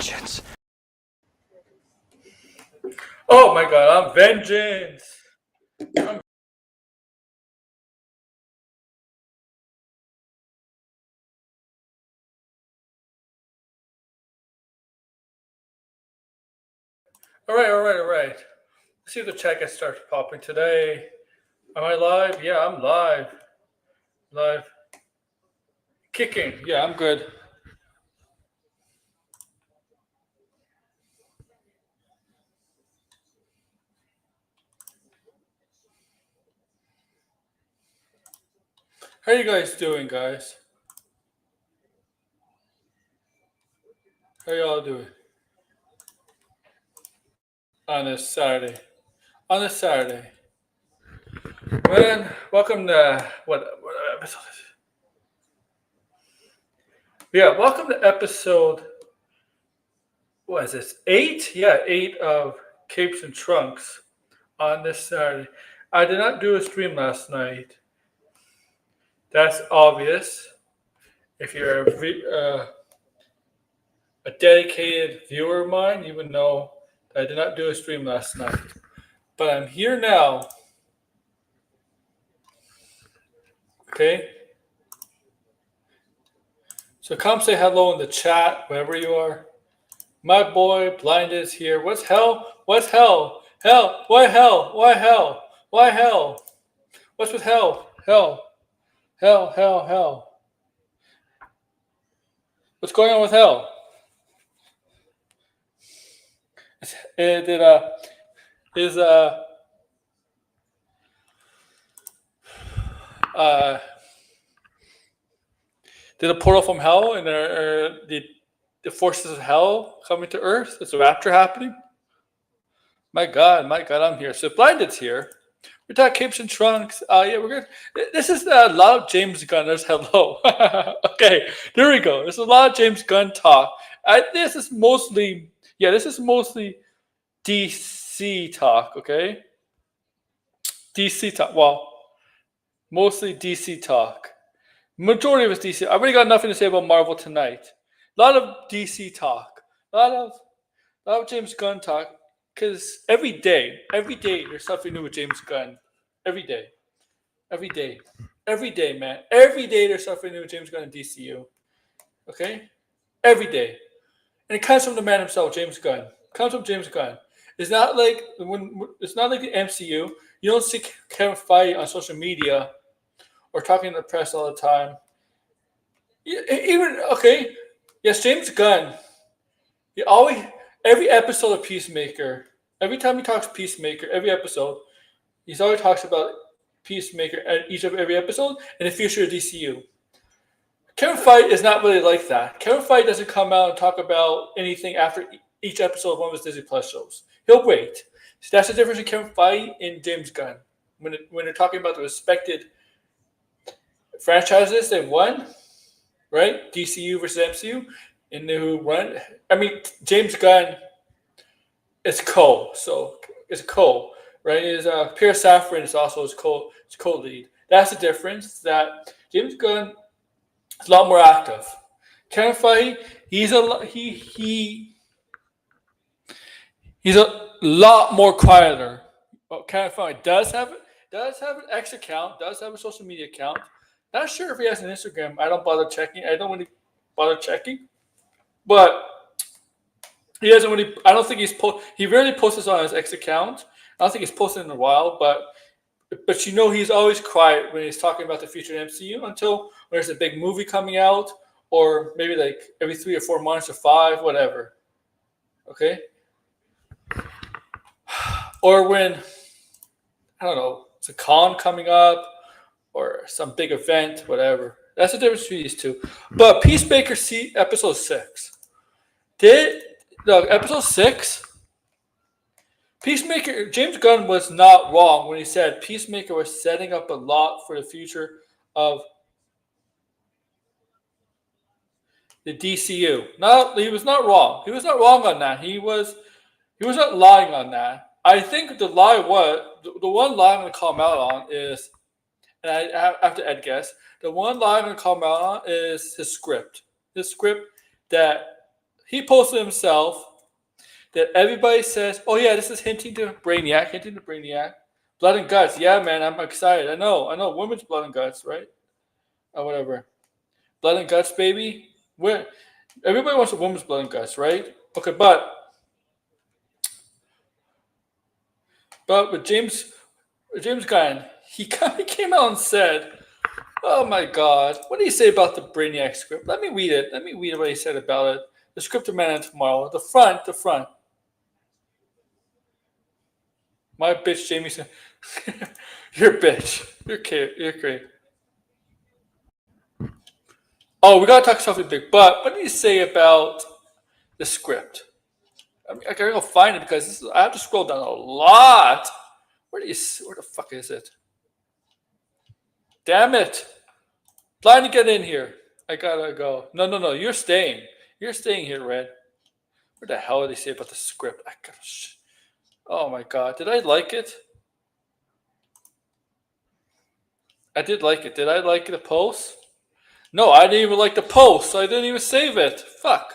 vengeance. Oh my god, I'm vengeance. All right. Let's see if the chat gets started popping today. Am I live? Yeah, I'm live. Live. Kicking. Yeah, I'm good. How you guys doing, guys? How y'all doing on this Saturday? On this Saturday. Man, welcome to what episode is it? Yeah, welcome to episode, what is this? 8? Yeah, 8 of Capes and Trunks on this Saturday. I did not do a stream last night. That's obvious. If you're a dedicated viewer of mine, you would know that I did not do a stream last night. But I'm here now. Okay? So come say hello in the chat, wherever you are. My boy Blind is here. What's hell? What's hell? Hell? Why hell? Why hell? Why hell? What's with hell? Hell. Hell. What's going on with hell? Did a portal from hell and the forces of hell coming to Earth? Is a rapture happening? My God, I'm here. So Blinded's here. We're talking Capes and Trunks. Yeah, we're good. This is a lot of James Gunn. There's hello. Okay, there we go. There's a lot of James Gunn talk. This is mostly DC talk. Okay, DC talk. Well, mostly DC talk. Majority of it's DC. I really got nothing to say about Marvel tonight. A lot of DC talk. A lot of James Gunn talk. Because every day there's something new with James Gunn. Every day, man. Every day there's something new with James Gunn in DCU. Okay? Every day. And it comes from the man himself, James Gunn. It comes from James Gunn. It's not like the MCU. You don't see Kevin Feige on social media or talking to the press all the time. Yes, James Gunn. He always every episode of Peacemaker. Every time he talks Peacemaker, every episode, he always talks about Peacemaker at every episode and the future of DCU. Kevin Feige is not really like that. Kevin Feige doesn't come out and talk about anything after each episode of one of his Disney Plus shows. He'll wait. So that's the difference between Kevin Feige and James Gunn. When they're talking about the respected franchises they've won, right? DCU versus MCU, and who run. I mean, James Gunn is co. So it's co. Right? Is Pierre Safran is also his co-lead. That's the difference. That James Gunn is a lot more active. Kevin Feige, he's a lot more quieter. Kevin Feige does have an X account, does have a social media account. Not sure if he has an Instagram. I don't bother checking. I don't really bother checking, but he doesn't really. I don't think he rarely posts on his X account. I don't think he's posted in a while, but he's always quiet when he's talking about the future of the MCU until when there's a big movie coming out, or maybe like every 3 or 4 months or 5, whatever. Okay? Or when, I don't know, it's a con coming up or some big event, whatever. That's the difference between these two. But Peacemaker episode 6. Episode 6, Peacemaker, James Gunn was not wrong when he said Peacemaker was setting up a lot for the future of the DCU. No, he was not wrong. He was not wrong on that. He was not lying on that. I think the lie the one lie I'm going to call him out on is, and I have to add the one lie I'm going to call him out on is his script. His script that He posted himself that everybody says, "Oh yeah, this is hinting to Brainiac, hinting to Brainiac." Blood and guts, yeah, man, I'm excited. I know, women's blood and guts, right? Or whatever, blood and guts, baby. Where everybody wants a woman's blood and guts, right? Okay, but with James Gunn, he kind of came out and said, "Oh my God, what do you say about the Brainiac script?" Let me read it. Let me read what he said about it. The script of Man and Tomorrow. The front. My bitch, Jamie said, "You're a bitch. You're cute. You're great." Oh, we gotta talk something big. But what do you say about the script? I gotta go find it because I have to scroll down a lot. Where the fuck is it? Damn it! Blind to get in here. I gotta go. No. You're staying. You're staying here, Red. What the hell did they say about the script? I gotta. Oh my God! Did I like it? I did like it. Did I like the post? No, I didn't even like the post. So I didn't even save it. Fuck.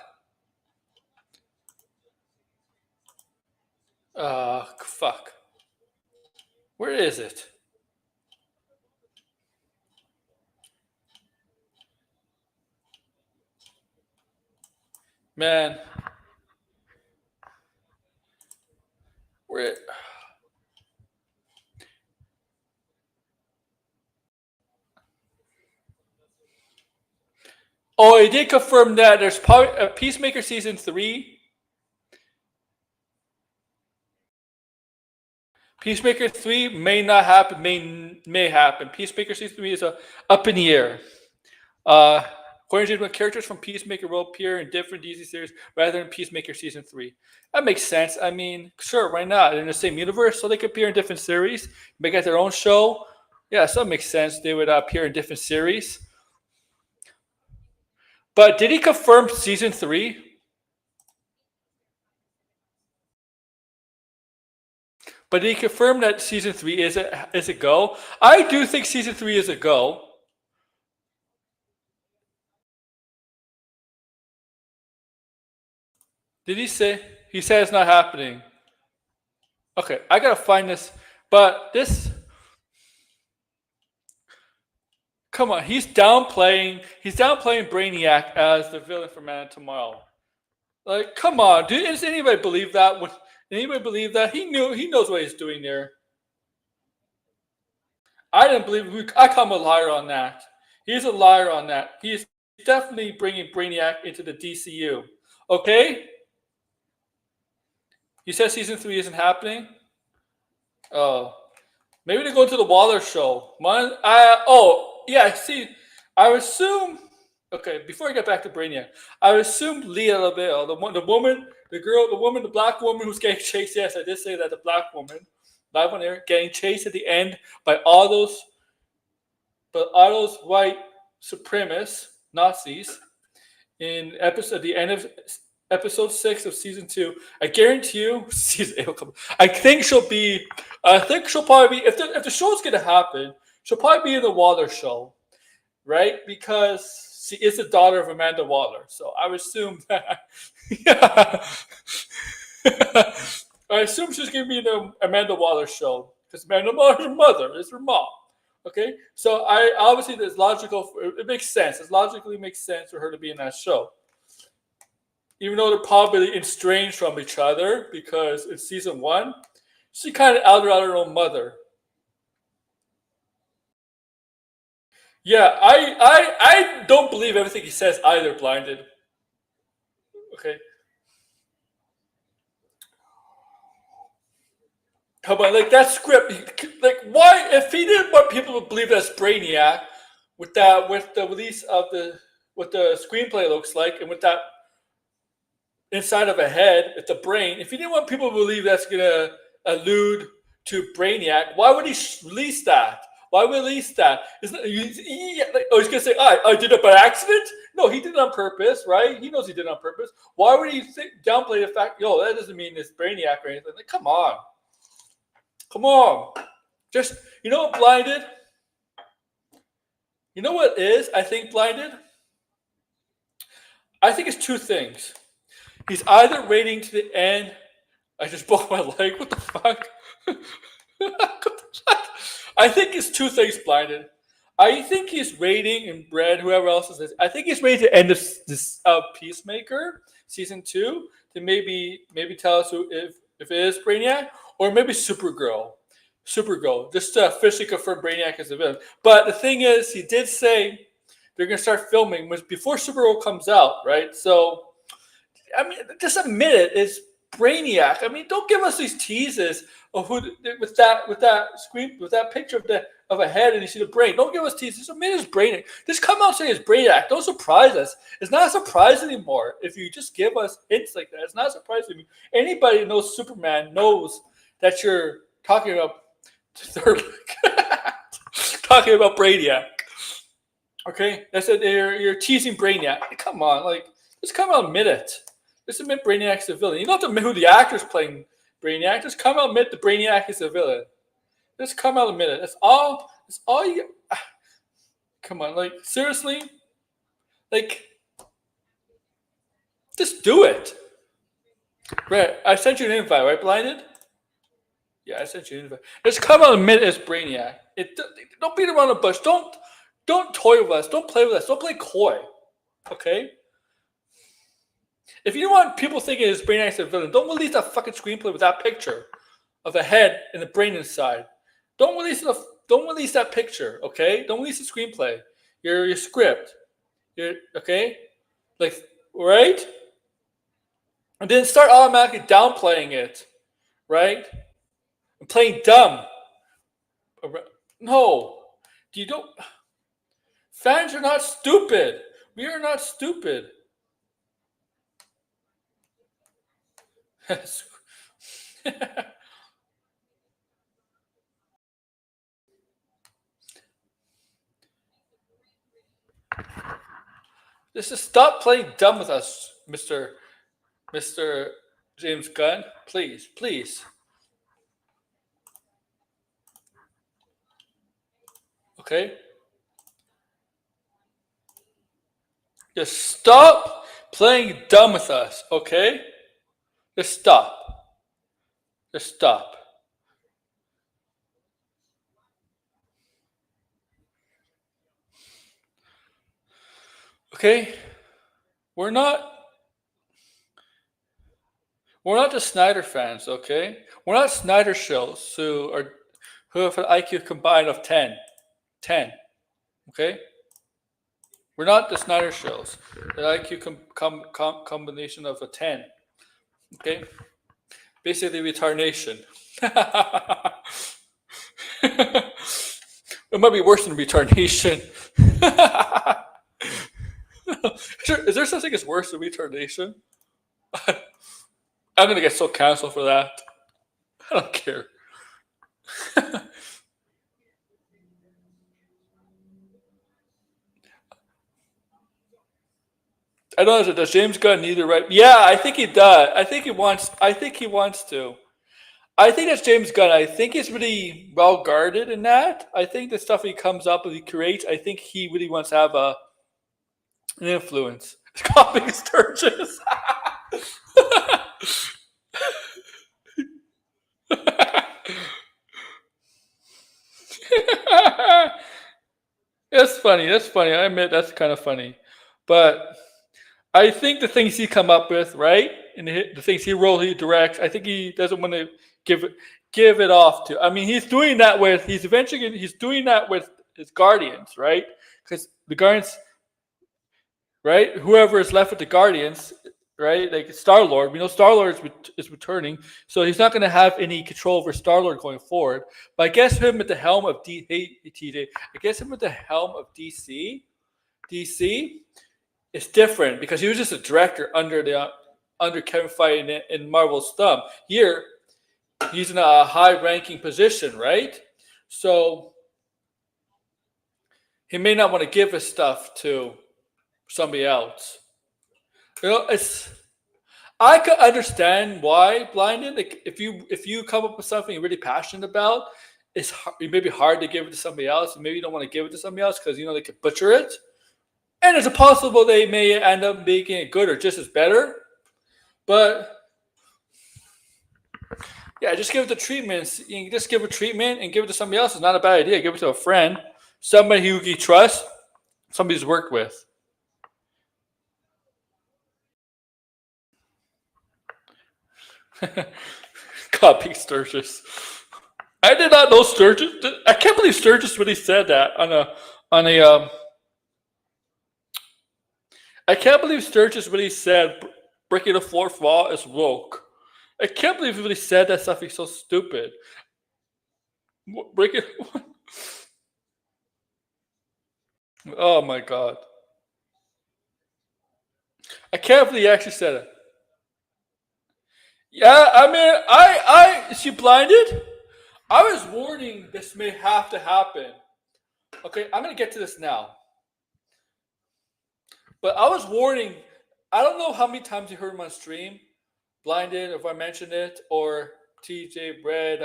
Fuck. Where is it? Man, where? Oh, he did confirm that there's probably a Peacemaker season 3. Peacemaker 3 may not happen. May happen. Peacemaker season 3 is up in the air. According to characters from Peacemaker will appear in different DC series rather than Peacemaker season 3. That makes sense. I mean, sure, why not? They're in the same universe, so they could appear in different series, make it their own show. Yeah, so it makes sense. They would appear in different series. But did he confirm season 3? But did he confirm that season 3 is a go? I do think season 3 is a go. Did he say? He said it's not happening. Okay, I gotta find this. But this, come on, he's downplaying. He's downplaying Brainiac as the villain for Man of Tomorrow. Like, come on, does anybody believe that? Would anybody believe that? He knows what he's doing there. I didn't believe. I call him a liar on that. He's a liar on that. He's definitely bringing Brainiac into the DCU. Okay. He says season 3 isn't happening. Oh, maybe they go to the Waller show. Yeah. See, I assume. Okay, before I get back to Brainiac, I assumed Leah LaBelle, the black woman who's getting chased. Yes, I did say that the black woman, live on air, getting chased at the end by all those white supremacists, Nazis, at the end of episode 6 of season 2. I guarantee you, season 8 will come. I think she'll probably be, if the show's gonna happen, she'll probably be in the Waller show, right? Because she is the daughter of Amanda Waller. So I would assume that. Yeah. I assume she's gonna be in the Amanda Waller show because Amanda Waller's her mother, is her mom. Okay, so I obviously there's logical. It makes sense. It logically makes sense for her to be in that show, even though they're probably estranged from each other because in season 1, she kind of outed out her own mother. Yeah, I don't believe everything he says either. Blinded. Okay. How about like that script? Like, why? If he didn't want people to believe that's Brainiac, with the release of what the screenplay looks like, and with that inside of a head, with the brain. If he didn't want people to believe that's gonna allude to Brainiac, why would he release that? Why release that? He's gonna say, I did it by accident? No, he did it on purpose, right? He knows he did it on purpose. Why would he downplay the fact, that doesn't mean it's Brainiac or anything? Like, come on. Come on. Just, what blinded? You know what is, I think, blinded? I think it's two things. He's either waiting to the end. I just broke my leg. What the fuck? I think it's two things, blinded. I think he's waiting, and Brad, whoever else is this, I think he's waiting to end this Peacemaker season 2 to maybe tell us if it is Brainiac or maybe Supergirl. Supergirl, just to officially confirm Brainiac as a villain. But the thing is, he did say they're going to start filming before Supergirl comes out, right? So, I mean, just admit it. It's Brainiac. I mean, don't give us these teases of who with that picture of a head and you see the brain. Don't give us teases. Admit it's Brainiac. Just come out and say it's Brainiac. Don't surprise us. It's not a surprise anymore. If you just give us hints like that, it's not a surprise to me. Anybody who knows Superman knows that you're talking about talking about Brainiac. Okay, that's it. You're teasing Brainiac. Come on, like just come out and admit it. Just admit Brainiac's a villain. You don't have to admit who the actor's playing Brainiac. Just come out and admit the Brainiac is a villain. Just come out and admit it. That's all. That's all you. Come on, like seriously, like just do it. Right, I sent you an invite, right, Blinded? Yeah, I sent you an invite. Just come out and admit it's Brainiac. Don't beat around the bush. Don't toy with us. Don't play with us. Don't play coy. Okay? If you don't want people thinking it's Brainiac's a villain, don't release that fucking screenplay with that picture of a head and the brain inside. Don't release that picture, okay? Don't release the screenplay. Your script. Okay? Like, right? And then start automatically downplaying it. Right? And playing dumb. No. You don't. Fans are not stupid. We are not stupid. Just stop playing dumb with us, Mr. James Gunn. Please, please. Okay? Just stop playing dumb with us, okay? Just stop. Just stop. Okay? We're not the Snyder fans, okay? We're not Snyder shows who have an IQ combined of 10. 10. Okay? We're not the Snyder shows. The IQ combination of a 10. Okay? Basically retardation. It might be worse than retardation. Is there such thing as worse than retardation? I'm gonna get so canceled for that. I don't care. I don't know. Does James Gunn need to write? Yeah, I think he does. I think he wants to. I think that's James Gunn. I think he's really well guarded in that. I think the stuff he comes up with, he creates. I think he really wants to have an influence. Copying Sturgis. That's funny. That's funny. I admit that's kind of funny, but I think the things he come up with, right, and the things he wrote, he directs. I think he doesn't want to give it off to. I mean, he's doing that with. He's doing that with his Guardians, right? Because the Guardians, right? Whoever is left with the Guardians, right? Like Star-Lord. We know Star-Lord is returning, so he's not going to have any control over Star-Lord going forward. But I guess him at the helm of TJ. I guess him at the helm of DC. It's different because he was just a director under Kevin Feige in Marvel's thumb. Here, he's in a high-ranking position, right? So he may not want to give his stuff to somebody else. You know, I could understand why Blinded. Like if you come up with something you're really passionate about, it may be hard to give it to somebody else, and maybe you don't want to give it to somebody else because they could butcher it. And it's possible they may end up making it good or just as better. But yeah, just give it the treatments. You can just give a treatment and give it to somebody else. It's not a bad idea. Give it to a friend, somebody who you trust, somebody who's worked with. Copy Sturgis. I did not know Sturgis. I can't believe Sturgis really said that on a. I can't believe Sturgis really said breaking the fourth wall is woke. I can't believe he really said that stuff. He's so stupid. Breaking. Oh my god. I can't believe he actually said it. Yeah, I mean, is she blinded? I was warning this may have to happen. Okay, I'm gonna get to this now. But I was warning. I don't know how many times you heard him on stream, blinded, if I mentioned it, or TJ Bread,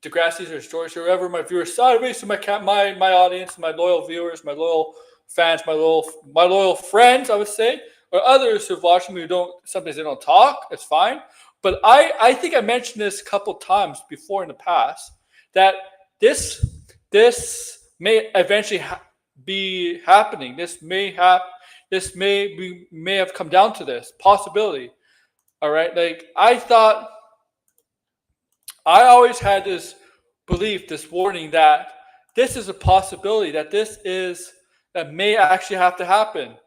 Degrassi's or George, whoever my viewers, sorry to my audience, my loyal viewers, my loyal fans, my loyal friends, I would say, or others who've watched me who don't sometimes they don't talk. It's fine, but I think I mentioned this a couple times before in the past that this may eventually be happening. This may have come down to this possibility. All right, like I always had this belief, this warning that this is a possibility, that may actually have to happen.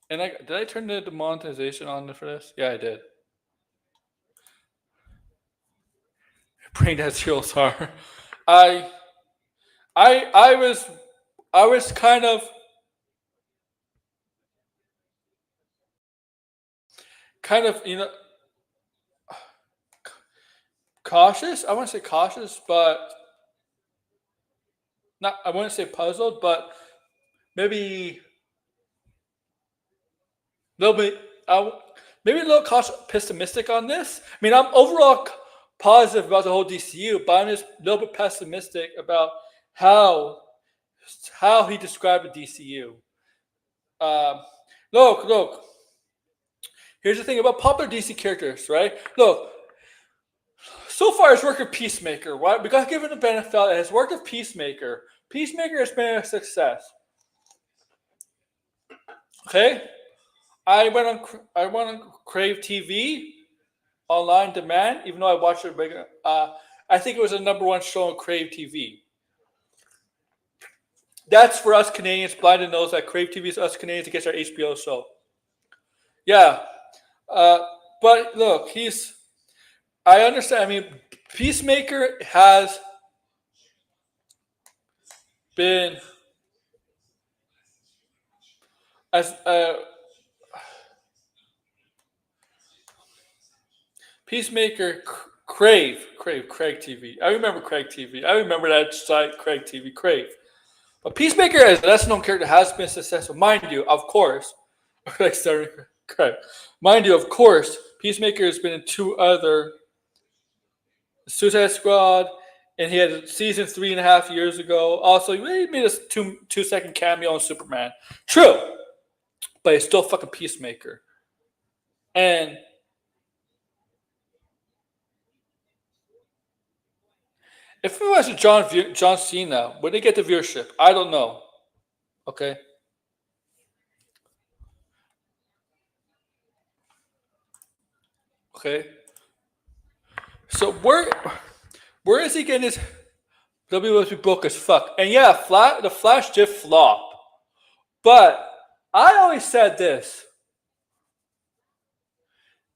And did I turn the demonetization on for this? Yeah, I did. Brain dead skills are. I was kind of cautious. I want to say cautious, but not. I wouldn't say puzzled, but maybe a little bit. Maybe a little pessimistic on this. I mean, I'm overall positive about the whole DCU, but I'm just a little bit pessimistic about how he described the DCU. Look. Here's the thing about popular DC characters, right? Look, so far his work of Peacemaker, right? We got given the benefit that his work of Peacemaker has been a success. Okay, I went on Crave TV online demand, even though I watched it regular. I think it was the #1 show on Crave TV. That's for us Canadians. Blinded knows that Crave TV is us Canadians against our HBO show. Yeah, but look, I understand. I mean, Peacemaker has been as Peacemaker, Crave TV. I remember Craig TV. I remember that site, Craig TV, Crave. But Peacemaker, as a lesser known character, has been successful. Mind you, of course. Mind you, of course, Peacemaker has been in 2 other Suicide Squad, and he had season 3.5 years ago. Also, he made a 2-second cameo on Superman. True, but he's still fucking Peacemaker. And if it was John Cena, would they get the viewership? I don't know. Okay. Okay. So where is he getting his WWE book as fuck? And yeah, the Flash did flop. But I always said this.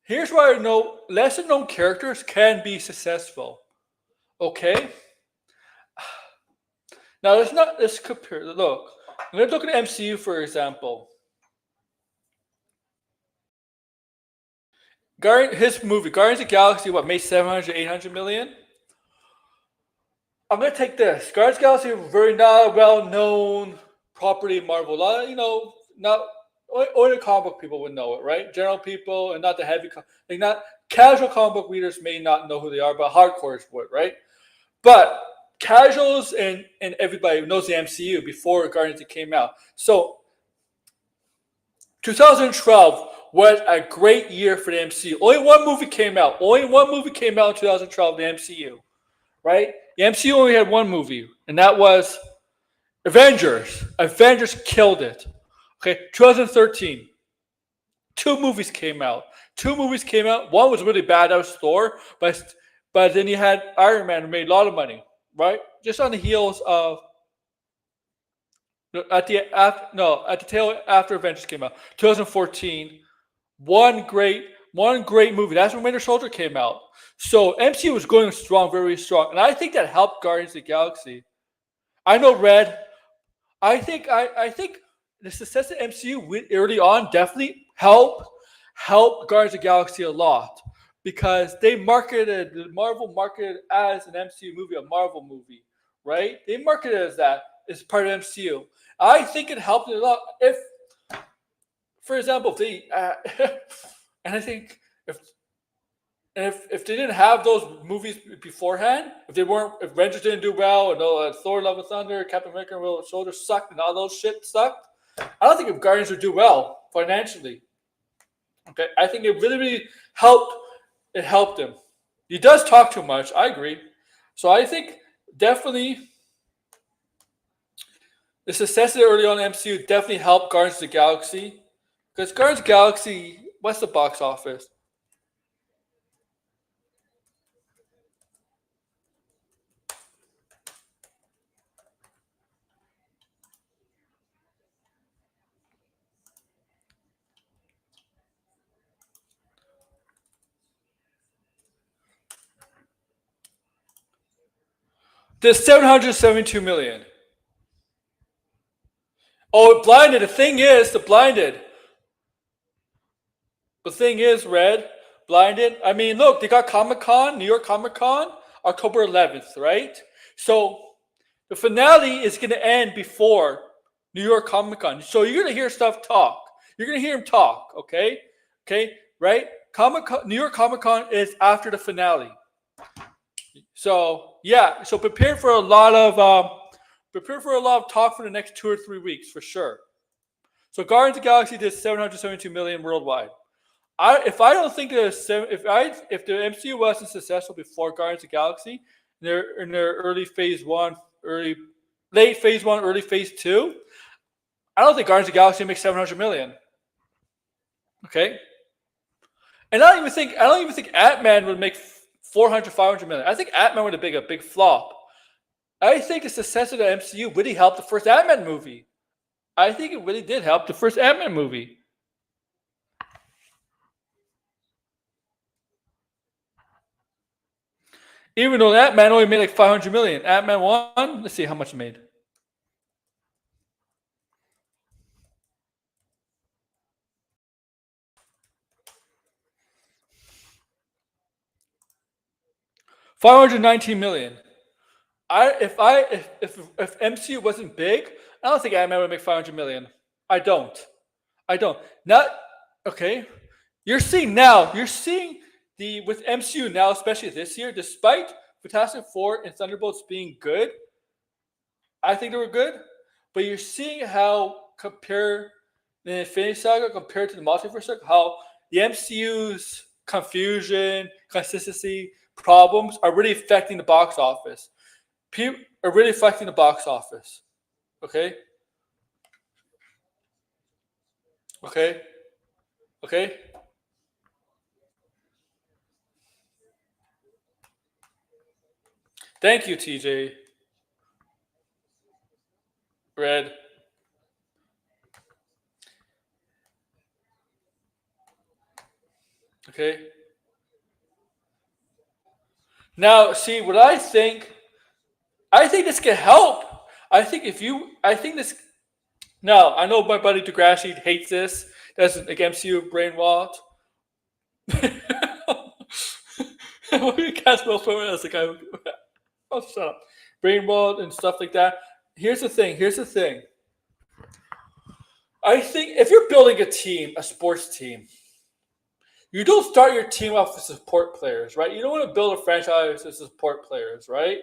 Here's why I know lesser known characters can be successful. Okay? Now let's compare. Look. Let's look at the MCU for example. His movie, Guardians of the Galaxy, made 700, 800 million? I'm going to take this. Guardians of the Galaxy, very not well-known property in Marvel. Not only comic book people would know it, right? General people and not the heavy, not casual comic book readers may not know who they are, but hardcores would, right? But casuals and everybody knows the MCU before Guardians came out. So 2012 was a great year for the MCU. Only one movie came out. Only one movie came out in 2012, the MCU. Right? The MCU only had one movie, and that was Avengers. Avengers killed it. Okay, 2013. Two movies came out. One was really bad. That was Thor. But then you had Iron Man, who made a lot of money. Right? Just on the heels of at the tail after Avengers came out. 2014. One great movie. That's when Winter Soldier came out. So MCU was going strong, very strong, and I think that helped Guardians of the Galaxy. I know Red. I think the success of MCU early on definitely helped Guardians of the Galaxy a lot because Marvel marketed as an MCU movie, a Marvel movie, right? They marketed it as that as part of MCU. I think it helped it a lot. If, for example, and I think if they didn't have those movies beforehand, if Avengers didn't do well, and Thor: Love and Thunder, Captain America: Winter Soldier sucked, and all those shit sucked, I don't think if Guardians would do well financially. Okay, I think it really helped. It helped him. He does talk too much. I agree. So I think definitely the success early on in MCU definitely helped Guardians of the Galaxy. Because Guardians of the Galaxy, what's the box office? There's 772 million. Oh, it blinded. The thing is, Red, blinded. I mean, look, they got Comic-Con, New York Comic-Con, October 11th, right? So the finale is going to end before New York Comic-Con. So you're going to hear stuff talk. You're going to hear him talk, okay? Okay, right? New York Comic-Con is after the finale. So, yeah, so prepare for a lot of talk for the next 2 or 3 weeks for sure. So Guardians of the Galaxy did 772 million worldwide. If the MCU wasn't successful before Guardians of the Galaxy, in their early phase 1, late phase 1, early phase 2, I don't think Guardians of the Galaxy makes 700 million. Okay? And I don't even think Ant-Man would make 400, 500 million. I think Ant-Man would have been a big flop. I think the success of the MCU really helped the first Ant-Man movie. I think it really did help the first Ant-Man movie. Even though Ant-Man only made like 500 million. Ant-Man 1, let's see how much it made. $519 million. If MCU wasn't big, I don't think Ant-Man would make 500 million. I don't. Not okay. You're seeing with MCU now, especially this year, despite Fantastic Four and Thunderbolts being good, I think they were good, but you're seeing how the Infinity Saga compared to the Multiverse Saga, how the MCU's confusion, consistency, problems are really affecting the box office. People are really affecting the box office. Okay? Okay? Okay? Thank you, TJ. Red. Okay? Now, see, what I think this can help. I think this. No, I know my buddy Degrassi hates this. Doesn't like MCU brainwashed. Caswell Florida as the guy. Oh, shut up. Brainwashed and stuff like that. Here's the thing. I think if you're building a team, a sports team, you don't start your team off with support players, right? You don't want to build a franchise with support players, right?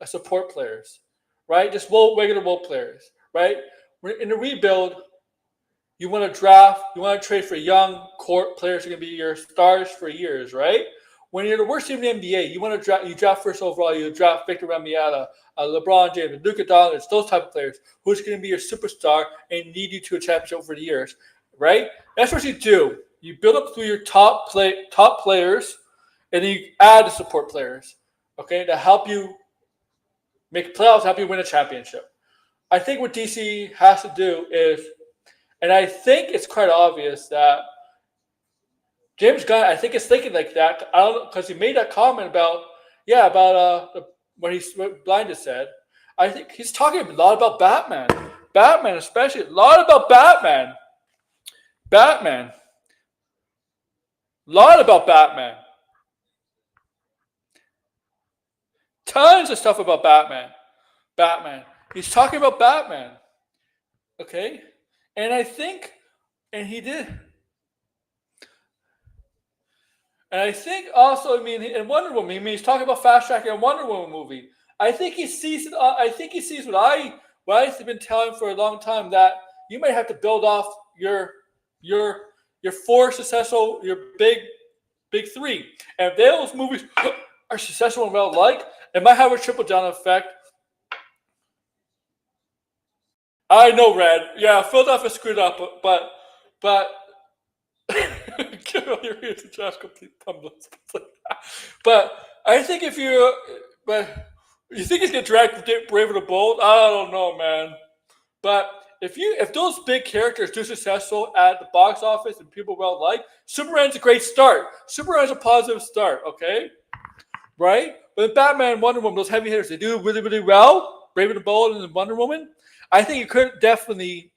support players, right? Just regular role players, right? In the rebuild, you want to draft, you want to trade for young core players who are going to be your stars for years, right? When you're the worst team in the NBA, you draft first overall, you draft Victor Wembanyama, LeBron James, Luka Doncic, those type of players who's going to be your superstar and lead you to a championship over the years, right? That's what you do. You build up through your top players, and then you add the support players, okay, to help you make playoffs, help you win a championship. I think what DC has to do is, and I think it's quite obvious that James Gunn, I think, is thinking like that. I don't know, because he made that comment about what Blind has said. I think he's talking a lot about Batman especially, a lot about Batman, a lot about Batman, tons of stuff about Batman. He's talking about Batman, okay, and I think, and he did. And I think also, I mean, in Wonder Woman, I mean, he's talking about fast tracking a Wonder Woman movie. I think he sees it. I think he sees what I've been telling for a long time, that you might have to build off your four successful, your big three. And if those movies are successful and well liked, it might have a triple down effect. I know, Red. Yeah, Philadelphia screwed up, but. Get all your ears and Josh complete tumblers. But I think you think he's gonna drag Brave and the Bold? I don't know, man. But if those big characters do successful at the box office and people well like, Superman's a great start. Superman's a positive start, okay? Right? But Batman and Wonder Woman, those heavy hitters, they do really, really well. Brave and the Bold and Wonder Woman. I think it could definitely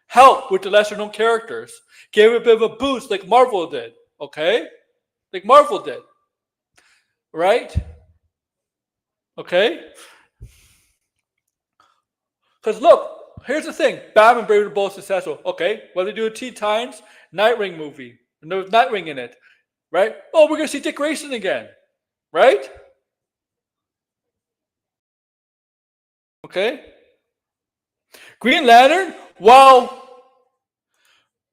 help with the lesser known characters. Gave it a bit of a boost like Marvel did. Okay? Like Marvel did. Right? Okay? Because look, here's the thing. Batman Brave and Bold successful. Okay, well, they do a Teen Titans Nightwing movie. And there was Nightwing in it. Right? Oh, we're going to see Dick Grayson again. Right? Okay? Green Lantern? Well,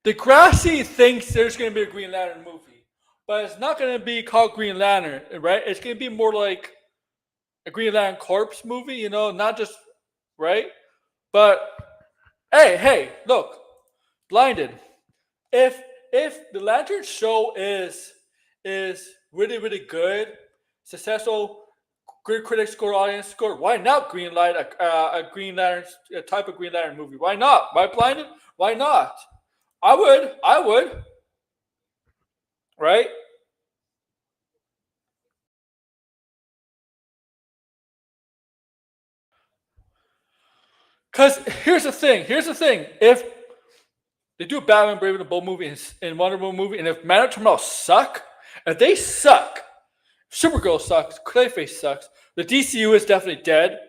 Degrassi thinks there's going to be a Green Lantern movie. But it's not going to be called Green Lantern, right? It's going to be more like a Green Lantern Corps movie, you know, not just, right? But, hey, look, Blinded. If the Lantern show is really, really good, successful, good critics score, audience score, why not greenlight a Green Lantern, a type of Green Lantern movie? Why not? Why Blinded? Why not? I would. Right? Because here's the thing. If they do a Batman Brave and the Bold movie and Wonder Woman movie, and if Man of Tomorrow suck, if they suck, Supergirl sucks, Clayface sucks, the DCU is definitely dead.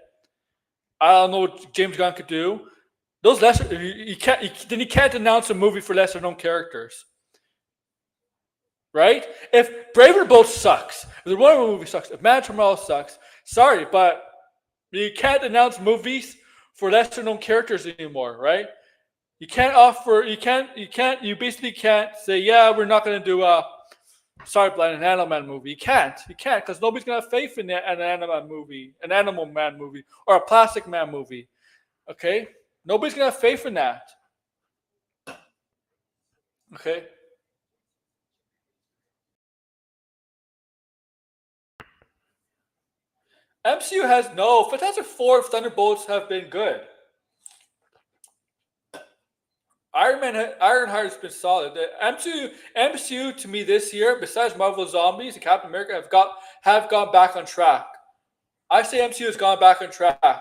I don't know what James Gunn could do. Those lesser, you can't announce a movie for lesser known characters. Right? If Brave and the Bold sucks, if the Wonder Woman movie sucks, if Man of Tomorrow sucks, sorry, but you can't announce movies for lesser known characters anymore, right? You can't offer, you basically can't say, yeah, we're not going to do an Animal Man movie. You can't, because nobody's going to have faith in an Animal Man movie, or a Plastic Man movie, okay? Nobody's going to have faith in that, okay? MCU has Fantastic Four Thunderbolts have been good. Ironheart has been solid. The MCU to me this year, besides Marvel Zombies and Captain America, have gone back on track. I say MCU has gone back on track.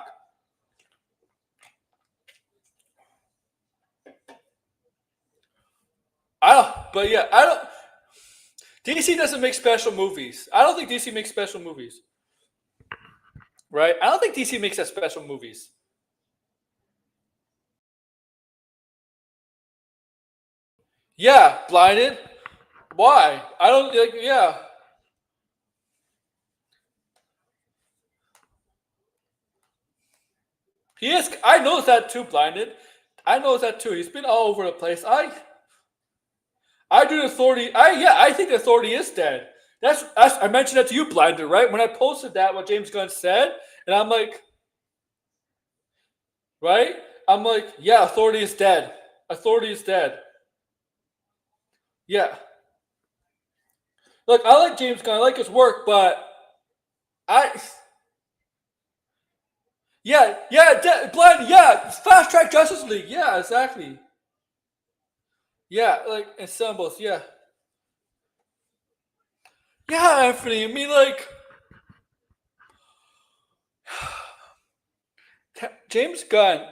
DC doesn't make special movies. I don't think DC makes special movies. Right? I don't think DC makes that special movies. Yeah, Blinded. Why? I don't like. Yeah. He is. I noticed that too. Blinded. I noticed that too. He's been all over the place. I do the authority. I think the authority is dead. That's I mentioned that to you, Blinded, right? When I posted that, what James Gunn said, and I'm like, right? I'm like, yeah, authority is dead. Authority is dead. Yeah. Look, I like James Gunn. I like his work, but I, Blind, yeah, fast track Justice League. Yeah, exactly. Yeah, like in symbols. Yeah, yeah, Anthony. I mean, like James Gunn.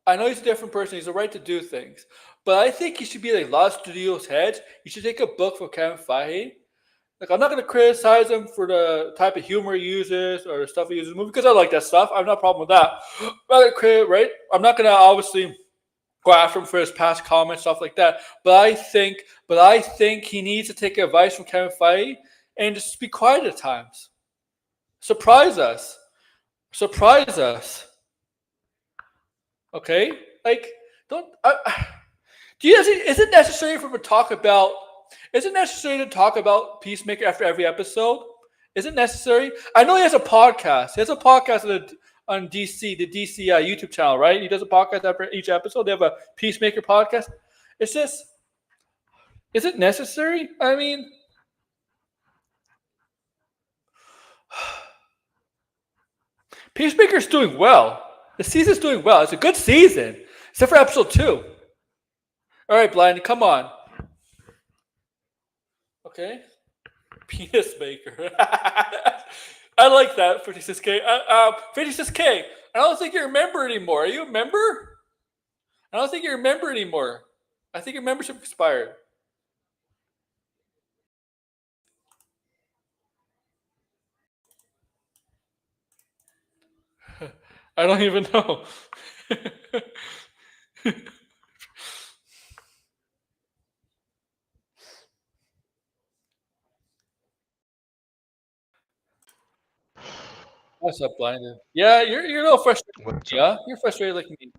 I know he's a different person. He's a right to do things, but I think he should be like a lot of studios' heads. You should take a book from Kevin Feige. Like, I'm not going to criticize him for the type of humor he uses or the stuff he uses in the movie because I like that stuff. I have no problem with that. Right? I'm not going to obviously go after him for his past comments, stuff like that. But I think he needs to take advice from Kevin Feige and just be quiet at times. Surprise us. Surprise us. Okay? Like, don't. Do you? Is it necessary for him to talk about? Is it necessary to talk about Peacemaker after every episode? Is it necessary? I know he has a podcast. He has a podcast on DC, the DC YouTube channel, right? He does a podcast after each episode. They have a Peacemaker podcast. It's just, is it necessary? I mean, Peacemaker's doing well. The season's doing well. It's a good season, except for episode 2. All right, Blind, come on. Okay. Penis maker. I like that, 56K. 56K. I don't think you're a member anymore. Are you a member? I don't think you're a member anymore. I think your membership expired. I don't even know. What's up, Blinded? Yeah, you're a little frustrated. What's up? Yeah, you're frustrated like me.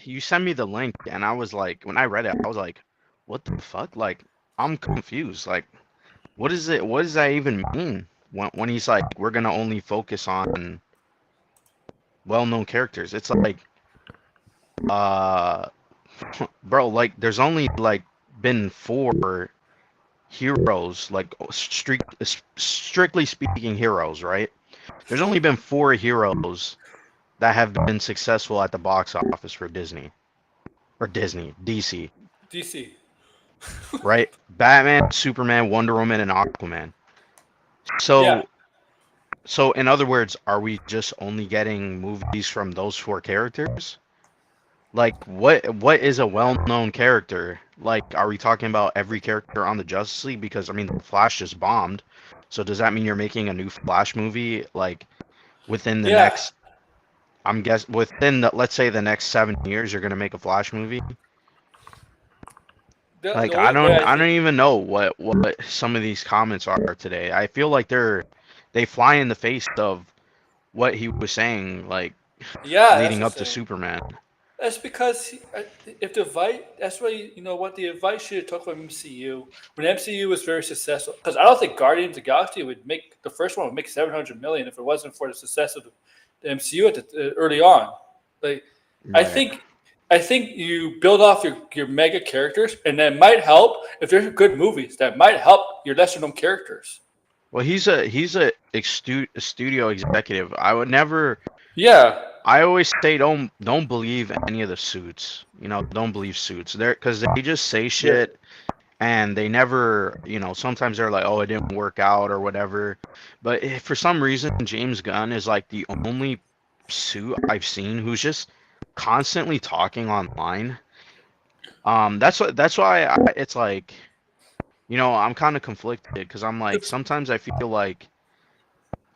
You sent me the link, and I was like, when I read it, I was like, what the fuck? Like, I'm confused. Like, what is it? What does that even mean? When he's like, we're gonna only focus on well-known characters. It's like, uh, bro, like, there's only like been 4 heroes, like strictly speaking, heroes, right? There's only been 4 heroes that have been successful at the box office for Disney. Or Disney, DC, DC. right? Batman, Superman, Wonder Woman, and Aquaman. Yeah, So, so in other words, are we just only getting movies from those 4 characters? Like, what is a well-known character? Like, are we talking about every character on the Justice League? Because I mean, the Flash just bombed. So does that mean you're making a new Flash movie like within the yeah. next? I'm guess within the, let's say, the next 7 years, you're gonna make a Flash movie. The Like only way I I don't think. even know what some of these comments are today. I feel like they fly in the face of what he was saying, like Yeah, that's leading the up to thing. Superman. That's because if the advice, that's why you know what the advice should have took from MCU when MCU was very successful. Because I don't think Guardians of the Galaxy would make the first one would make 700 million if it wasn't for the success of the MCU early on. Like, I Right. think I think you build off your mega characters, and that might help if there's good movies. That might help your lesser known characters. Well, a studio executive. I would never. Yeah, I always say don't believe any of the suits. You know, don't believe suits. They're because they just say yeah, shit and they never. You know, sometimes they're like, oh, it didn't work out or whatever. But if for some reason James Gunn is like the only suit I've seen who's just constantly talking online. That's why it's like, I'm kind of conflicted because I'm like the, sometimes I feel like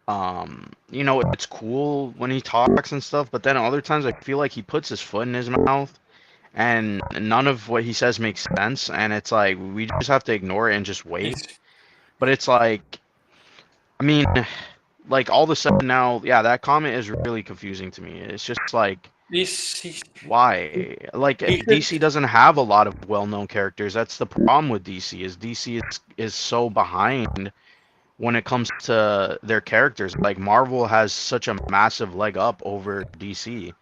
it's cool when he talks and stuff, but then other times I feel like he puts his foot in his mouth and none of what he says makes sense, and it's like we just have to ignore it and just wait. it's, But it's like, I mean, like all of a sudden now, yeah, that comment is really confusing to me. It's just like, He, why? Like he DC should. doesn't have a lot of well-known characters. That's the problem with DC is DC is so behind when it comes to their characters. Like Marvel has such a massive leg up over DC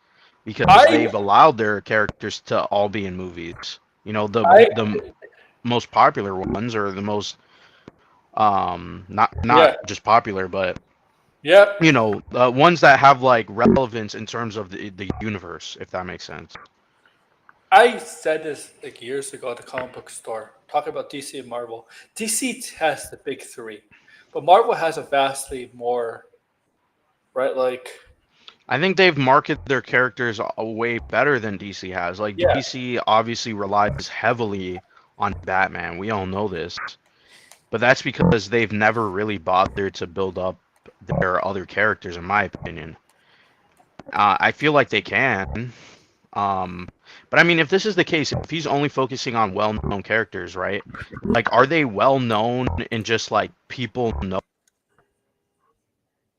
because I they've allowed their characters to all be in movies. You know, I the most popular ones or the most not yeah just popular, but yep. you know, ones that have like relevance in terms of the universe, if that makes sense. I said this like years ago at the comic book store, talking about DC and Marvel. DC has the big three, but Marvel has a vastly more, right? Like, I think they've marketed their characters way better than DC has. Like yeah, DC obviously relies heavily on Batman. We all know this. But that's because they've never really bothered to build up their other characters, in my opinion. I feel like they can. Um, but I mean, if this is the case, if he's only focusing on well-known characters, right? Like, are they well-known and just like people know?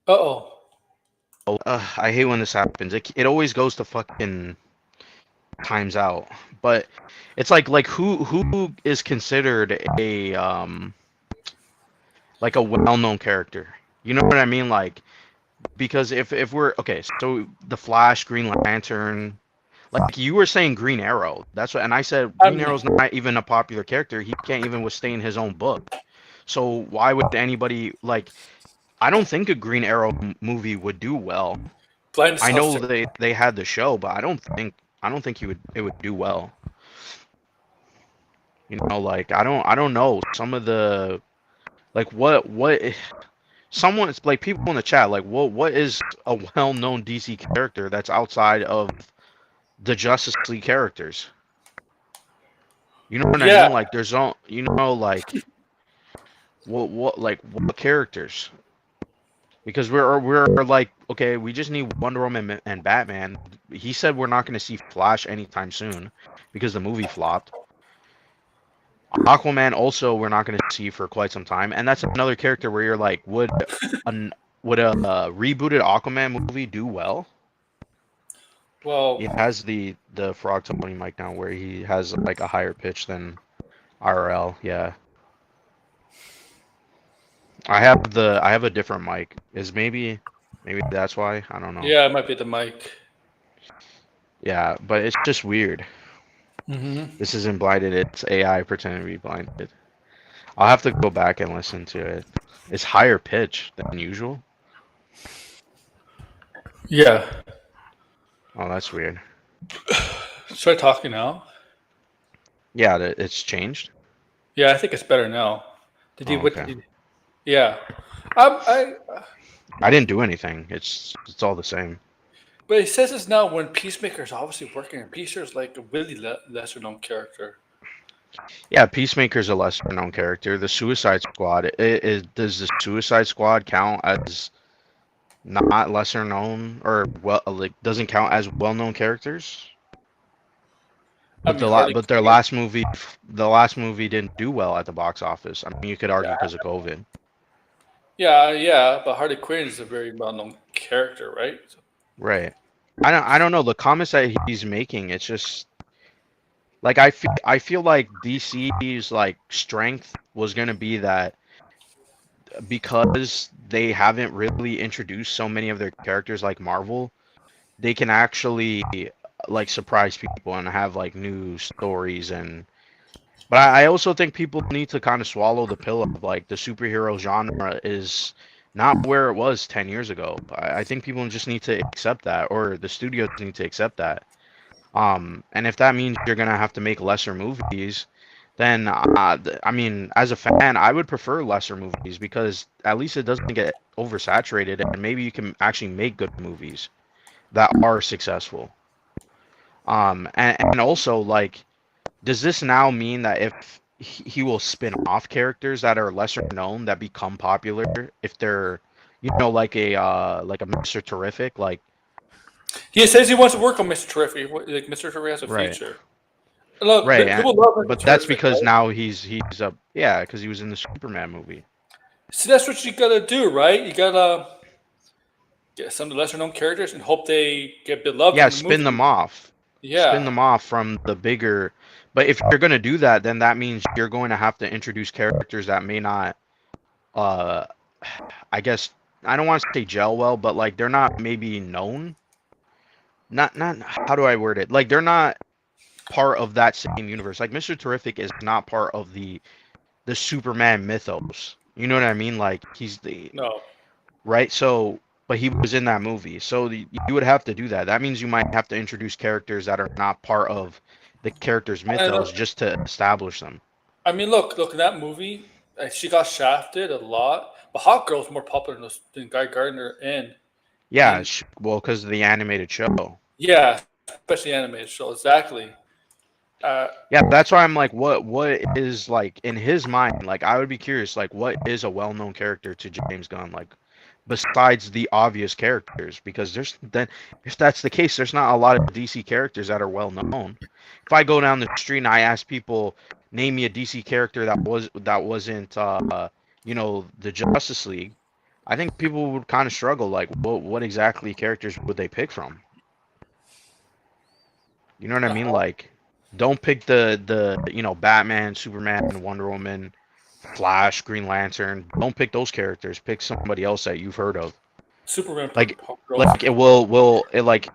oh, I hate when this happens. It always goes to fucking times out. But it's like who is considered a like a well-known character? You know what I mean? Like because if we're okay, so the Flash, Green Lantern, like you were saying Green Arrow. That's what, and I said I Green mean, Arrow's not even a popular character. He can't even withstand his own book. So why would anybody like? I don't think a Green Arrow movie would do well. blind I know saucer. they had the show, but I don't think he would it would do well. You know, like I don't know some of the like what someone's like people in the chat like what is a well-known DC character that's outside of the Justice League characters? You know what I Yeah, mean? Like there's all you know like what characters? Because we're like okay, we just need Wonder Woman and Batman. He said we're not going to see Flash anytime soon because the movie flopped. Aquaman also we're not going to see for quite some time, and that's another character where you're like, an would a rebooted Aquaman movie do well? He well, has the Frog Tony mic now, where he has like a higher pitch than IRL. Yeah, I have a different mic. Is maybe that's why I don't know. yeah, it might be the mic. Yeah, but it's just weird. Hmm. This isn't blinded. It's AI pretending to be blinded. I'll have to go back and listen to it. It's higher pitch than usual. Yeah, Oh, that's weird. start talking now. Yeah, it's changed. Yeah, I think it's better now. Did you? Oh, What okay. did you? Yeah, I. I didn't do anything. It's all the same. But it says this now when Peacemaker's obviously working, and Peacemaker's like a really lesser known character. Yeah, Peacemaker's a lesser known character. The Suicide Squad. Does the Suicide Squad count as not lesser known or well like doesn't count as well known characters? I But mean, Harley but their Quinn. last movie didn't do well at the box office. I mean, you could argue Yeah, because of COVID. yeah, but Harley Quinn is a very well known character, right? Right. I don't know the comments that he's making. It's just like I feel like DC's like strength was gonna be that because they haven't really introduced so many of their characters like Marvel, they can actually like surprise people and have like new stories and but I also think people need to kind of swallow the pill of like the superhero genre is not where it was 10 years ago. I think people just need to accept that or the studios need to accept that. And if that means you're gonna have to make lesser movies, then I mean, as a fan, I would prefer lesser movies because at least it doesn't get oversaturated, and maybe you can actually make good movies that are successful. And also like, does this now mean that if he will spin off characters that are lesser known that become popular if they're, like a Mr. Terrific, like He says he wants to work on Mr. Terrific. Like Mr. Terrific has a right. future. Look, Right, people love Mr. but that's Terrific, because right? now he's up. Yeah, because he was in the Superman movie. See, that's what you gotta do, right? You gotta. get some of the lesser known characters and hope they get beloved Yeah, in the spin them movie. off. Spin Yeah, them off from the bigger. But if you're going to do that, then that means you're going to have to introduce characters that may not, uh, I guess, I don't want to say gel well, but like they're not maybe known. Not, how do I word it? Like they're not part of that same universe. Like Mr. Terrific is not part of the Superman mythos. You know what I mean? Like he's the no, right? So, but he was in that movie. So you would have to do that. That means you might have to introduce characters that are not part of the character's and mythos just to establish them. I mean, look in that movie. She got shafted a lot, but Hawk Girl's more popular than Guy Gardner Yeah, in well, because of the animated show. yeah, especially animated show. Exactly. Uh, Yeah, that's why I'm like, what is like in his mind? Like, I would be curious, like, what is a well-known character to James Gunn? Like, besides the obvious characters, because there's then if that's the case, there's not a lot of DC characters that are well known. If I go down the street and I ask people, name me a DC character that wasn't the Justice League, I think people would kind of struggle. Like, what exactly characters would they pick from? You know what I mean? uh-huh. Like, don't pick the Batman, Superman, Wonder Woman, Flash, Green Lantern. Don't pick those characters. Pick somebody else that you've heard of. Superman for Like Hawk Girl. like it will it like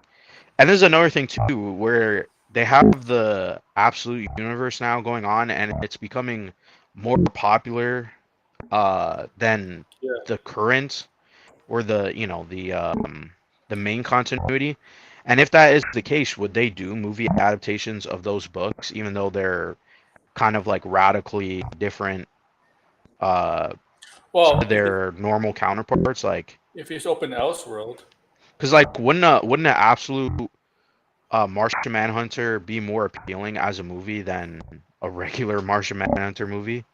and there's another thing too where they have the absolute universe now going on and it's becoming more popular than Yeah. the current or the main continuity. And if that is the case, would they do movie adaptations of those books even though they're kind of like radically different uh to Well, their normal counterparts? Like, if it's open Elseworld, because like wouldn't an absolute Martian Manhunter be more appealing as a movie than a regular Martian Manhunter movie?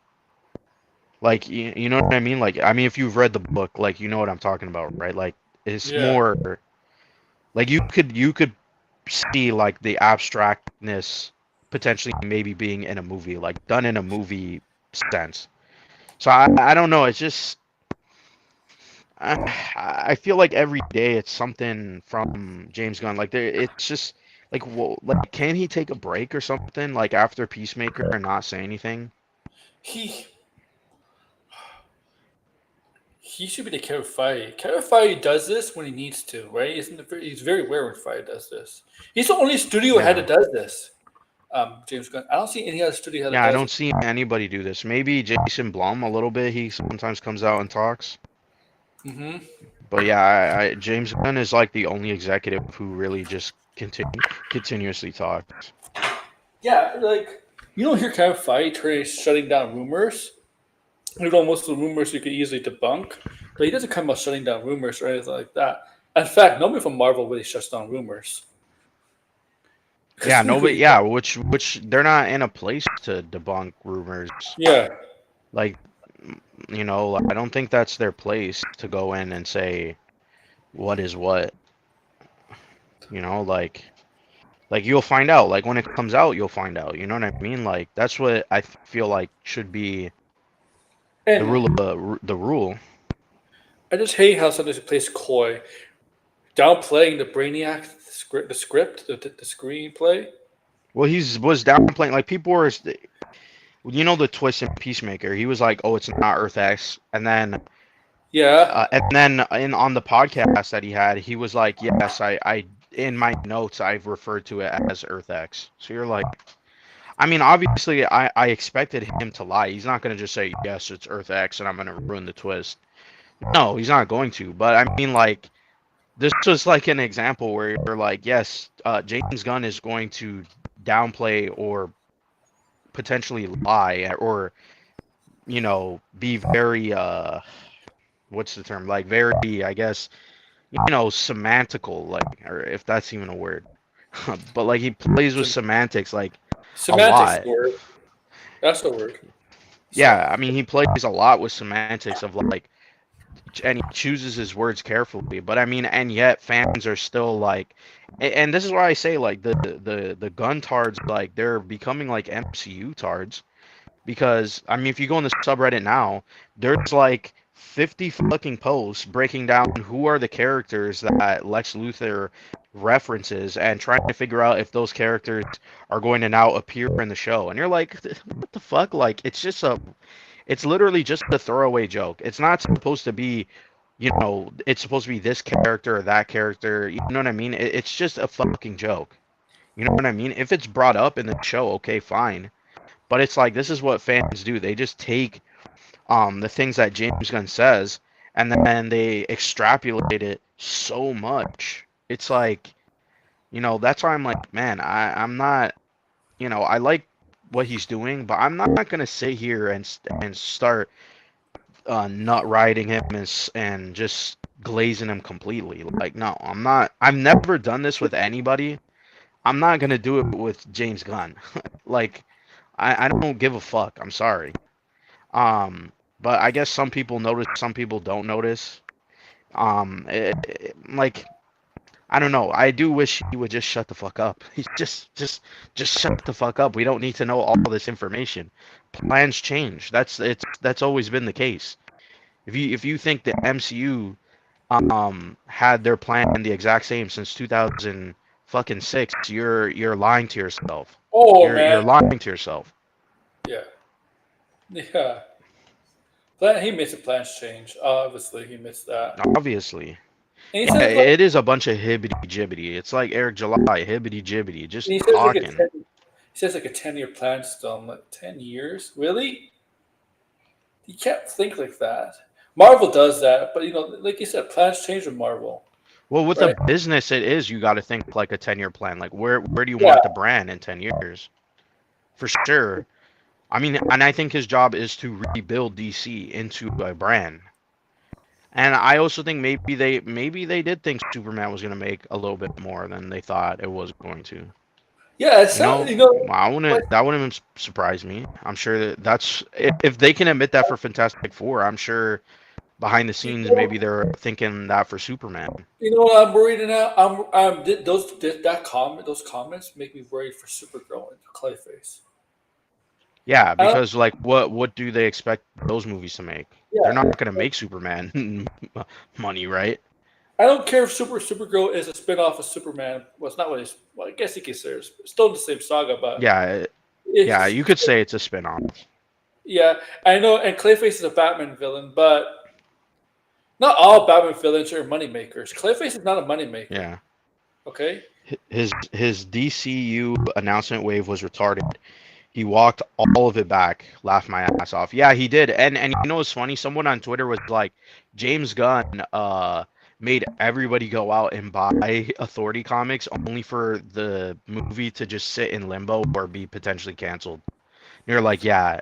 Like, you know what I mean? Like, I mean, if you've read the book, like, you know what I'm talking about, right? Like, it's yeah, more like you could see like the abstractness potentially maybe being in a movie, like done in a movie sense. So I don't know. It's just I, I feel like every day it's something from James Gunn. Like it's just like, well, like can he take a break or something like after Peacemaker and not say anything? he he should be the Kevin Feige. Kevin Feige does this when he needs to, right? He's very aware when Feige does this. He's the only studio head Yeah, that does this. James Gunn. I don't see any other studio head that yeah. I does don't it. see anybody do this. Maybe Jason Blum a little bit. He sometimes comes out and talks. Hmm. But yeah, James Gunn is like the only executive who really just continuously talks. Yeah, like you don't hear Kevin Feige shutting down rumors. You know, most of the rumors you could easily debunk, but he doesn't come out shutting down rumors or anything like that. In fact, nobody from Marvel really shuts down rumors Yeah, because nobody. Yeah, which they're not in a place to debunk rumors. yeah, Like, I don't think that's their place to go in and say what is what. Like you'll find out. Like when it comes out, you'll find out. You know what I mean? Like that's what I feel like should be the and rule of the rule. I just hate how sometimes he plays coy, downplaying the Brainiac the screenplay. Well, was downplaying. Like people were, the twist in Peacemaker. He was like, "Oh, it's not Earth X," Yeah, and then on the podcast that he had, he was like, "Yes, I in my notes I've referred to it as Earth X." So you're like, I mean, obviously, I expected him to lie. He's not gonna just say, "Yes, it's Earth X," and I'm gonna ruin the twist. No, he's not going to. But I mean, like, this was like an example where you're like, yes, James Gunn is going to downplay or potentially lie or be very what's the term, like very, I guess, semantical, like, or if that's even a word. But like he plays with Sem- semantics like a semantics lot. word. That's the word. So Yeah, I mean he plays a lot with semantics of like, and he chooses his words carefully. But I mean, and yet fans are still like, and this is why I say like the gun tards, like they're becoming like MCU tards. Because I mean, if you go on the subreddit now, there's like 50 fucking posts breaking down who are the characters that Lex Luthor references and trying to figure out if those characters are going to now appear in the show. And you're like, what the fuck? Like, it's literally just a throwaway joke. It's not supposed to be, it's supposed to be this character or that character. You know what I mean? It's just a fucking joke. You know what I mean? If it's brought up in the show, okay, fine. But it's like, this is what fans do. They just take the things that James Gunn says, and then they extrapolate it so much. It's like, that's why I'm like, man, I'm not, I like what he's doing, but I'm not gonna sit here and start nut riding him and just glazing him completely. Like, no, I'm not. I've never done this with anybody. I'm not gonna do it with James Gunn. Like, I don't give a fuck. I'm sorry. Um, but I guess some people notice, some people don't notice. Like, I don't know. I do wish he would just shut the fuck up. He just shut the fuck up. We don't need to know all this information. Plans change. That's always been the case. If you think the MCU had their plan the exact same since 2000 fucking 6, you're lying to yourself. Oh You're man, lying to yourself. yeah, yeah. He missed a plans change. Obviously, he missed that. Obviously. And he Yeah, says like it is a bunch of hibbity jibbity. It's like Eric July, hibbity jibbity, just he says like a talking. 10, he says like a 10-year plan still. I'm like 10 years, really? You can't think like that. Marvel does that, but like you said, plans change with Marvel, Well, with a right? business, it is you got to think like a 10-year plan. Like where do you Yeah, want the brand in 10 years? For sure. I mean, and I think his job is to rebuild DC into a brand. And I also think maybe they did think Superman was gonna make a little bit more than they thought it was going to. yeah. You know, I Like wouldn't that wouldn't even surprise me. I'm sure that's if they can admit that for Fantastic Four, I'm sure behind the you scenes maybe know, they're thinking that for Superman. what I'm worried now. Those comments make me worried for Supergirl and Clayface. Yeah, I don't, because like what do they expect those movies to make? They're not yeah, gonna make Superman money, right? I don't care if Supergirl is a spinoff of Superman. Well, it's not what it's. Well, I guess you could say it's still the same saga, but Yeah, yeah, it's you could say it's a spin-off. yeah. I know, and Clayface is a Batman villain, but not all Batman villains are moneymakers. Clayface is not a moneymaker. Yeah. Okay. His DCU announcement wave was retarded. He walked all of it back, laughed my ass off. Yeah, he did. And you know what's funny? Someone on Twitter was like, James Gunn made everybody go out and buy Authority comics only for the movie to just sit in limbo or be potentially canceled. And you're like, yeah,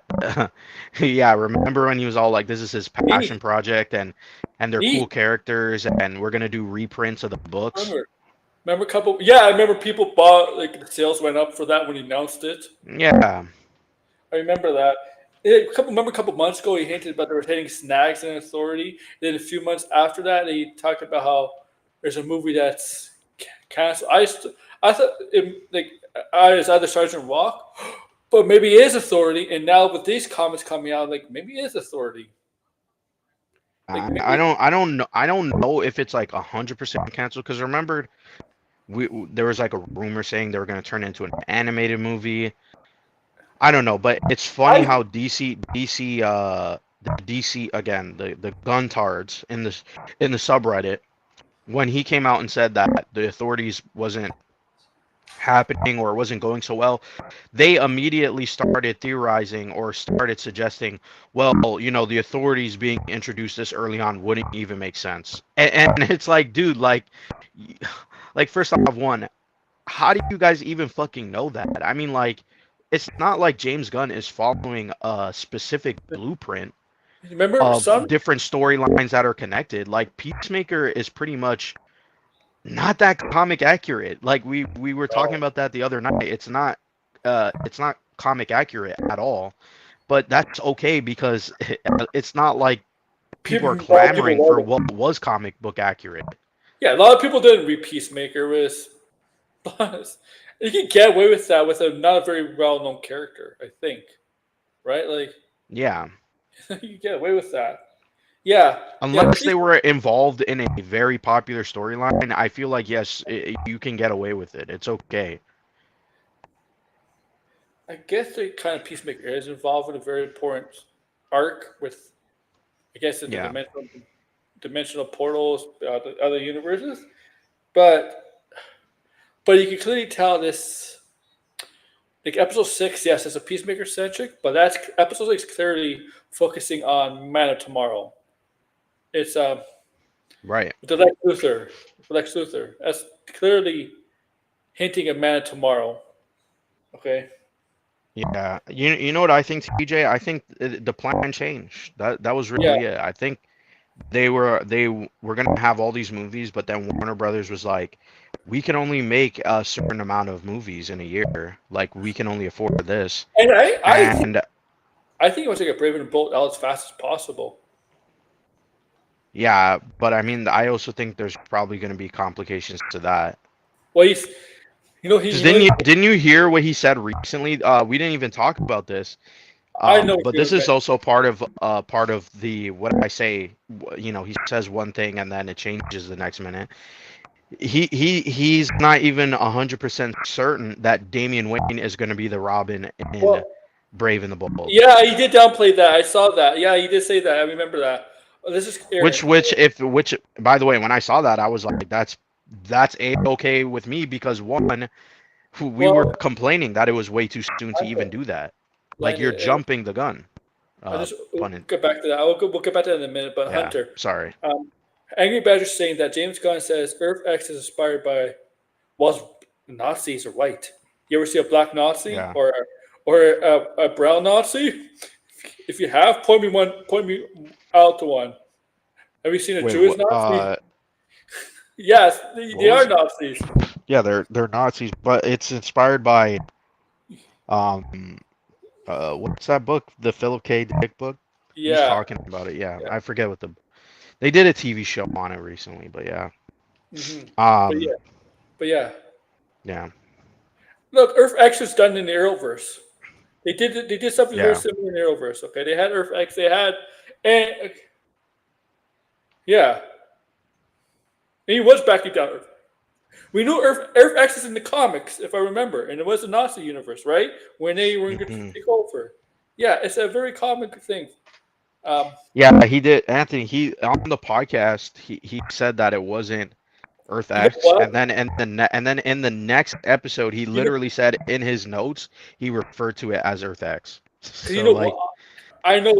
yeah. Remember when he was all like, "This is his passion He project," and they're cool he characters, and we're gonna do reprints of the books. remember a couple. Yeah, I remember people bought like the sales went up for that when he announced it. Yeah, I remember that. A couple months ago, he hinted about there was hitting snags in Authority. Then a few months after that, he talked about how there's a movie that's canceled. I thought like I was either Sergeant Rock, but maybe it is Authority. And now with these comments coming out, like maybe it is Authority. Like maybe I don't know if it's like 100% canceled because remember there was like a rumor saying they were gonna turn it into an animated movie. I don't know, but it's funny I how the DC again the Guntards in the subreddit when he came out and said that the authorities wasn't happening or wasn't going so well, they immediately started theorizing or started suggesting, well, the authorities being introduced this early on wouldn't even make sense. And it's like, dude, like first off, one, how do you guys even fucking know that? I mean, like, it's not like James Gunn is following a specific blueprint remember of some. different storylines that are connected. Like, Peacemaker is pretty much not that comic accurate. Like we were talking No, about that the other night. It's not comic accurate at all. But that's okay because it's not like people are a lot of people clamoring love for it. what was comic book accurate. Yeah, a lot of people didn't read Peacemaker. You can get away with that with a not a very well known character. I think, right? Like Yeah. you can get away with that. Yeah, yeah. Unless they were involved in a very popular storyline, I feel like yes, you can get away with it. It's okay. I guess the kind of Peacemaker is involved with a very important arc with, I guess, in the Yeah. dimensional portals, the other universes. But you can clearly tell this, like episode 6, yes, it's a Peacemaker centric, but that's episode 6 clearly focusing on Man of Tomorrow. It's Right. the Lex Luthor, Lex Luthor. That's clearly hinting at Man of Tomorrow. Okay. Yeah. You know what I think, TJ? I think the plan changed. That was Yeah, really it. I think they were gonna have all these movies, but then Warner Brothers was like, we can only make a certain amount of movies in a year. Like we can only afford this. and And I think it was like a Brave and Bolt out as fast as possible. yeah, but I mean, I also think there's probably gonna be complications to that. Well, he's, you know, he, Because you know, didn't you hear what he said recently? We didn't even talk about this. I know what But you're this is meant. also part of the what I say. You know, he says one thing and then it changes the next minute. He's not even 100% certain that Damian Wayne is going to be the Robin in Well, Brave and the Bold. yeah, he did downplay that. I saw that. Yeah, he did say that. I remember that. Oh, this is Aaron. Which by the way, when I saw that, I was like, that's a okay with me because one, we were Well, complaining that it was way too soon to even Hunter, do that. Like like, you're jumping the gun. I just Pun in, we'll get back to that. We'll get back to that in a minute. But yeah. Hunter, Sorry. um, Angry Badger saying that James Gunn says Earth X is inspired by was Nazis are white. You ever see a black Nazi Yeah. or a brown Nazi? If you have, point me out to one. Have you seen a Wait. Jewish What? Nazi? Yes, What they are was? Nazis. Yeah, they're Nazis, but it's inspired by um what's that book? The Philip K. Dick book. He's Yeah, talking about it. Yeah, yeah. I forget what they did a TV show on it recently, but yeah. hmm But Um, yeah, but yeah. yeah, Look, Earth X was done in the Arrowverse. They did something very yeah, similar in the Arrowverse. Okay, they had Earth X. They had and yeah, and he was backing down Earth. We knew Earth X is in the comics, if I remember, and it was the Nazi universe, right? When they were going to hmm take over. Yeah, it's a very comic thing. Um, yeah. He did, Anthony. He on the podcast. He said that it wasn't Earth you know X, what? and then in the next episode, he You know, literally said in his notes he referred to it as Earth X. because you So know what? like, I know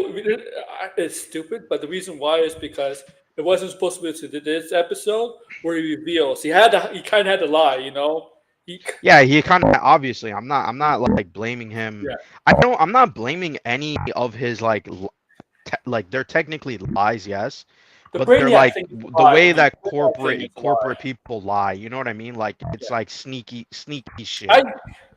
it's stupid, but the reason why is because it wasn't supposed to be to this episode where he reveals. He kind of had to lie, you know. He, yeah, he kind of obviously. I'm not like blaming him. yeah, I'm not blaming any of his like like they're technically lies, yes, the but they're Brainiac like thing is a the lie. way The that Brainiac thing is a lie. corporate people lie. You know what I mean? Like Yeah. it's like sneaky I shit.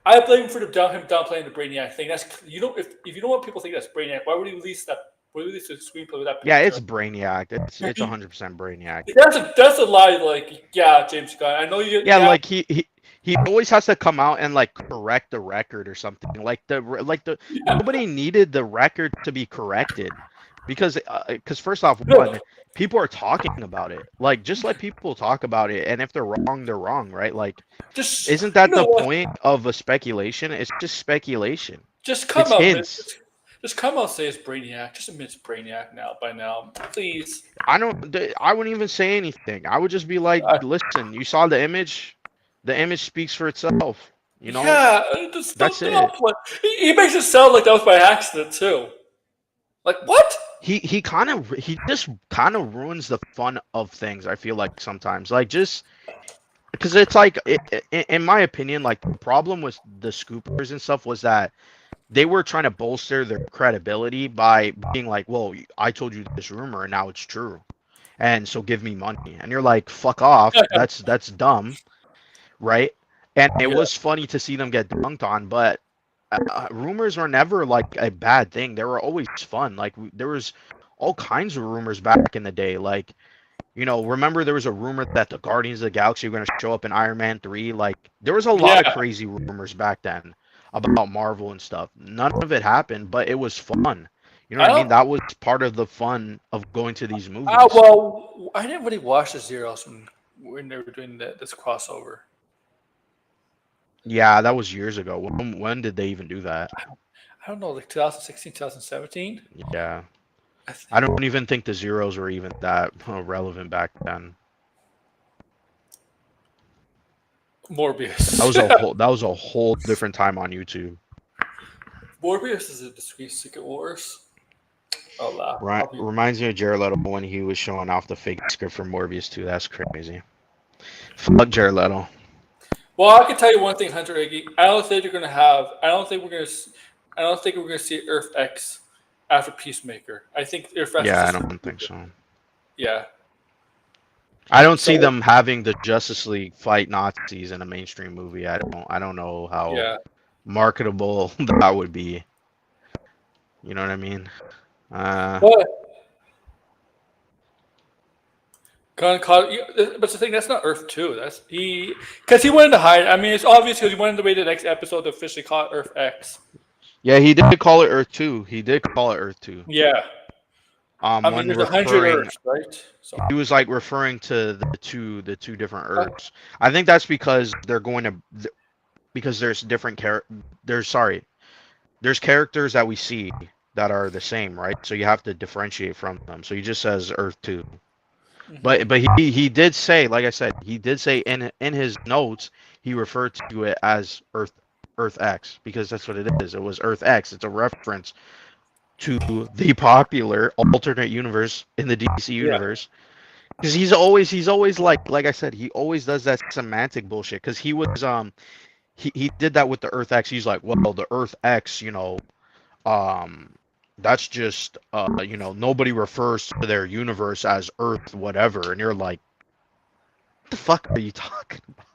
I blame him for him downplaying the Brainiac thing. That's you know if you don't want people to think that's Brainiac, why would he release that? Why would he release a screenplay with that Yeah, picture? it's Brainiac. It's 100% Brainiac. That's a lie. Like yeah, James Gunn. I know you. Yeah, Yeah, like he always has to come out and like correct the record or something. Like the yeah. nobody needed the record to be corrected because first off, Look, one, people are talking about it. Like just let people talk about it, and if they're wrong, they're wrong, right? Like just isn't you that know the what? point of a speculation? It's just speculation. Just It's come out, man. hints. Just come out and say it's Brainiac. Just admit it's Brainiac now. By now, please. I wouldn't even say anything. I would just be like, Uh, listen, you saw the image. The image speaks for itself. You know, yeah, just that's don't it. play. He makes it sound like that was by accident too. Like what? He just kind of ruins the fun of things. I feel like sometimes, like just because it's like, in my opinion, like the problem with the scoopers and stuff was that they were trying to bolster their credibility by being like, well, I told you this rumor and now it's true, and so give me money. And you're like, fuck off. That's dumb, right? And it Yeah, was funny to see them get dunked on, but rumors were never like a bad thing. They were always fun. Like there was all kinds of rumors back in the day. Like remember there was a rumor that the Guardians of the Galaxy were going to show up in Iron Man 3. Like there was a lot of yeah. crazy rumors back then about Marvel and stuff. None of it happened, but it was fun. You know I what I mean? don't. That was part of the fun of going to these Ah, movies. well, I didn't really watch the Zeros when they were doing this crossover. Yeah, that was years ago. When did they even do that? I don't know, like 2016, 2017. Yeah. I I think don't even think the zeros were even that relevant back then. Morbius. That was a whole different time on YouTube. Morbius is a discrete Secret Wars. I'll laugh. I'll be. Reminds me of Jared Leto when he was showing off the fake script for Morbius too. That's crazy. Fuck Jared Leto. Well, I can tell you one thing, Hunter Iggy. I don't think you're gonna have. I don't think we're gonna. I don't think we're gonna see Earth X after Peacemaker. I think Earth X is Yeah, I just. don't think so. Yeah. I don't see So them having the Justice League fight Nazis in a mainstream movie. I don't know how yeah. marketable that would be. You know what I mean? Uh, But Gunn caught. But the thing, that's not Earth Two. That's he because he wanted to hide. I mean, it's obvious because he wanted to wait the next episode to officially call it Earth X. yeah, he did call it Earth 2. He did call it Earth 2. Yeah. I mean, When there's 100 referring, Earths, right? So. he was like referring to the two different Uh, Earths. I think that's because they're going to because there's there's characters that we see that are the same, right? So you have to differentiate from them. So he just says Earth 2. mhm. But he did say, like I said, he did say in his notes he referred to it as Earth X because that's what it is. It was Earth X. It's a reference to the popular alternate universe in the DC Yeah. universe. Because he's always like I said, he always does that semantic bullshit. Because he did that with the Earth X. He's like, well, the Earth X, um that's just nobody refers to their universe as Earth whatever, and you're like, what the fuck are you talking about?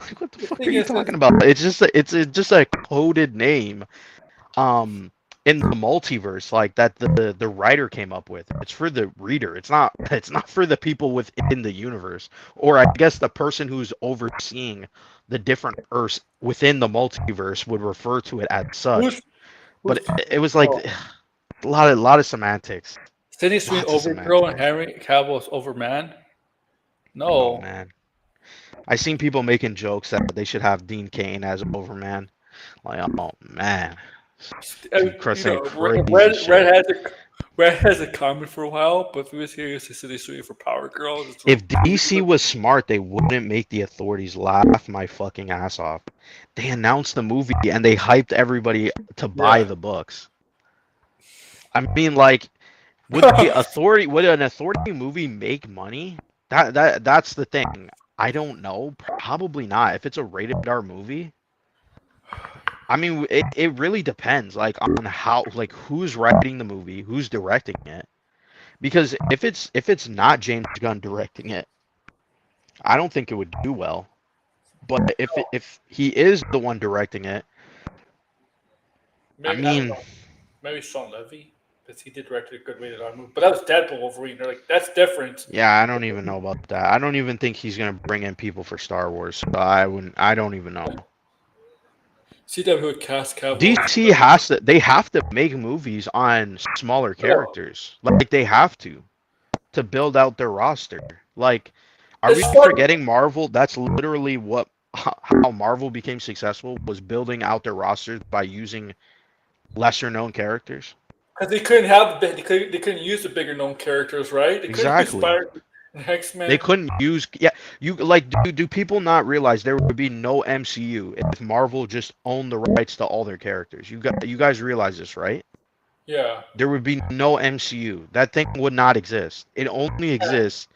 Like, what the The fuck are thing you is, talking about? Just a coded name um in the multiverse like that the writer came up with. It's for the reader. It's not for the people within the universe, or I guess the person who's overseeing the different Earths within the multiverse would refer to it as who's such. But who's it was like oh, a lot of semantics. Sydney Sweeney Lots of over girl and semantics. Henry Cavill's over man? Oh No. man. I seen people making jokes that they should have Dean Cain as Overman. Like, oh man. People saying crazy shit. Red has a comment for a while, but if he was here, he was Sydney Sweeney for Power Girl. Just If DC ridiculous. was smart, they wouldn't make the authorities laugh my fucking ass off. They announced the movie and they hyped everybody to buy Yeah. the books. I mean, like, would an authority movie make money? That's the thing. I don't know. Probably not. If it's a rated R movie, I mean, it really depends, like, on how, like, who's writing the movie, who's directing it. Because if it's not James Gunn directing it, I don't think it would do well. But if he is the one directing it, I Maybe I don't mean, know. Maybe Sean Levy, because he did direct a good rated R movie. But that was Deadpool Wolverine. They're like, that's different. yeah, I don't even know about that. I don't even think he's gonna bring in people for Star Wars. So I wouldn't. I don't even know. CW would cast Cavill. DC has to. They have to make movies on smaller Oh, characters. Like they have to build out their roster. Like, are we it's fun forgetting Marvel? That's literally what how Marvel became successful was building out their rosters by using lesser known characters. because they couldn't have they couldn't use the bigger known characters, right? They couldn't use Exactly. Spider and X They Men. couldn't use yeah, you like do people not realize there would be no MCU if Marvel just owned the rights to all their characters? You guys realize this, right? Yeah, There would be no MCU. That thing would not exist. It only exists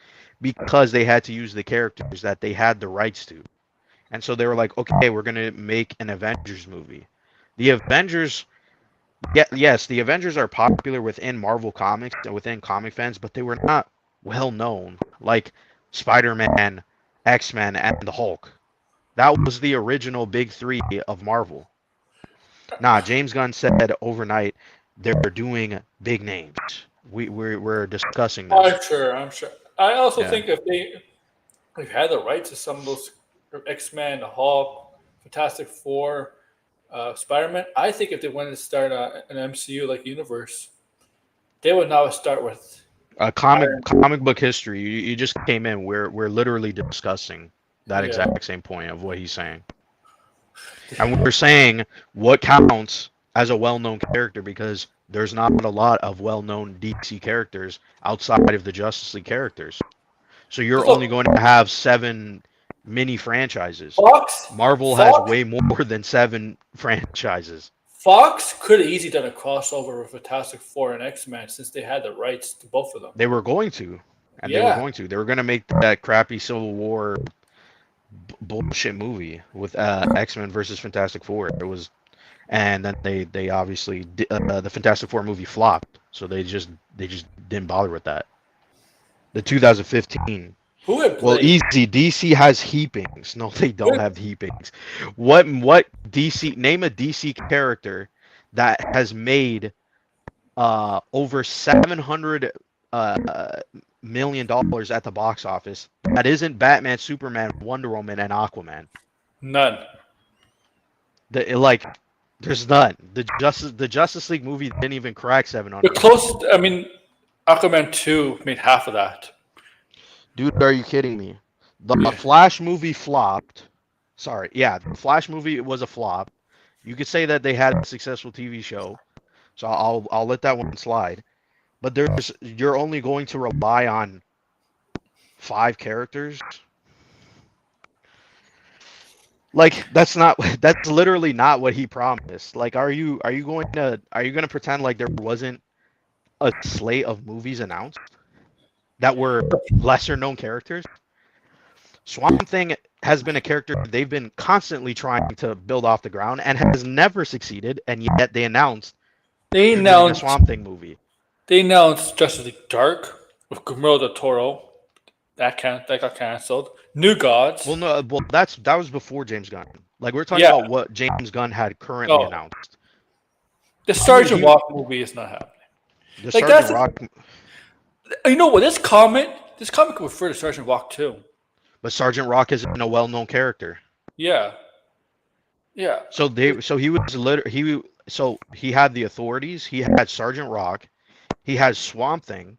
because they had to use the characters that they had the rights to. And so they were like, "Okay, we're going to make an Avengers movie." The Avengers yeah, yes, the Avengers are popular within Marvel Comics and within comic fans, but they were not well known like Spider-Man, X-Men, and the Hulk. That was the original big three of Marvel. Nah, James Gunn said overnight they're doing big names. We're discussing this. I'm sure. I'm sure. I also Yeah. think if they've had the rights to some of those X Men, the Hulk, Fantastic Four, Spider Man, I think if they wanted to start an MCU like universe, They would now start with Comic book history. You just came in. We're literally discussing that yeah. exact same point of what he's saying, and we're saying what counts as a well-known character because there's not a lot of well-known DC characters outside of the Justice League characters. So you're only So going to have 7 mini franchises. Fox, Marvel has Fox, way more than 7 franchises. Fox could have easily done a crossover with Fantastic Four and X-Men since they had the rights to both of them. They were going to, and they were Yeah. going to. They were going to make that crappy Civil War bullshit movie with X-Men versus Fantastic Four. It was, and then they obviously the Fantastic Four movie flopped, so they just didn't bother with that. The 2015. Who had Well, played? easy. DC has heapings. No, they don't have heapings. What DC? Name a DC character that has made over $700 million at the box office. That isn't Batman, Superman, Wonder Woman, and Aquaman. None. There's none. The Justice League movie didn't even crack 700. The closest, I mean, Aquaman 2 made half of that. Dude, are you kidding me? The Flash movie flopped. Sorry, yeah, the Flash movie was a flop. You could say that they had a successful TV show, so I'll let that one slide. But you're only going to rely on 5 characters. Like that's literally not what he promised. Like, are you going to pretend like there wasn't a slate of movies announced that were lesser known characters? Swamp Thing has been a character they've been constantly trying to build off the ground and has never succeeded, and yet they announced They doing a announced Swamp Thing movie. They announced Justice League Dark with Guillermo del Toro. That got canceled. New Gods. Well, no, that was before James Gunn. Like we're talking about what James Gunn had currently announced. The Sergeant Rock movie is not happening. The Sergeant Rock. You know what? This comic could refer to Sergeant Rock too. But Sergeant Rock isn't a well-known character. Yeah. Yeah. So he had the authorities. He had Sergeant Rock. He has Swamp Thing.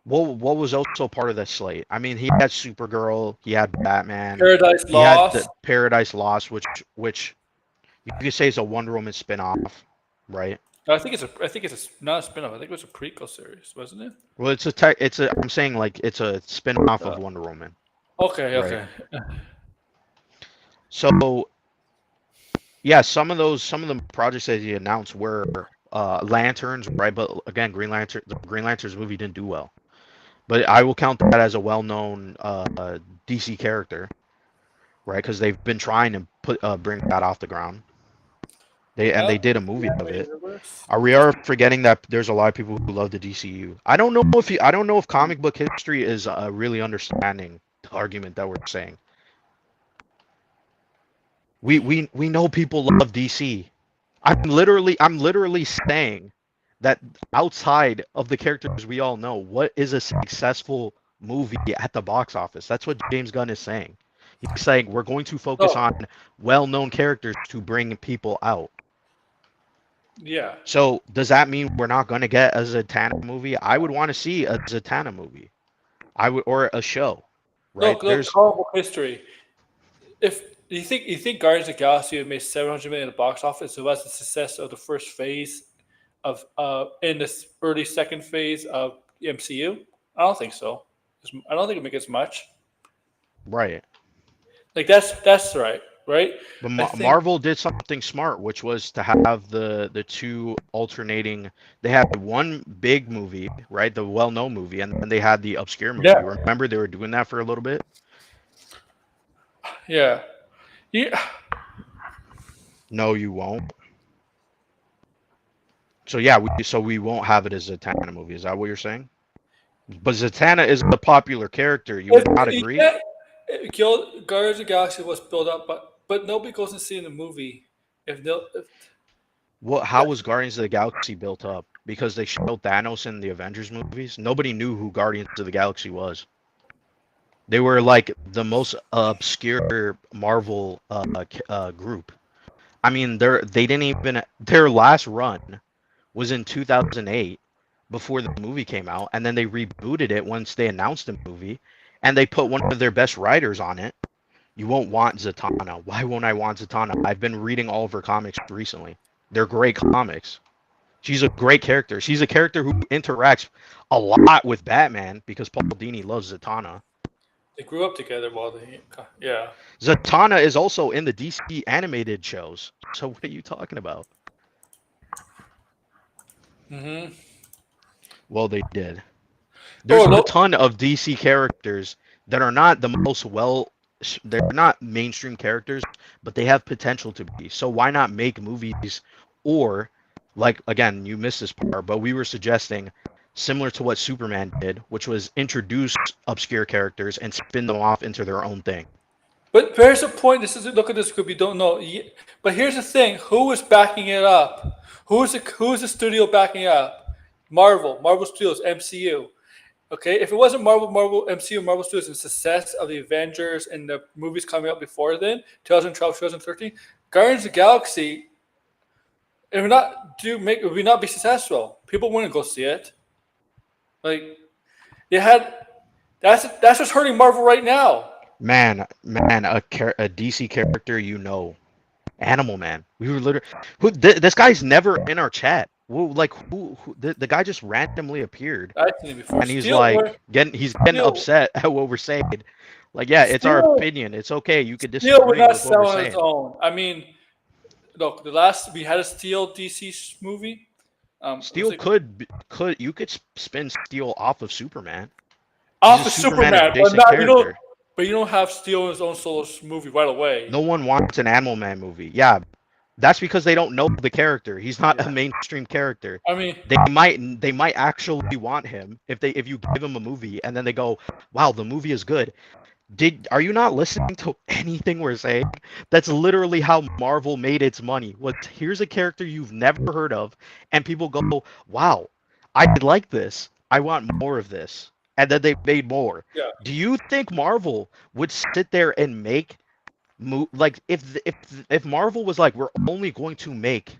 What was also part of that slate? I mean, he had Supergirl. He had Batman. Paradise Lost. Had Paradise Lost, which you could say is a Wonder Woman spinoff, right? I think it's not a spinoff. I think it was a prequel series, wasn't it? Well, I'm saying like it's a spinoff of Wonder Woman. Okay. Okay. Right? So, yeah, some of the projects that he announced were Lanterns, right? But again, the Green Lanterns movie didn't do well. But I will count that as a well-known DC character, right? Because they've been trying to bring that off the ground. They did a movie of it. We are forgetting that there's a lot of people who love the DCU. I don't know if comic book history is really understanding the argument that we're saying. We know people love DC. I'm literally saying that outside of the characters we all know, what is a successful movie at the box office? That's what James Gunn is saying. He's saying we're going to focus on well-known characters to bring people out. Yeah. So does that mean we're not going to get a Zatanna movie? I would want to see a Zatanna movie. Or a show. Right? Look, comic book history. If you think Guardians of the Galaxy would make $700 million at the box office, so that's the success of the first phase of in this early second phase of the MCU? I don't think so. I don't think it'll make as much. Right. Like that's right. Right. But Marvel did something smart, which was to have the two alternating. They had one big movie, right, the well-known movie, and then they had the obscure movie. Yeah. Remember, they were doing that for a little bit. Yeah. Yeah. No, you won't. So yeah, we won't have it as a Zatanna movie. Is that what you're saying? But Zatanna is a popular character. You would not agree? Guardians of the Galaxy was built up, but nobody goes and see in the movie how was Guardians of the Galaxy built up? Because they showed Thanos in the Avengers movies. Nobody knew who Guardians of the Galaxy was. They were like the most obscure Marvel group. I mean, they didn't even their last run was in 2008 before the movie came out, and then they rebooted it once they announced the movie, and they put one of their best writers on it. You won't want Zatanna. Why won't I want Zatanna? I've been reading all of her comics recently. They're great comics. She's a great character. She's a character who interacts a lot with Batman because Paul Dini loves Zatanna. They grew up together while they. Yeah. Zatanna is also in the DC animated shows. So what are you talking about? Mm-hmm. Well, they did. There's Oh a no. ton of DC characters that are not the most well. They're not mainstream characters, but they have potential to be. So why not make movies, or like again, you missed this part, but we were suggesting similar to what Superman did, which was introduce obscure characters and spin them off into their own thing. But here's the point. This is look at this group. You don't know. But here's the thing. Who is backing it up? Who is the studio backing it up? Marvel. Marvel Studios. MCU. Okay. If it wasn't Marvel MCU, Marvel Studios, and success of the Avengers and the movies coming out before then, 2012, 2013, Guardians of the Galaxy, it would not be successful. People wouldn't go see it. Like they had. That's what's hurting Marvel right now. Man, a DC character, Animal Man. We were literally this guy's never in our chat. Like the guy just randomly appeared, I've seen it before. and he's like getting Steel, upset at what we're saying. Like, yeah, it's our Steel, opinion. It's okay. You could Steel would disagree not with what we're sell on its saying. own. I mean, look, the last we had a Steel DC movie. Steel could you could spin Steel off of Superman. He's off a of Superman Superman, but adjacent not you don't. character. But you don't have Steel in his own solo movie right away. No one wants an Animal Man movie. Yeah, that's because they don't know the character. He's not a Yeah. mainstream character. I mean, They might actually want him if you give him a movie and then they go, "Wow, the movie is good." Are you not listening to anything we're saying? That's literally how Marvel made its money. Here's a character you've never heard of, and people go, "Wow, I like this. I want more of this." And then they made more. yeah. Do you think Marvel would sit there and make like if Marvel was like, we're only going to make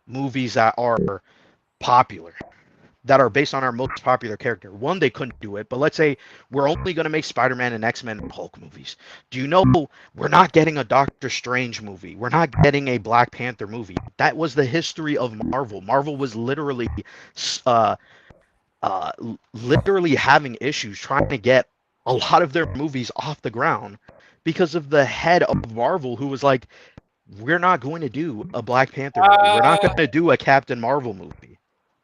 movies that are popular, that are based on our most popular character. One, they couldn't do it, but let's say we're only going to make Spider-Man and X-Men and Hulk movies. Do you know we're not getting a Doctor Strange movie? We're not getting a Black Panther movie. That was the history of Marvel. Marvel was uh, literally having issues trying to get a lot of their movies off the ground because of the head of Marvel who was like, we're not going to do a Black Panther movie. We're not going to do a Captain Marvel movie.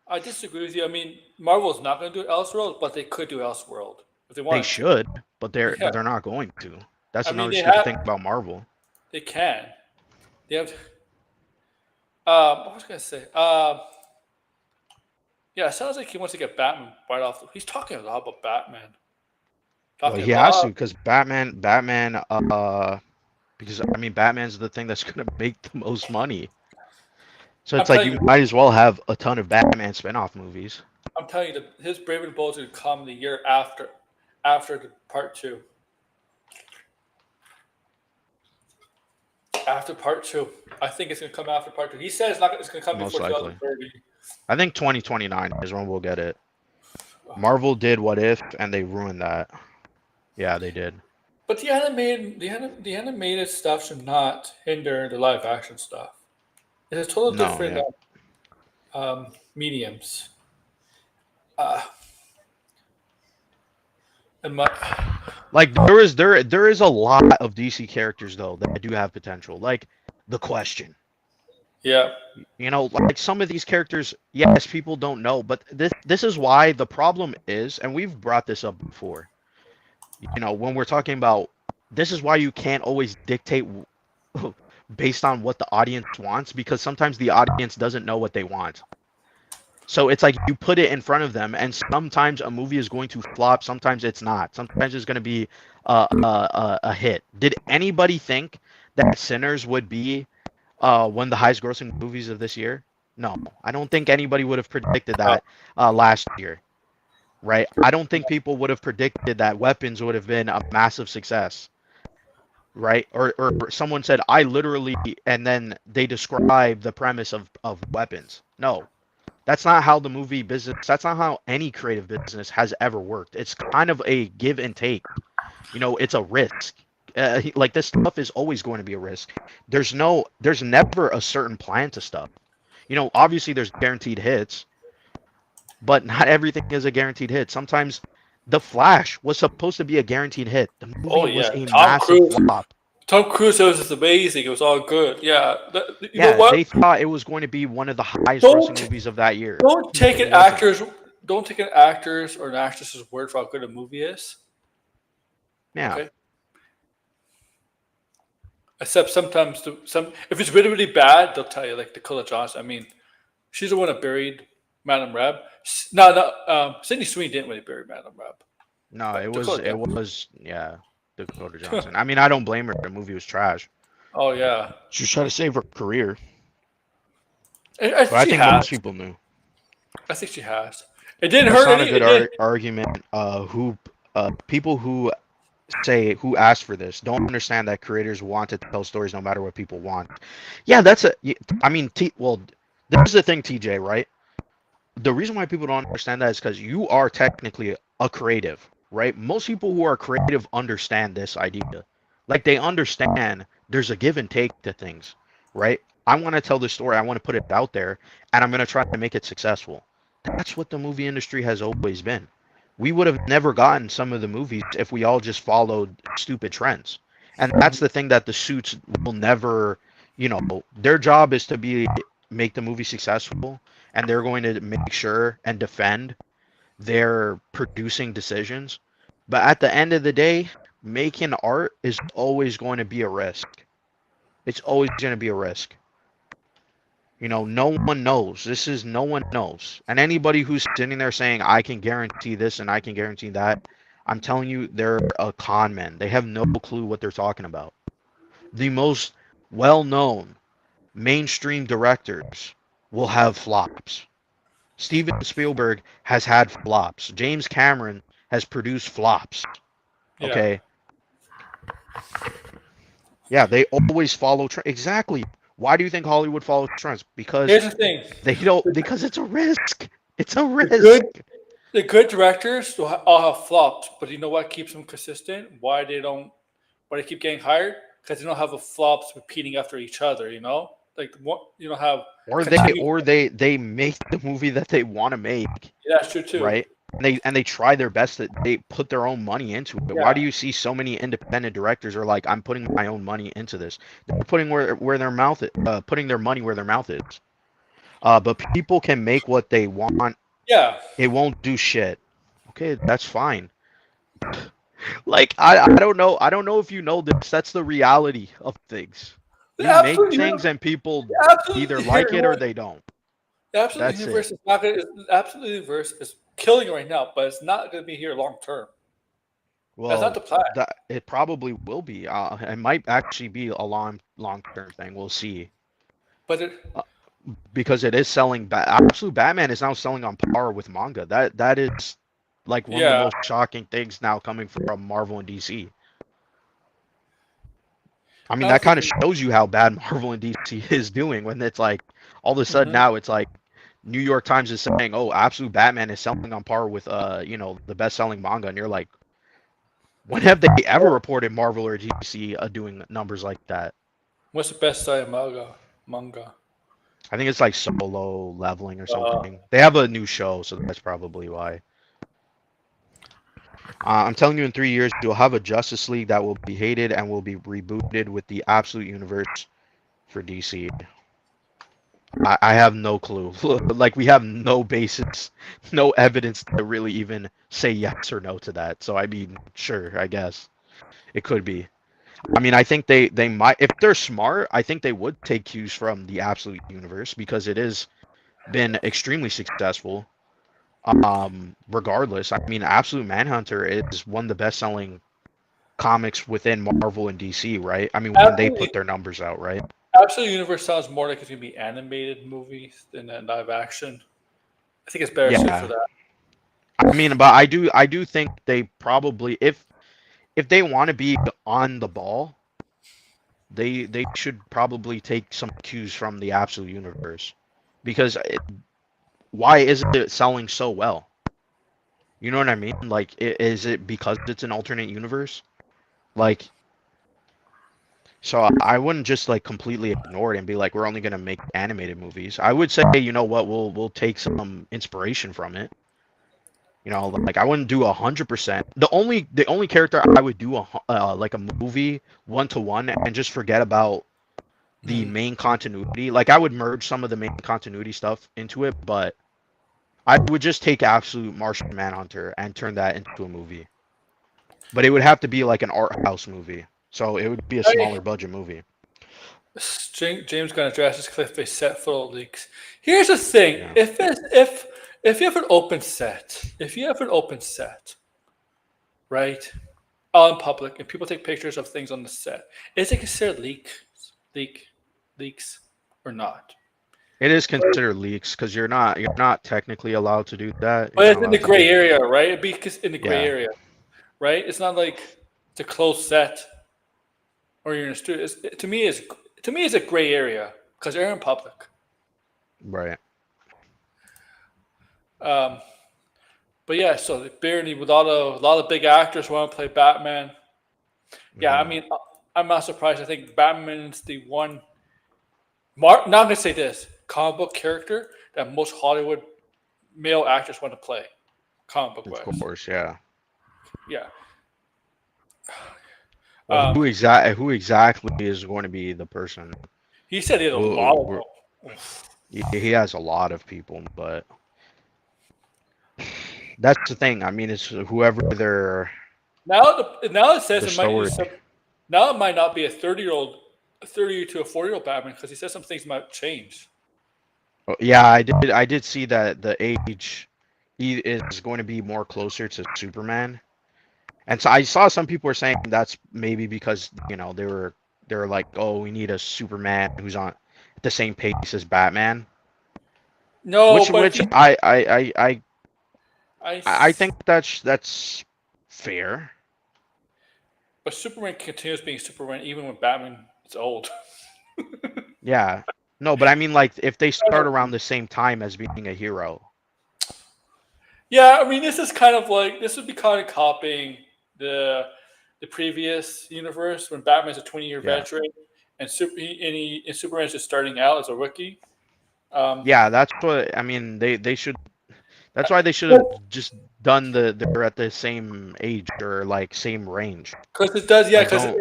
I disagree with you. I mean, Marvel's not going to do Elseworld, but they could do Elseworld if they They wanted. should, but Yeah. they're not going to. That's I mean, another they stupid thing about Marvel. They can. They have. What was I going to say? Yeah, it sounds like he wants to get Batman right off. He's talking a lot about Batman. Well, Talking he about has to because because I mean, Batman's the thing that's gonna make the most money. So I'm it's like telling you you, might as well have a ton of Batman spin-off movies. I'm telling you, his Brave and Bold is going to come the year after the part two. After part two, I think it's going to come after part two. He said it's not. It's going to come Most before likely. 2030. I think 2029 is when we'll get it. Marvel did What If, and they ruined that. Yeah, they did. But the animated stuff should not hinder the live action stuff. It's a total No, different yeah. mediums. Uh, and my, Like there is a lot of DC characters though that do have potential. Like the Question. yeah, Like some of these characters, yes, people don't know, but this is why the problem is, and we've brought this up before. When we're talking about this is why you can't always dictate based on what the audience wants because sometimes the audience doesn't know what they want. So it's like you put it in front of them, and sometimes a movie is going to flop, sometimes it's not. Sometimes it's going to be a hit. Did anybody think that Sinners would be one of the highest grossing movies of this year? No, I don't think anybody would have predicted that last year, right? I don't think people would have predicted that Weapons would have been a massive success, right? Or someone said, I literally, and then they describe the premise of Weapons. No, That's not how the movie business. That's not how any creative business has ever worked. It's kind of a give and take. It's a risk. Like this stuff is always going to be a risk. There's never a certain plan to stuff. Obviously there's guaranteed hits, but not everything is a guaranteed hit. Sometimes The Flash was supposed to be a guaranteed hit. The Oh movie was yeah, a Tom massive Cruise. flop. Tom Cruise was just amazing. It was all good. Yeah, you know Yeah, what? they thought it was going to be one of the highest grossing Don't movies of that year. don't take It an wasn't. actor's don't take an actor's or an actress's word for how good a movie is. Yeah. Okay, except sometimes some if it's really bad, they'll tell you like Dakota Johnson. I mean, she's the one that buried Madame Web. No, Sydney Sweeney didn't really bury Madame Web, No, but Dakota yeah, Dakota Johnson. I mean, I don't blame her. The movie was trash. Oh yeah, She was trying to save her career, I but I she think has. most people knew. I think she has. It didn't That's hurt not a any. good It did. argument. People who ask for this don't understand that creators want to tell stories no matter what people want. Yeah, I mean, well, this is the thing, TJ, right? The reason why people don't understand that is because you are technically a creative, right? Most people who are creative understand this idea. Like they understand there's a give and take to things, right? I want to tell the story, I want to put it out there, and I'm going to try to make it successful. That's what the movie industry has always been. We would have never gotten some of the movies if we all just followed stupid trends. And that's the thing that the suits will never, their job is to make the movie successful, and they're going to make sure and defend their producing decisions. But at the end of the day, making art is always going to be a risk. It's always going to be a risk. No one knows. No one knows. And anybody who's sitting there saying, I can guarantee this and I can guarantee that, I'm telling you, they're a con man. They have no clue what they're talking about. The most well known mainstream directors will have flops. Steven Spielberg has had flops. James Cameron has produced flops. Yeah. Okay. Yeah, they always follow trends. Exactly. Why do you think Hollywood follows trends? Because Here's the thing: they don't. Because it's a risk. It's a the good, risk. the good directors will all have flops, but you know what keeps them consistent? Why they keep getting hired? Because they don't have the flops repeating after each other. Like what you don't have Or they continued. or they make the movie that they want to make, Yeah, that's true too. right? And they try their best, that they put their own money into it. Why Yeah, do you see so many independent directors are like, I'm putting my own money into this? They're putting where their mouth is, putting their money where their mouth is. But people can make what they want. yeah. It won't do shit. Okay, that's fine. Like I don't know. I don't know if you know this. That's the reality of things. The You make absolute, things and people the either absolute, like here, it or they don't. the absolute That's it. universe is not going. The absolute universe is killing right now, but it's not going to be here long term. That's not Well, the plan. that it probably will be. It might actually be a long term thing. We'll see. But Uh, because it is selling. Absolute Batman is now selling on par with manga. That is like one of the yeah, most shocking things now coming from Marvel and DC. I mean, I that kind think. of shows you how bad Marvel and DC is doing when it's like all of a sudden Mhm. now it's like New York Times is saying, "Oh, Absolute Batman is selling on par with the best-selling manga," and you're like, when have they ever reported Marvel or DC doing numbers like that? What's the best selling manga? I think it's like Solo Leveling or Uh, something. They have a new show, so that's probably why. I'm telling you, in 3 years, you'll have a Justice League that will be hated and will be rebooted with the Absolute Universe for DC. I have no clue. Like we have no basis, no evidence to really even say yes or no to that. So I mean, sure, I guess it could be. I mean, I think they might, if they're smart, I think they would take cues from the Absolute Universe because it has been extremely successful. Regardless, I mean, Absolute Manhunter is one of the best-selling comics within Marvel and DC, right? I mean, when they put absolutely, their numbers out, right? absolutely. Universe sounds more like it's gonna be animated movies than a live action. I think it's better suited for Yeah. that. I mean, but I do think they probably, if they want to be on the ball, they should probably take some cues from the Absolute Universe because why is it selling so well? You know what I mean? Like, is it because it's an alternate universe? Like, so I wouldn't just like completely ignore it and be like, we're only gonna make animated movies. I would say, you know what, we'll take some inspiration from it. You know, like I wouldn't do 100%. The only character I would do like a movie 1-to-1 and just forget about the Mhm. main continuity. Like I would merge some of the main continuity stuff into it, but I would just take absolute Martian Manhunter and turn that into a movie. But it would have to be like an art house movie. So it would be a Hey, smaller budget movie. James Gunn addresses cliff-based set photo leaks. Here's the thing: Yeah. if you have an open set, right, all in public, and people take pictures of things on the set, is it considered leak, leaks, or not? It is considered leaks because you're not technically allowed to do that. You're But not it's in the allowed to gray do. area, right? It'd be in the gray Yeah. area, right? It's not like it's a closed set or you're in a studio. To me, it's a gray area because they're in public. Right. Um, but yeah, so apparently, with a lot of big actors want to play Batman. Yeah, I Hmm. mean, I'm not surprised. I think Batman's the one. Now I'm gonna say this: comic book character that most Hollywood male actors want to play, comic book Of wise. course. Yeah. Yeah. Well, Um, who exactly is going to be the person? he said he had a lot Who, of who them. he has a lot of people, but that's the thing. I mean, it's whoever Now it says the it might use story. some. Now it might not be a 30 to a 40-year-old Batman because he says some things might change. Oh, yeah, I did see that the age he is going to be more closer to Superman. And so I saw some people were saying that's maybe because, they were like, "Oh, we need a Superman who's on the same pace as Batman." No, Which but if which you, I, I think that's fair. but Superman continues being Superman even when Batman is old. Yeah. No, but I mean like if they start around the same time as being a hero. Yeah, I mean, this would be kind of copying the previous universe when Batman's a 20-year Yeah. veteran and Superman's just starting out as a rookie. Um, Yeah, that's what I mean. They should. That's why they should have just done they're at the same age or like same range. because it does, yeah. Like Because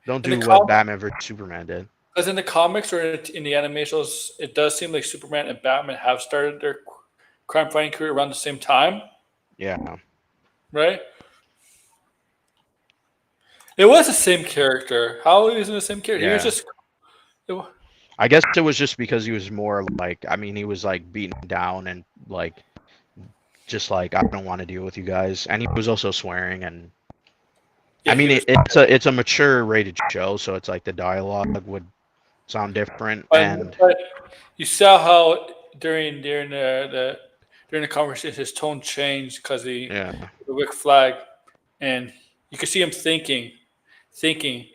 don't in the do what com- Batman versus Superman did. Because in the comics or in the animations, it does seem like Superman and Batman have started their crime fighting career around the same time, Yeah. right? It was the same character. How is it the same character? He was Yeah. just. It, wa- I guess it was just because he was more like I mean he was like beaten down and like just like I don't want to deal with you guys and he was also swearing and I yeah, he mean was. it's a mature rated show so it's like the dialogue would sound different and But you saw how during the conversation, his tone changed because yeah. the Wick flag, and you could see him thinking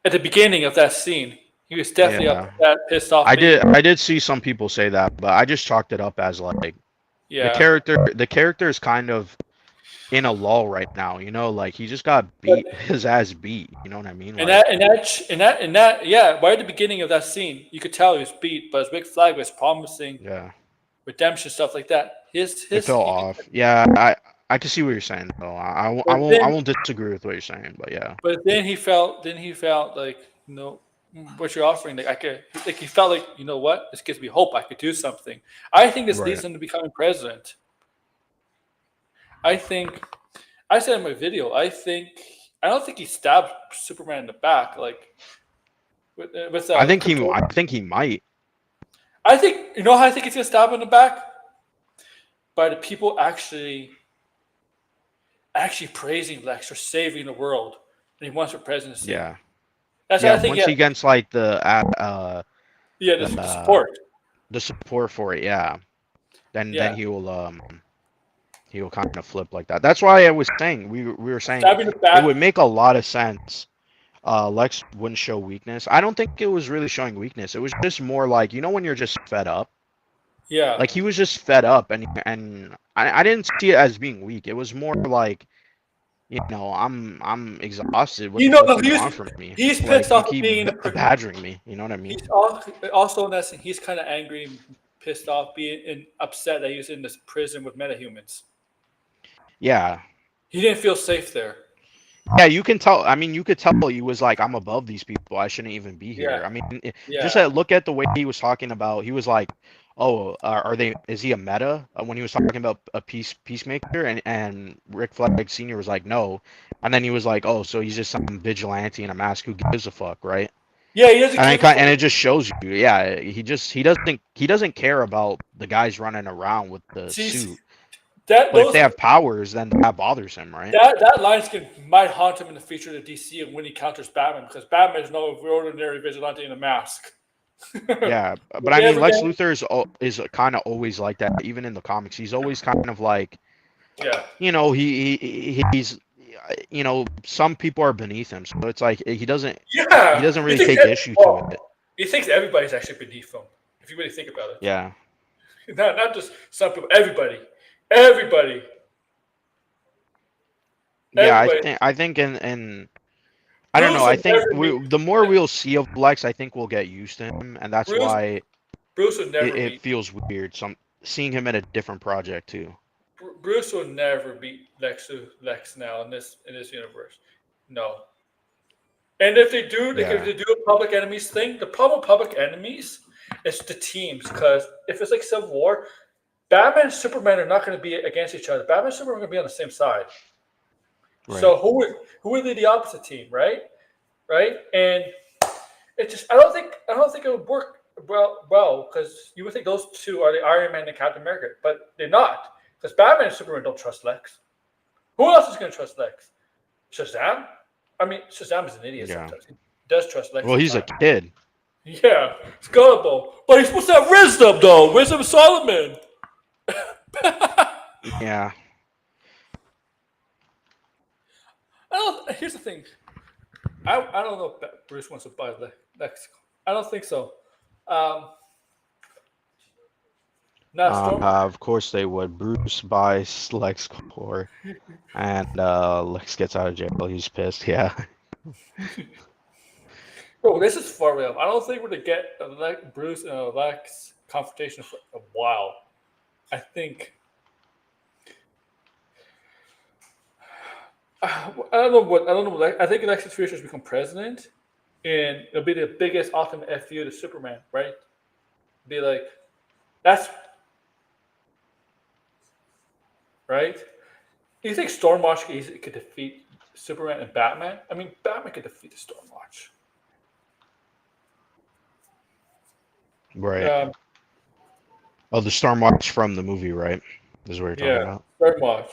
at the beginning of that scene. He was definitely Yeah. upset, pissed off, I maybe. did I did see some people say that but I just chalked it up as like Yeah, the character is kind of in a lull right now, like he just got but beat his ass beat, you know what I mean? and Like yeah, right at the beginning of that scene, you could tell he was beat, but his big flag was promising yeah. redemption stuff like that. It fell off. Yeah, I can see what you're saying though. I But won't I then, won't disagree with what you're saying, but yeah. but then he felt like what you're offering. Like I could, like he felt like what, this gives me hope. I could do something. I think this leads Right. him to becoming president. I think I said in my video. I don't think he stabbed Superman in the back like with I a think he krypton. I think he might. I think how I think he's gonna stab him in the back by the people actually praising Lex for saving the world and he wants for presidency. Yeah. That's what Yeah, I think. once Yeah, he gets like yeah, the the support. the support for it, yeah. Then Yeah, he will kind of flip like that. That's why I was saying we were saying stabbing the it would back. make a lot of sense. Lex wouldn't show weakness. I don't think it was really showing weakness. It was just more like when you're just fed up. Yeah. Like he was just fed up, and I didn't see it as being weak. It was more like, I'm exhausted. What You the know, fuck no, do you want from me? he's pissed Like you off of keep being badgering me. You know what I mean? he's also in that scene, he's kind of angry, pissed off, being and upset that he was in this prison with metahumans. Yeah. He didn't feel safe there. Yeah, you can tell. I mean, you could tell he was like, I'm above these people. I shouldn't even be Yeah, here. I mean, just yeah, look at the way he was talking about. He was like, "Oh, are they? Is he a meta?" When he was talking about a peacemaker, and Rick Flag Senior was like, "No," and then he was like, "Oh, so he's just some vigilante in a mask. Who gives a fuck, right?" yeah. He doesn't And give a fuck. and it just shows you, yeah, he doesn't care about the guys running around with the See, suit. that But if those they have powers, then that bothers him, right? that line might haunt him in the future of DC and when he counters Batman because Batman is no ordinary vigilante in a mask. Yeah, but If I they mean, ever Lex get, Luthor is kind of always like that, even in the comics. He's always kind of like, yeah, he's, some people are beneath him, so it's like he yeah. doesn't You really think take that? issue to Well, it. he thinks everybody's actually beneath him. If you really think about it, Yeah, not just some people. Everybody, yeah. I everybody. think I think in I don't know. Bruce I will think never meet. the more we'll see of Lex, I think we'll get used to him, and that's Bruce why Bruce will never it meet. feels weird. Seeing him in a different project too. Bruce will never beat Lex now in this universe. No. And if they do, like if Yeah, they do a public enemies thing, the problem with public enemies is the teams. Because if it's like Civil War, Batman and Superman are not going to be against each other. Batman and Superman are going to be on the same side. right. So who would be the opposite team, right? Right? And it just I don't think it would work well because you would think those two are the Iron Man and Captain America, but they're not because Batman and Superman don't trust Lex. Who else is going to trust Lex? Shazam? I mean, Shazam is an idiot Yeah. sometimes. He does trust Lex Well, he's a sometimes. kid. Yeah, it's gullible. But he's supposed to have wisdom, though. Wisdom of Solomon. Yeah. Here's the thing. I don't know if Bruce wants to buy Lex. I don't think so. Um, not Storm. Of course they would. Bruce buys Lex core, and Lex gets out of jail. He's pissed. Yeah. Bro, this is far away off. I don't think we're going to get Bruce and Lex confrontation for a while. I think. I don't know what. I don't know. I think Lex Luthor has become president, and it'll be the biggest ultimate fu to Superman, right? Be like, that's right. Do you think Stormwatch could defeat Superman and Batman? I mean, Batman could defeat the Stormwatch. Right. Um, Oh, the Stormwatch from the movie, right? Is what you're talking yeah, about. Stormwatch.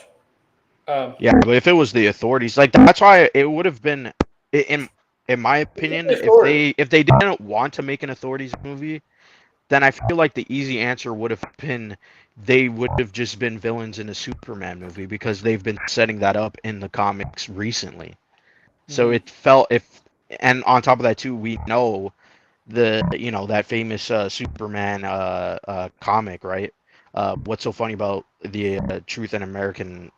Um, Yeah, but if it was the authorities, like that's why it would have been, in my opinion, if they didn't want to make an authorities movie, then I feel like the easy answer would have been they would have just been villains in a Superman movie because they've been setting that up in the comics recently. So mhm. it felt if, and on top of that too, we know that famous Superman comic, right? What's so funny about the Truth in American,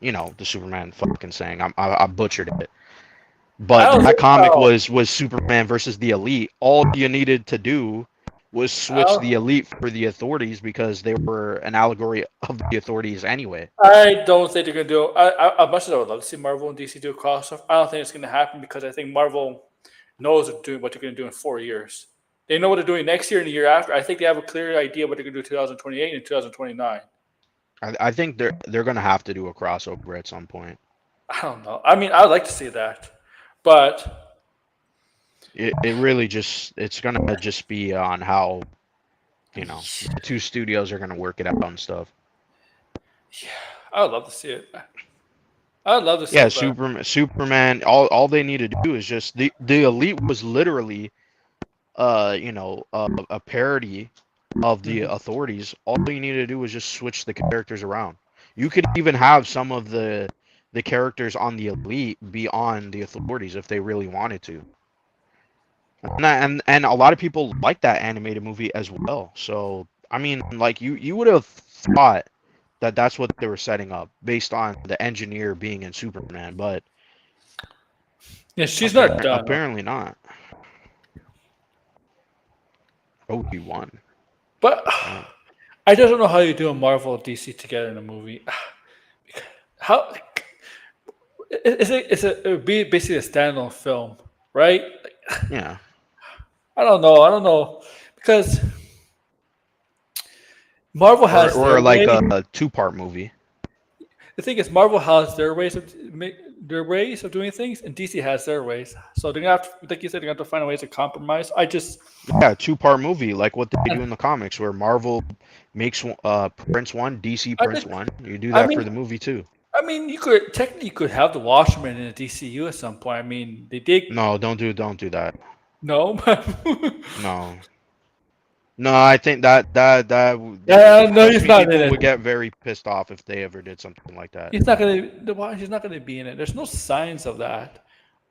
the Superman fucking saying, I butchered it, I but don't that think comic so. was Superman versus the Elite. All you needed to do was I, switch the don't, Elite for the authorities because they were an allegory of the authorities anyway. I don't think they're gonna do. As much as I would love to see Marvel and DC do a crossover, I don't think it's gonna happen because I think Marvel knows they're doing what they're gonna do in 4 years. They know what they're doing next year and the year after. I think they have a clear idea what they're gonna do in 2028 and 2029. I think they're gonna have to do a crossover at some point. I don't know. I mean, I'd like to see that, but It really it's gonna just be on how the two studios are gonna work it out and stuff. yeah, I'd love to see it. I'd love to see Yeah, it, but Superman. All they need to do is just the Elite was literally a parody of the mhm. authorities. All you need to do is just switch the characters around. You could even have some of the characters on the Elite be on the authorities if they really wanted to. And a lot of people like that animated movie as well. So I mean, like you would have thought that that's what they were setting up based on the engineer being in Superman, but Yeah, she's not done. apparently not. Obi-Wan. But Wow. I just don't know how you do a Marvel and DC together in a movie. How it would be basically a standalone film, right? Yeah. I don't know. I don't know because Marvel has Or their like way. a two-part movie. The thing is, Marvel has their ways of doing things, and DC has their ways. So they're gonna have to, like you said, they're gonna have to find a way to compromise. Yeah, two-part movie like what they do in the comics where Marvel makes prints one, DC I prints think, one. You do I that for mean, the movie too. you could technically you could have the Watchmen in the DCU at some point. I mean, they did No, don't do that. no, No. No, I think yeah, no, trust he's me, not in people would it. get very pissed off if they ever did something like that. He's not gonna be in it. There's no signs of that.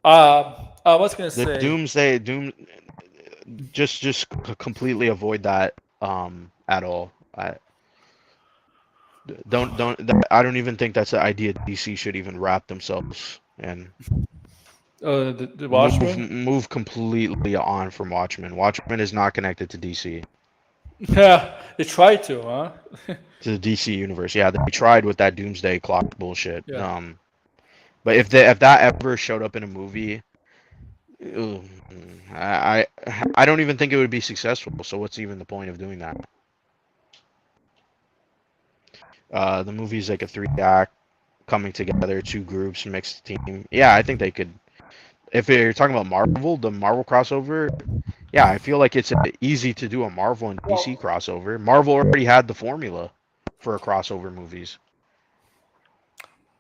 I was gonna The say, Doomsday Doom just completely avoid that at all. I don't even think that's the idea DC should even wrap themselves and the move Watchmen. move completely on from Watchmen. Watchmen is not connected to DC, Yeah, they tried to, huh? to the DC universe. Yeah, they tried with that Doomsday Clock bullshit. Yeah. But if that ever showed up in a movie, ugh, I don't even think it would be successful. So what's even the point of doing that? The movie's like a three-act coming together, two groups, mixed team. Yeah, I think they could. If you're talking about Marvel, the Marvel crossover, yeah, I feel like it's easy to do a Marvel and DC Well, crossover. Marvel already had the formula for a crossover movies.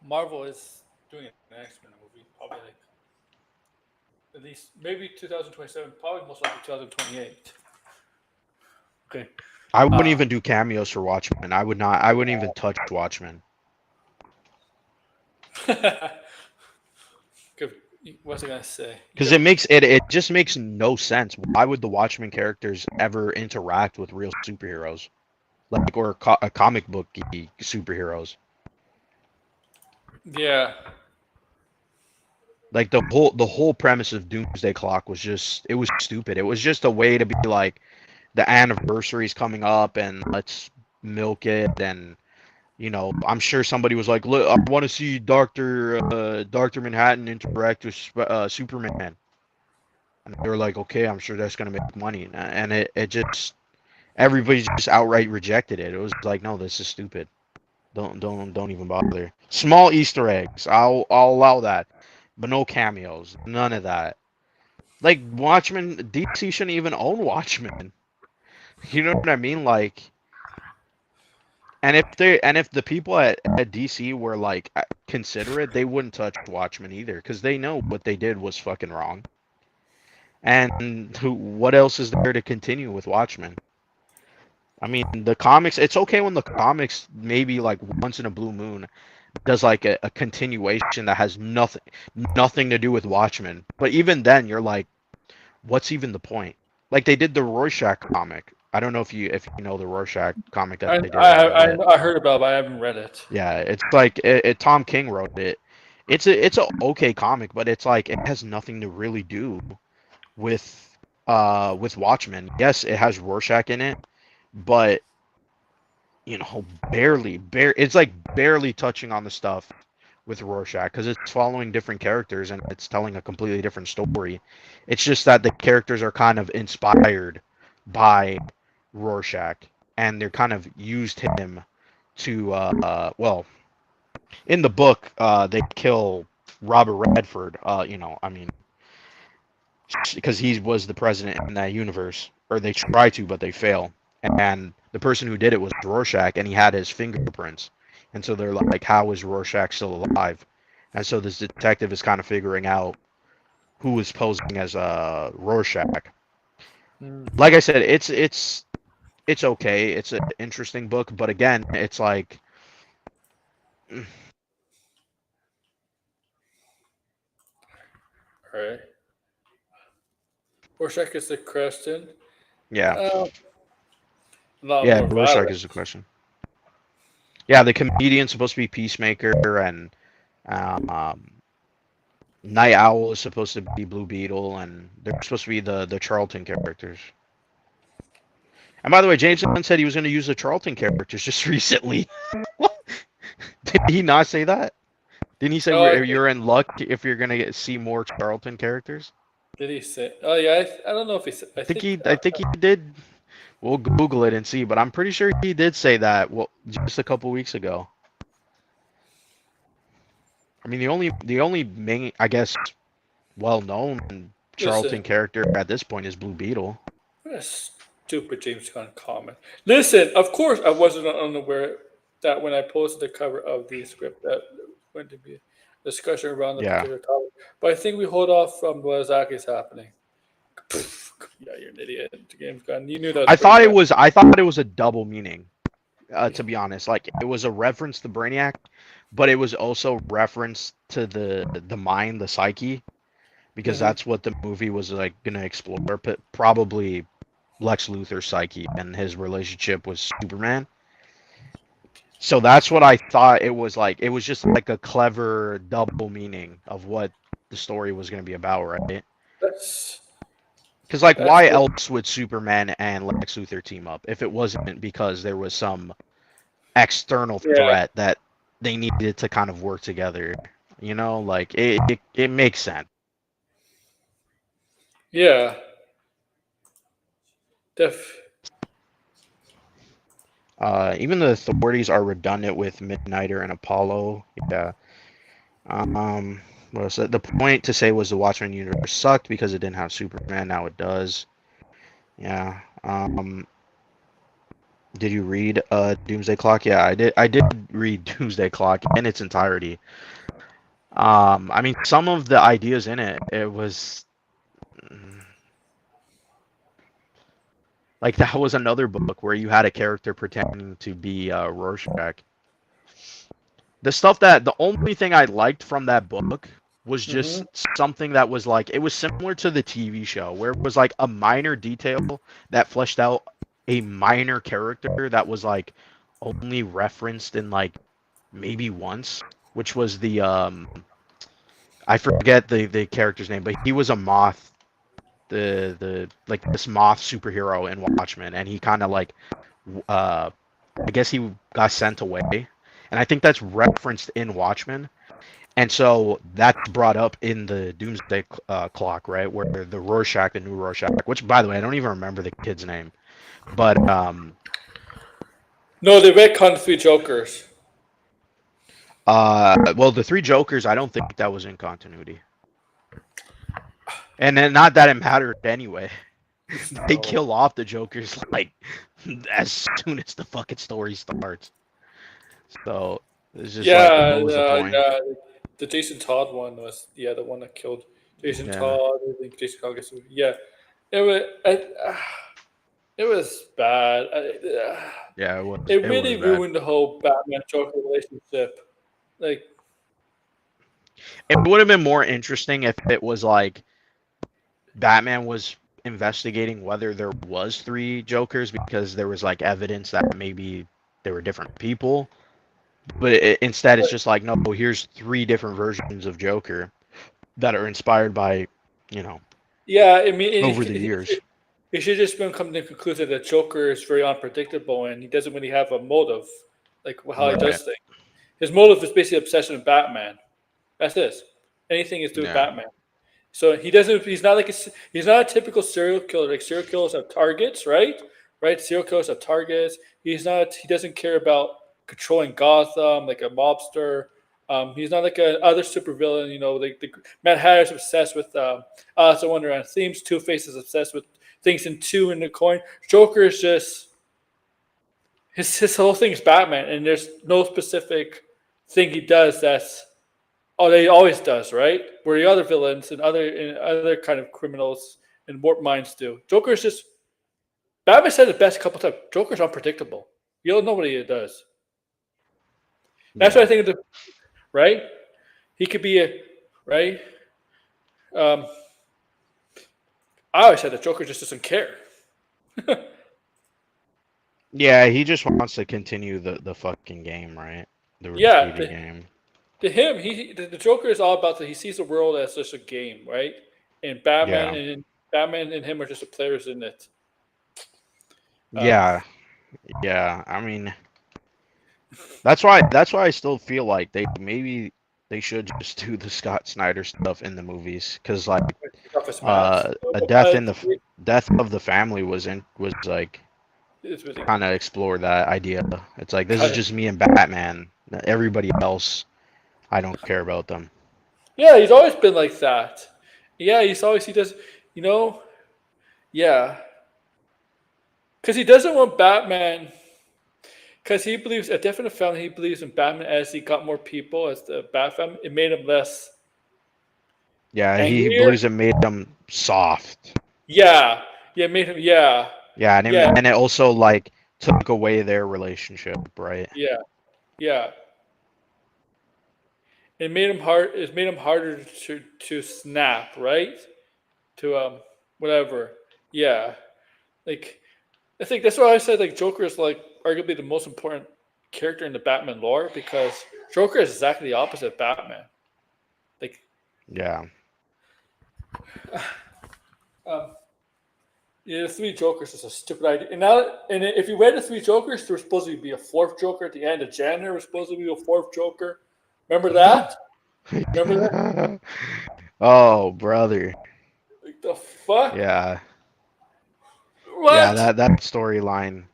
Marvel is doing an X-Men movie, probably like at least maybe 2027, probably most likely 2028. Okay. I wouldn't Uh, even do cameos for Watchmen. I would not. I wouldn't even touch Watchmen good. What's I gonna say? You because got it just makes no sense. Why would the Watchmen characters ever interact with real superheroes, like or a comic book superheroes? yeah. Like the whole premise of Doomsday Clock was just it was stupid. It was just a way to be like the anniversary's coming up and let's milk it and I'm sure somebody was like, look, I want to see Doctor Manhattan interact with Superman, and they were like, okay, I'm sure that's gonna make money, and it just everybody just outright rejected it. It was like, no, this is stupid. Don't even bother. Small Easter eggs, I'll allow that, but no cameos, none of that. Like Watchmen, DC shouldn't even own Watchmen. You know what I mean? Like, and if the people at DC were like considerate, they wouldn't touch Watchmen either because they know what they did was fucking wrong. And what else is there to continue with Watchmen? I mean, the comics. It's okay when the comics maybe like once in a blue moon does like a continuation that has nothing to do with Watchmen. But even then, you're like, what's even the point? Like they did the Rorschach comic. I don't know if you know the Rorschach comic that they did or read it. I heard about it, but I haven't read it. Yeah, it's like Tom King wrote it. It's a okay comic, but it's like it has nothing to really do with Watchmen. Yes, it has Rorschach in it, but barely. It's like barely touching on the stuff with Rorschach because it's following different characters and it's telling a completely different story. It's just that the characters are kind of inspired by Rorschach and they're kind of used him to well in the book, they kill Robert Redford. I mean, because he was the president in that universe, or they try to, but they fail. And the person who did it was Rorschach, and he had his fingerprints. And so they're like, how is Rorschach still alive? And so this detective is kind of figuring out who is posing as Rorschach. Mm. Like I said, it's okay. It's an interesting book, but again, it's like, All right. Or check is the question. yeah, Uh, A lot Yeah, more Rorschach violent. is the question. Yeah, the comedian's supposed to be Peacemaker, and um, Night Owl is supposed to be Blue Beetle, and they're supposed to be the Charlton characters. And by the way, James Gunn said he was going to use the Charlton characters just recently. Did he not say that? Didn't he say Oh, you're in luck if you're going to see more Charlton characters? did he say? Oh yeah, I don't know if he said. I think. I think he did. We'll Google it and see, but I'm pretty sure he did say that. Well, just a couple weeks ago. I mean, the only main, I guess, well-known Listen, Charlton character at this point is Blue Beetle. what a stupid James Gunn comment. Listen, of course, I wasn't unaware that when I posted the cover of the script that went to be a discussion around the Yeah. particular topic. But I think we hold off from what exactly is happening. Yeah, you're an idiot, James Gunn. You knew that was pretty bad. I thought it was a double meaning. To be honest, like it was a reference to Brainiac, but it was also reference to the mind, the psyche, because Mm-hmm. that's what the movie was like gonna explore. But probably Lex Luthor's psyche and his relationship with Superman. So that's what I thought it was like. It was just like a clever double meaning of what the story was gonna be about, right? That's Because like, that's why what. else would Superman and Lex Luthor team up if it wasn't because there was some external Yeah, threat that they needed to kind of work together? You know, like it makes sense. yeah. Def. Even the authorities are redundant with Midnighter and Apollo. Yeah. Um, what was it? The point to say was the Watchmen universe sucked because it didn't have Superman. Now it does. Yeah. Did you read Doomsday Clock? Yeah, I did. I did read Doomsday Clock in its entirety. I mean, some of the ideas in it, it was like that was another book where you had a character pretending to be Rorschach. The only thing I liked from that book was Mm-hmm. just something that was like it was similar to the TV show where it was like a minor detail that fleshed out a minor character that was like only referenced in like maybe once, which was the I forget the character's name, but he was a moth, the like this moth superhero in Watchmen, and he kind of like uh I guess he got sent away, and I think that's referenced in Watchmen, and so that's brought up in the Doomsday Clock, right, where the Rorschach, the new Rorschach, which by the way I don't even remember the kid's name, but No, they retconned three Jokers. well the three Jokers I don't think that was in continuity, and then not that it mattered anyway. They No. kill off the Jokers like as soon as the fucking story starts. So it's just like, Yeah, what was the point? yeah. The Jason Todd one was the one that killed Jason Yeah, Todd. I think Jason Todd gets yeah. It was it was bad. yeah, It it was really bad. ruined the whole Batman Joker relationship. Like It would have been more interesting if it was like Batman was investigating whether there was three Jokers because there was like evidence that maybe they were different people. But instead, it's just like, no, here's three different versions of Joker that are inspired by, you know, yeah, I mean, over the years. it should just been come to the conclusion that Joker is very unpredictable and he doesn't really have a motive, like how he Right. does things. His motive is basically obsession with Batman. That's this. Anything is to do with Yeah. Batman. So he doesn't. He's not like he's not a typical serial killer. Like serial killers have targets, right? Right. Serial killers have targets. He's not. He doesn't care about controlling Gotham like a mobster. He's not like a other supervillain. You know, like the Mad Hatter's obsessed with Alice in Wonderland themes. Two Faces obsessed with things in two in the coin. Joker is just his whole thing is Batman, and there's no specific thing he does that's oh, they always does, right? Where the other villains and other kind of criminals and warp minds do. Joker's just Batman said it best a couple times. Joker's unpredictable. You don't know what he does. That's what I Yeah. think of the right. He could be a right. Um, I always said that Joker just doesn't care. Yeah, he just wants to continue the fucking game, right? The Yeah, repeated game. to him, the Joker is all about that. He sees the world as just a game, right? And Yeah. Batman and him are just the players in it. Um, Yeah. Yeah. I mean, that's why I still feel like they should just do the Scott Snyder stuff in the movies, because like take off his mask. a death in the death of the family was like It's really kind of explore that idea. It's like this is kind of, just me and Batman. Everybody else, I don't care about them. yeah, he's always been like that. Yeah, he does, you know, yeah, because he doesn't want Batman. Because he believes a definite family, he believes in Batman as he got more people as the Bat family. It made him less Yeah, he angrier. believes it made them soft. Yeah, yeah, it made him. Yeah, Yeah, yeah, and it also like took away their relationship, right? yeah, yeah. It made him hard. It made him harder to snap, right? To whatever. Yeah, like I think that's why I said like Joker is like arguably the most important character in the Batman lore because Joker is exactly the opposite of Batman. Like, Yeah. um, yeah, the three Jokers is a stupid idea. And now, and if you read the three Jokers, there was supposed to be a fourth Joker at the end. The janitor was supposed to be a fourth Joker. Remember that? Remember that? Oh, brother. Like the fuck? Yeah. Yeah, What? that storyline.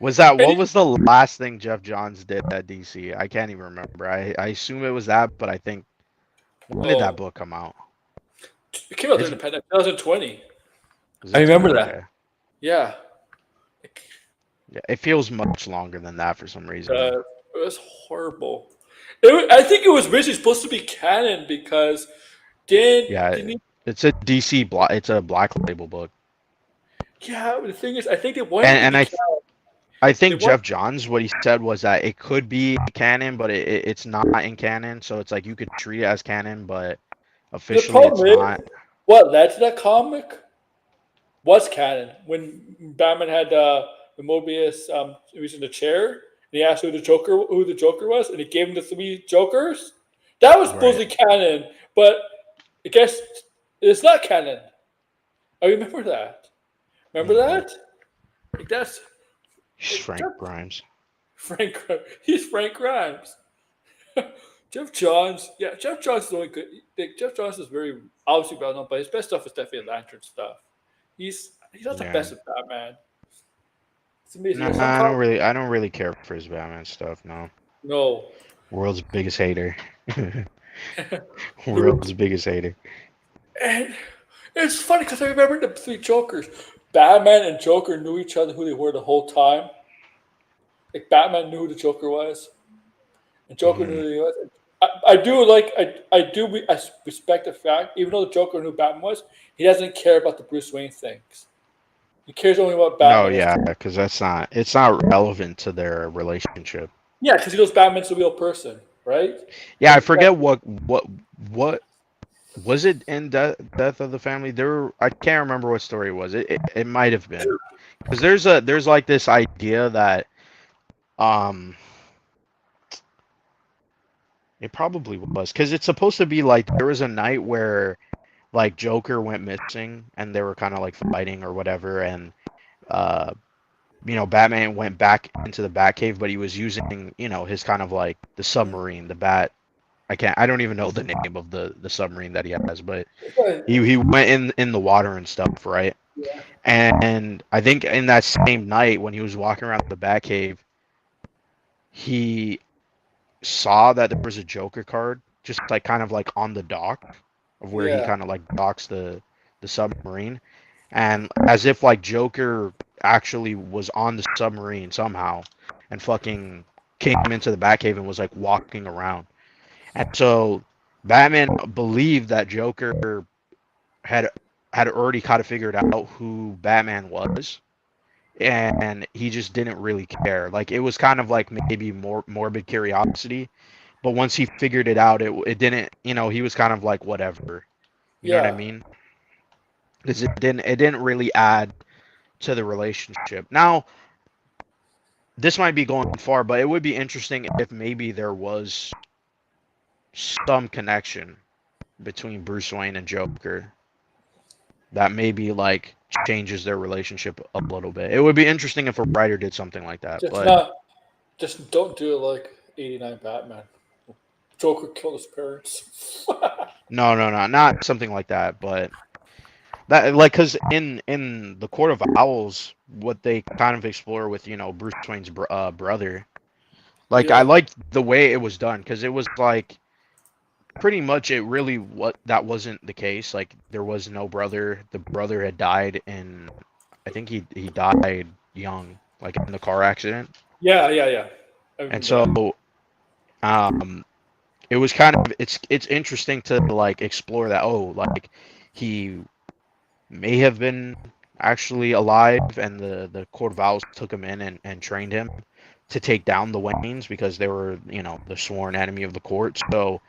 Was that And what was the last thing Jeff Johns did at DC? I can't even remember. I assume it was that, but I think when did that oh, book come out? it came out It's during the pandemic, 2020. was I it remember that. okay? Yeah, like, Yeah, it feels much longer than that for some reason. it was horrible. I think it was originally supposed to be canon because Yeah, didn't he, it's a DC black. It's a Black Label book, yeah. The thing is, I think they wanted it to and be canon. I They think want Jeff Johns what he said was that it could be canon, but it's not in canon. So it's like you could treat it as canon, but the officially it's problem is not. what led to that comic was canon when Batman had the Mobius. He was in the chair and he asked who the Joker was, and he gave him the three Jokers. That was Right. supposedly canon, but I guess it's not canon. I remember that. Remember Hmm. that? Like that's He's like Frank Grimes. Frank. He's Frank Grimes. Jeff Johns. Yeah, Jeff Johns is the only good. Jeff Johns is very obviously well known, but his best stuff is definitely Lantern stuff. He's not the Yeah. best at Batman. It's amazing. No, There's some comics. I don't really care for his Batman stuff. No. No. World's biggest hater. The World's biggest hater. and it's funny because I remember the three Jokers. Batman and Joker knew each other who they were the whole time. Like Batman knew who the Joker was, and Joker knew Hmm. who he was. I do like I respect the fact, even though the Joker knew who Batman was, he doesn't care about the Bruce Wayne things. He cares only about No, Batman. yeah, because it's not relevant to their relationship. Yeah, because he knows Batman's a real person, right? Yeah, I And forget what was it in Death of the Family. I can't remember what story it was. It might have been because there's like this idea that um it probably was because it's supposed to be like there was a night where like Joker went missing and they were kind of like fighting or whatever, and uh Batman went back into the Batcave, but he was using his kind of like the submarine, the bat. I don't even know the name of the submarine that he has, but he went in the water and stuff, right? And I think in that same night when he was walking around the Batcave, he saw that there was a Joker card just like kind of like on the dock of where he yeah, kind of like docks the submarine, and as if like Joker actually was on the submarine somehow and fucking came into the Batcave and was like walking around. And so Batman believed that Joker had had already kind of figured out who Batman was, and he just didn't really care. Like it was kind of like maybe more morbid curiosity, but once he figured it out, it didn't. He was kind of like whatever. You know what I yeah, mean? Because it didn't really add to the relationship. Now, this might be going far, but it would be interesting if maybe there was some connection between Bruce Wayne and Joker that maybe like changes their relationship a little bit. It would be interesting if a writer did something like that, Just but not, just don't do it like '89 Batman. Joker killed his parents. no, not something like that, but that like because in the Court of Owls, what they kind of explore with Bruce Wayne's brother, like I Yeah, liked the way it was done because it was like pretty much it really what that wasn't the case. Like there was no brother. The brother had died in, I think he died young, like in the car accident. yeah. I And remember so that. um it was kind of it's interesting to like explore that. Oh, like he may have been actually alive and the Court of Owls took him in and trained him to take down the Waynes because they were, the sworn enemy of the court. So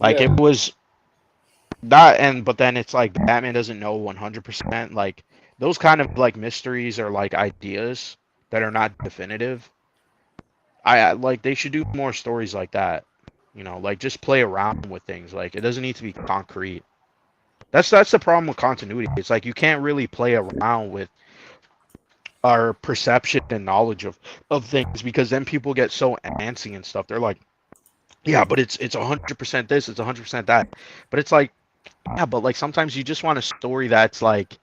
like it Yeah, was that, and but then it's like Batman doesn't know 100%. Like those kind of like mysteries or like ideas that are not definitive. Like they should do more stories like that. Like just play around with things. Like it doesn't need to be concrete. That's the problem with continuity. It's like you can't really play around with our perception and knowledge of things because then people get so antsy and stuff. They're like, yeah, but it's 100% this, it's 100% that. But it's like, yeah, but like sometimes you just want a story that's like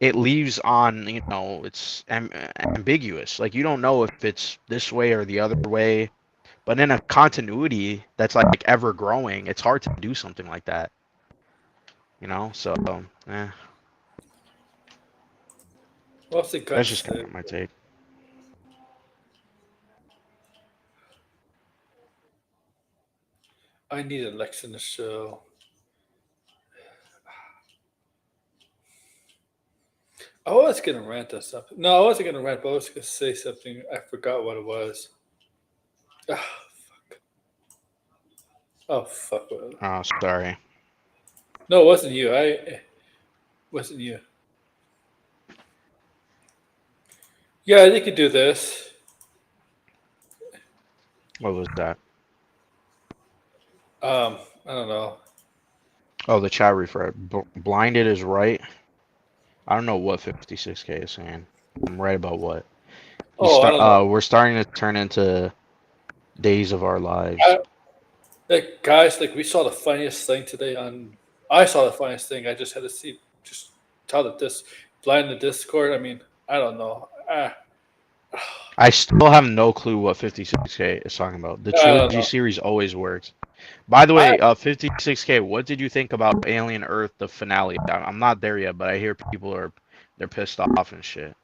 it leaves on, it's ambiguous. Like you don't know if it's this way or the other way. But in a continuity that's like ever growing, it's hard to do something like that. So what's the gun that's just kind say? of my take. I need a Lex in the show. I was gonna rant or something. No, I wasn't gonna rant, but I was gonna say something. I forgot what it was. Ah, oh fuck! Oh, sorry. No, it wasn't you. I wasn't you. Yeah, you could do this. What was that? I don't know. Oh, the chat refresh. Blinded is right. I don't know what 56K is saying. I'm right about what. Oh, I don't know. We're starting to turn into Days of Our Lives. I, like guys, like we saw the funniest thing today on. I saw the funniest thing. I just had to see, just tell that this blind the Discord. I mean, I don't know. I still have no clue what 56K is talking about. The I don't trilogy know. series always works. By the I, way, 56K, what did you think about Alien Earth, the finale? I'm not there yet, but I hear people they're pissed off and shit.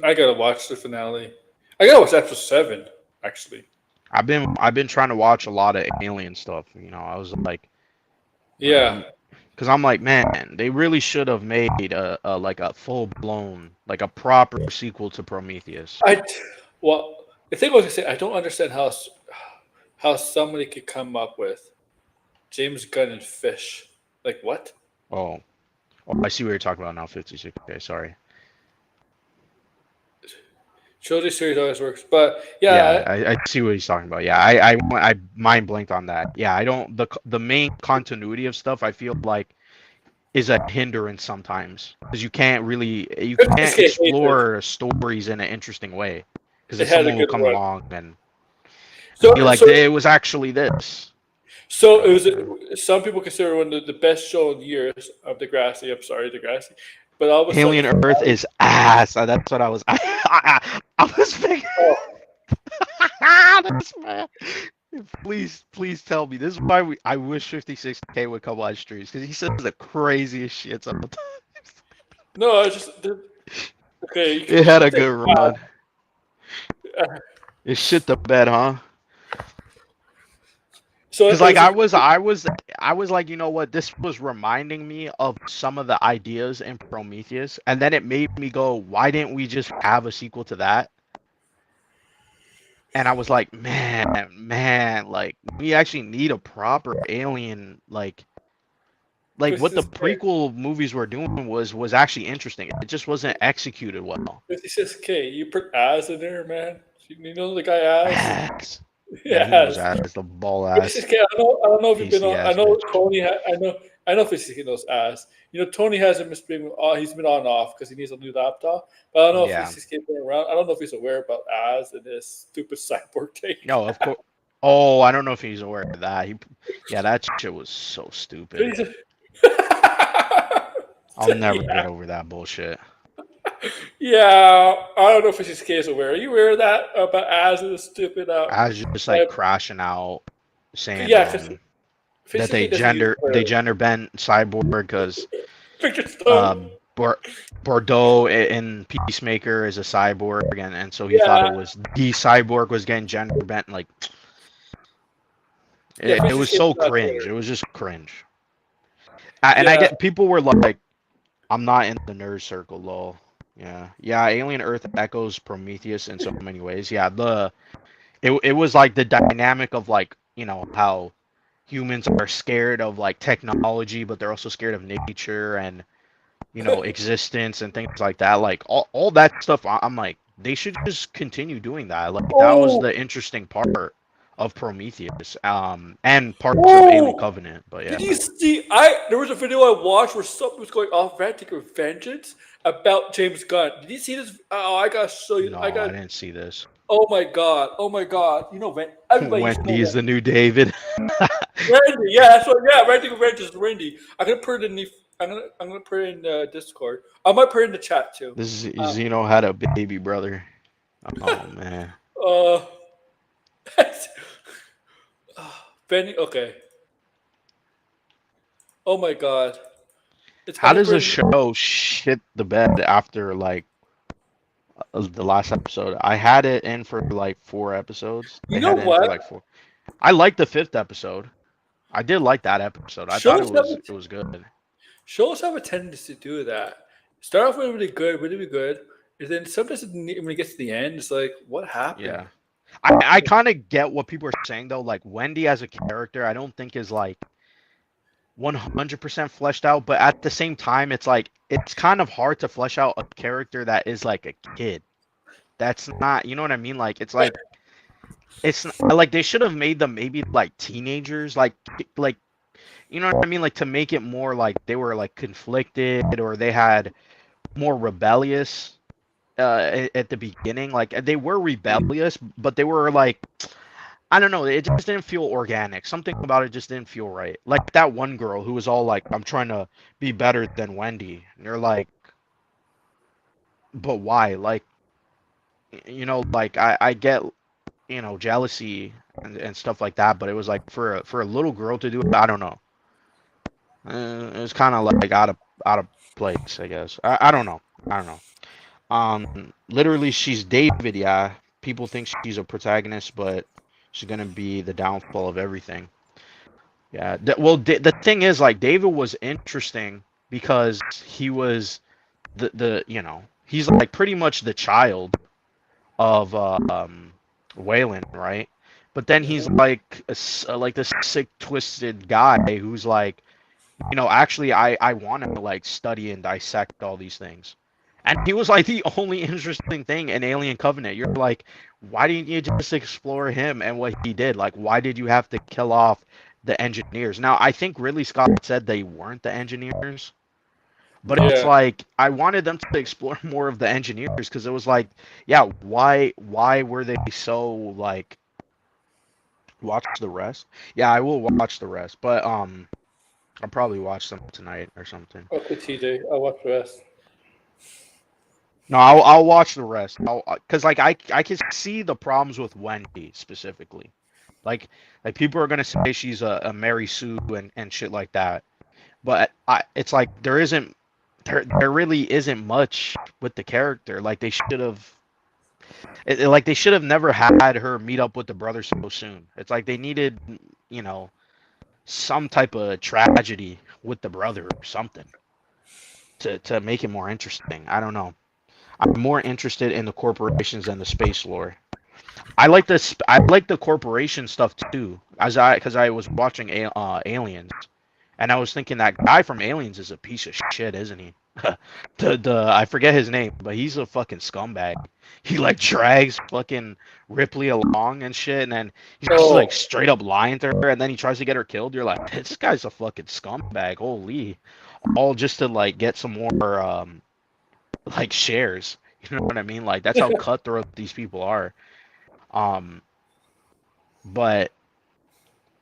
I gotta watch the finale. I gotta watch episode 7. Actually, I've been trying to watch a lot of Alien stuff. I was like, yeah. I'm because I'm like, man, they really should have made a like a full blown, like a proper sequel to Prometheus. I well, the thing was to say, I don't understand how somebody could come up with James Gunn and Fish. Like what? Oh, I see what you're talking about now. 56K, sorry. Trilogy series always works, but Yeah, yeah, I see what he's talking about. Yeah, I mind blanked on that. Yeah, I don't the main continuity of stuff I feel like is a hindrance sometimes because you can't 50K hated. explore stories in an interesting way because then It had a someone will good come run. along and be So like, so it was actually this. so it So yeah. was. Some people consider one of the best show in years of Degrassi. I'm sorry, Degrassi, but all of a sudden, Alien Earth is ass. That's what I was. I was thinking. oh, That's my, please tell me. This is why I wish 56K would come live streams because he says the craziest shit sometimes. no, it's just okay. It had You a think, good run. uh, It shit the bed, huh? so Because it like was a I was like, you know what? This was reminding me of some of the ideas in Prometheus, and then it made me go, why didn't we just have a sequel to that? And I was like, man, like we actually need a proper alien like Like what the 56K. prequel movies were doing was actually interesting. It just wasn't executed well. 56K. You put ass in there, man. You know the guy ass? Ass. Yeah, he knows Yes. ass, the ball ass, 56K. I don't know if you've been pasty on. I ass know bitch. Tony. I know 56K knows ass. You know Tony hasn't been. He's been on and off because he needs a new laptop. But I don't know if Yeah. 56K been around. I don't know if he's aware about ass and this stupid cyborg thing. No, of course. Oh, I don't know if he's aware of that. Yeah, that shit was so stupid. I'll never Yeah. get over that bullshit. Yeah, I don't know if 56K is aware. Are you aware of that about ass and the stupid? I was just like crashing out, saying Yeah, because that 56K doesn't use they Twitter. gender bent cyborg because Victor Stone. uh Bordeaux in Peacemaker is a cyborg, and so he thought Yeah, it was the cyborg was getting gender bent. Like yeah, it was 56K is so not cringe. It Twitter. was just cringe. And I Yeah, get people were like, I'm not in the nerd circle, lol. Yeah, yeah. Alien Earth echoes Prometheus in so many ways. Yeah, it was like the dynamic of like how humans are scared of like technology, but they're also scared of nature and existence and things like that. Like all that stuff. I'm like, they should just continue doing that. Like that was oh, the interesting part of Prometheus, and parts of Alien oh. Covenant. But yeah, Did you see? There was a video I watched where something was going off ranting with vengeance about James Gunn. Did you see this? Oh, I gotta show you. I no, got. I didn't see this. Oh my god. Oh my god. You know, everybody used to know Wendy is the new David. Randy. Yeah, that's what. Yeah, ranting with vengeance, Randy. I'm gonna put it in the. I'm gonna put it in Discord. I might put it in the chat too. This is Uh, Zeno had a baby brother. Oh man. uh, Benny. Okay. Oh my god. I'm How gonna does put a it in. show shit the bed after like the last episode? I had it in for like 4 episodes. You They know had it in for what? like four. I liked the fifth episode. I did like that episode. I thought Shows have a, it was good. shows have a tendency to do that. Start off with really good, and then sometimes when it gets to the end, it's like, what happened? Yeah. I kind of get what people are saying though. Like Wendy as a character, I don't think is like 100% fleshed out, but at the same time, it's like it's kind of hard to flesh out a character that is like a kid. That's not, you know what I mean? Like like they should have made them maybe like teenagers, like you know what I mean? Like to make it more like they were like conflicted or they had more rebellious at the beginning. Like they were rebellious, but they were like I don't know. It just didn't feel organic. Something about it just didn't feel right. Like that one girl who was all like, "I'm trying to be better than Wendy," and you're like, "But why?" Like, like I get jealousy and stuff like that, but it was like for a little girl to do it, I don't know. It was kind of like out of place, I guess. I don't know. I don't know. Literally, she's David. Yeah, people think she's a protagonist, but she's gonna be the downfall of everything. Yeah. Well, the thing is, like, David was interesting because he was he's like pretty much the child of Waylon, right? But then he's Mhm. like like this sick, twisted guy who's like, actually, I want to like study and dissect all these things. And he was like the only interesting thing in Alien Covenant. You're like, why didn't you just explore him and what he did? Like, why did you have to kill off the engineers? Now, I think Ridley Scott said they weren't the engineers, but it's Yeah. like I wanted them to explore more of the engineers because it was like, yeah, why were they so like watch the rest? Yeah, I will watch the rest, but I'll probably watch them tonight or something. Okay, TJ. I'll watch the rest. No, I'll watch the rest. Cause like I can see the problems with Wendy specifically. Like people are gonna say she's a Mary Sue and shit like that. But it's like there really isn't much with the character. Like they should have like they should have never had her meet up with the brother so soon. It's like they needed, you know, some type of tragedy with the brother or something to make it more interesting. I don't know. I'm more interested in the corporations than the space lore. I like this. I like the corporation stuff too, because I was watching Aliens, And I was thinking that guy from Aliens is a piece of shit, isn't he? The I forget his name, but he's a fucking scumbag. He like drags fucking Ripley along and shit, and then he's just like Oh, straight up lying to her, and then he tries to get her killed. You're like, this guy's a fucking scumbag. Holy, all just to like get some more like shares. You know what I mean? Like that's how cutthroat these people are. Um, but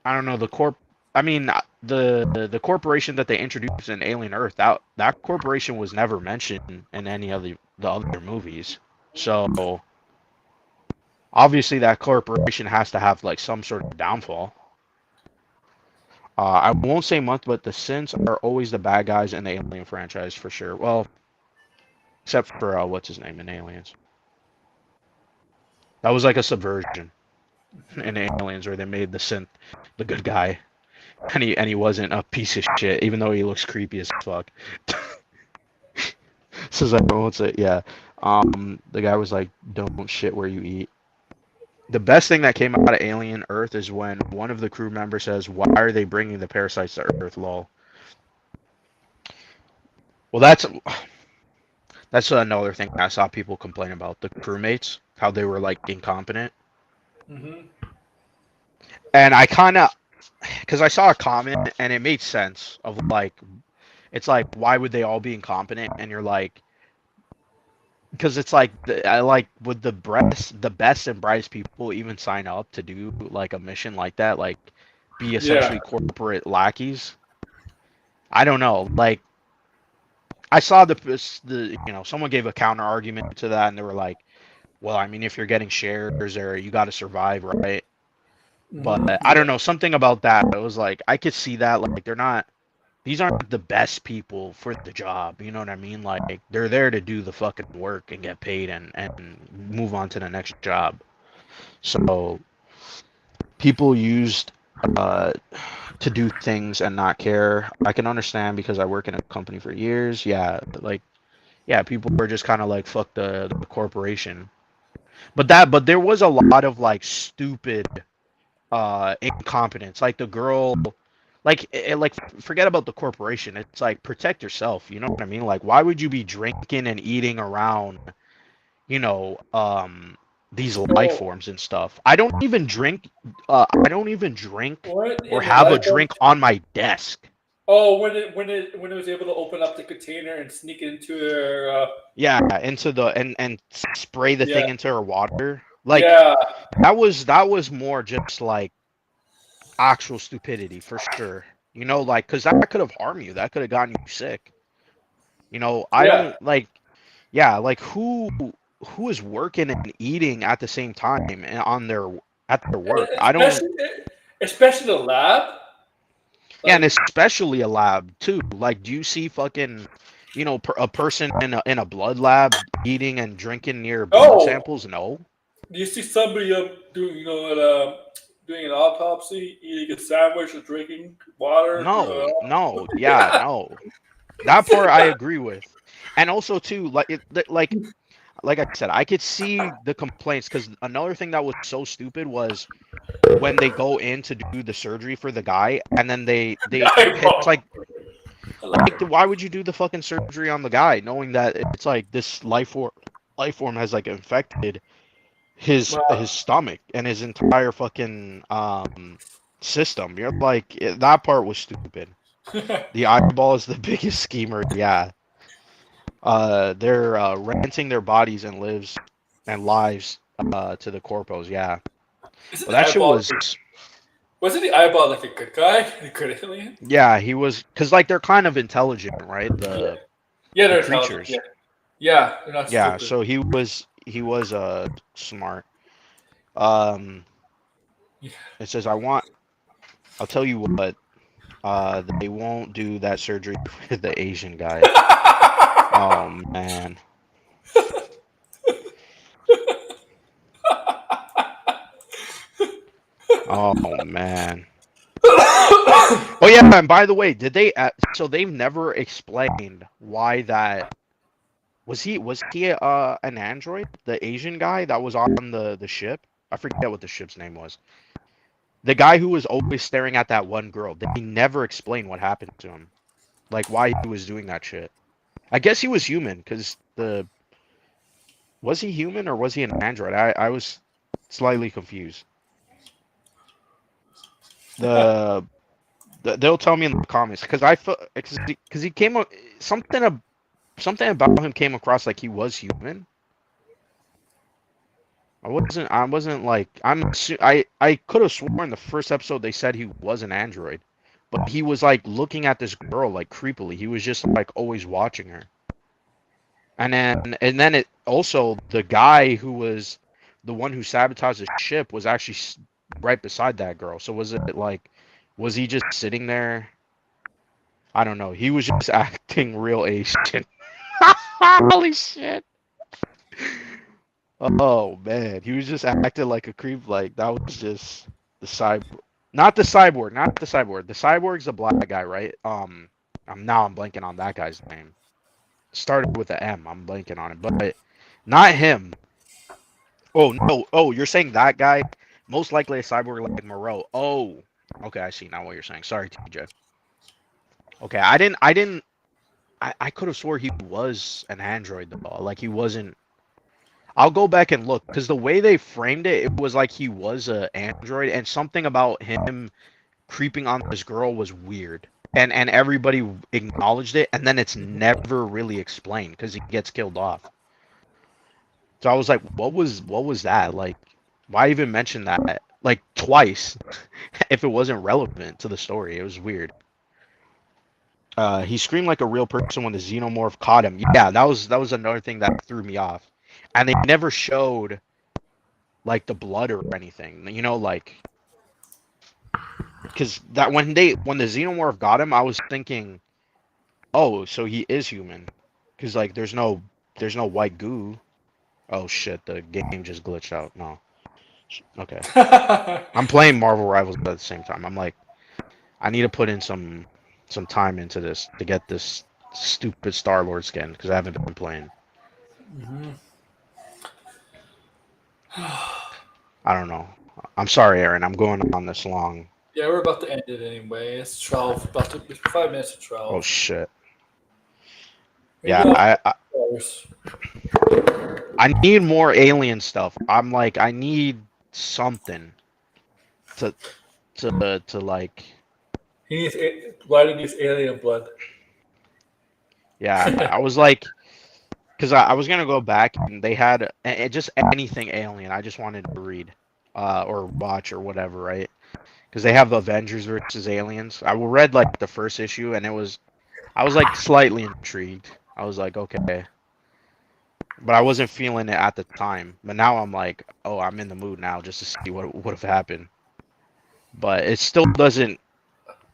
I don't know the corp. I mean the corporation that they introduced in Alien Earth, that corporation was never mentioned in any of the other movies. So obviously that corporation has to have like some sort of downfall. I won't say much, but the Synths are always the bad guys in the Alien franchise for sure. Well, except for what's his name in Aliens. That was like a subversion in Aliens where they made the Synth the good guy, and he wasn't a piece of shit, even though he looks creepy as fuck. Says I won't say yeah. The guy was like, "Don't shit where you eat." The best thing that came out of Alien Earth is when one of the crew members says, "Why are they bringing the parasites to Earth?" Lol. Well, that's another thing I saw people complain about the crewmates, how they were like incompetent, mm-hmm. and I kind of, because I saw a comment and it made sense of like, it's like, why would they all be incompetent? And you're like, because it's like I like would the best and brightest people even sign up to do like a mission like that, like be Yeah. essentially corporate lackeys? I don't know. Like I saw the someone gave a counter argument to that, and they were like, well, I mean, if you're getting shares or you got to survive, right? But Mm-hmm. I Yeah. don't know, something about that. It was like I could see that like they're not. These aren't the best people for the job. You know what I mean? Like they're there to do the fucking work and get paid and move on to the next job. So people used uh, to do things and not care. I can understand because I work in a company for years. Yeah, like yeah, people were just kind of like fuck the corporation. But there was a lot of like stupid incompetence. Like the girl, like forget about the corporation. It's like protect yourself. You know what I mean? Like why would you be drinking and eating around, you know, these life Oh, forms and stuff? I don't even drink. I don't even drink what or in the have a life form? drink on my desk. Oh, when it was able to open up the container and sneak it into their Yeah, into the and spray the yeah, thing into her water. Like yeah. that was more just like actual stupidity for sure. You know, like because that could have harmed you. That could have gotten you sick. You know, I Yeah. don't like. Yeah, like who is working and eating at the same time and on their at their work? I don't. Especially especially the lab. Yeah, and Like, especially a lab too. Like, do you see fucking, a person in a blood lab eating and drinking near blood oh, samples? No, do you see somebody doing doing an autopsy, eating a sandwich or drinking water? no, no. Yeah, no. That part I agree with, and also too, like I said, I could see the complaints because another thing that was so stupid was when they go in to do the surgery for the guy, and then it's Eyeball. like why would you do the fucking surgery on the guy knowing that it's like this life form has like infected his Well, stomach and his entire fucking system. You're like that part was stupid. The eyeball is the biggest schemer. Yeah. They're renting their bodies and lives to the corpos. Yeah, isn't but the that shit eyeball? was Wasn't the eyeball like a good guy, a good alien? yeah. He was because like they're kind of intelligent, right? Yeah, The yeah, the they're intelligent. creatures. Yeah, yeah, they're not Yeah, stupid. so he was smart. Um, Yeah. it says I'll tell you what. They won't do that surgery for the Asian guy. Oh man. Oh man. Oh yeah, and by the way, did they? So they've never explained why that was he an android, the Asian guy that was on the ship? I forget what the ship's name was. The guy who was always staring at that one girl, they never explained what happened to him. Like why he was doing that shit. I guess he was human because the was he human or was he an android? I was slightly confused. The, they'll tell me in the comments because I felt because he came something about him came across like he was human. I wasn't like I could have sworn the first episode they said he was an android, but he was like looking at this girl like creepily. He was just like always watching her. And then it also the guy who was the one who sabotaged the ship was actually right beside that girl. So was it like was he just sitting there? I don't know. He was just acting real Asian. Holy shit. Oh man, he was just acting like a creep. Like that was just the cyborg, not the cyborg, not the cyborg. The cyborg's a black guy, right? I'm blanking on that guy's name. Started with a M. I'm blanking on it, but not him. Oh no. Oh, you're saying that guy? Most likely a cyborg like Moreau. Oh, okay. I see now what you're saying. Sorry, TJ. Okay, I didn't. I could have swore he was an android though. Like he wasn't. I'll go back and look because the way they framed it, it was like he was a android, and something about him creeping on this girl was weird, and everybody acknowledged it, and then it's never really explained because he gets killed off. So I was like, what was that? Like, why even mention that like twice if it wasn't relevant to the story? It was weird. He screamed like a real person when the xenomorph caught him. Yeah, that was another thing that threw me off, and they never showed like the blood or anything. You know, like because that when the xenomorph got him, I was thinking, oh, so he is human, because like there's no white goo. Oh shit, the game just glitched out. No, okay. I'm playing Marvel Rivals at the same time. I'm like, I need to put in some time into this to get this stupid Star Lord skin because I haven't been playing. I don't know. I'm sorry, Aaron. I'm going on this long. Yeah, we're about to end it anyway. It's 12. It's 5 minutes to Oh 12. shit. We Yeah, go I hours. I need more alien stuff. I'm like, I need something to to like, Why needs alien blood? yeah. I was like, because I was gonna go back and they had just anything alien. I just wanted to read, or watch or whatever, right? Because they have Avengers versus Aliens. I read like the first issue and I was like slightly intrigued. I was like, okay, but I wasn't feeling it at the time. But now I'm like, oh, I'm in the mood now just to see what would have happened. But it still doesn't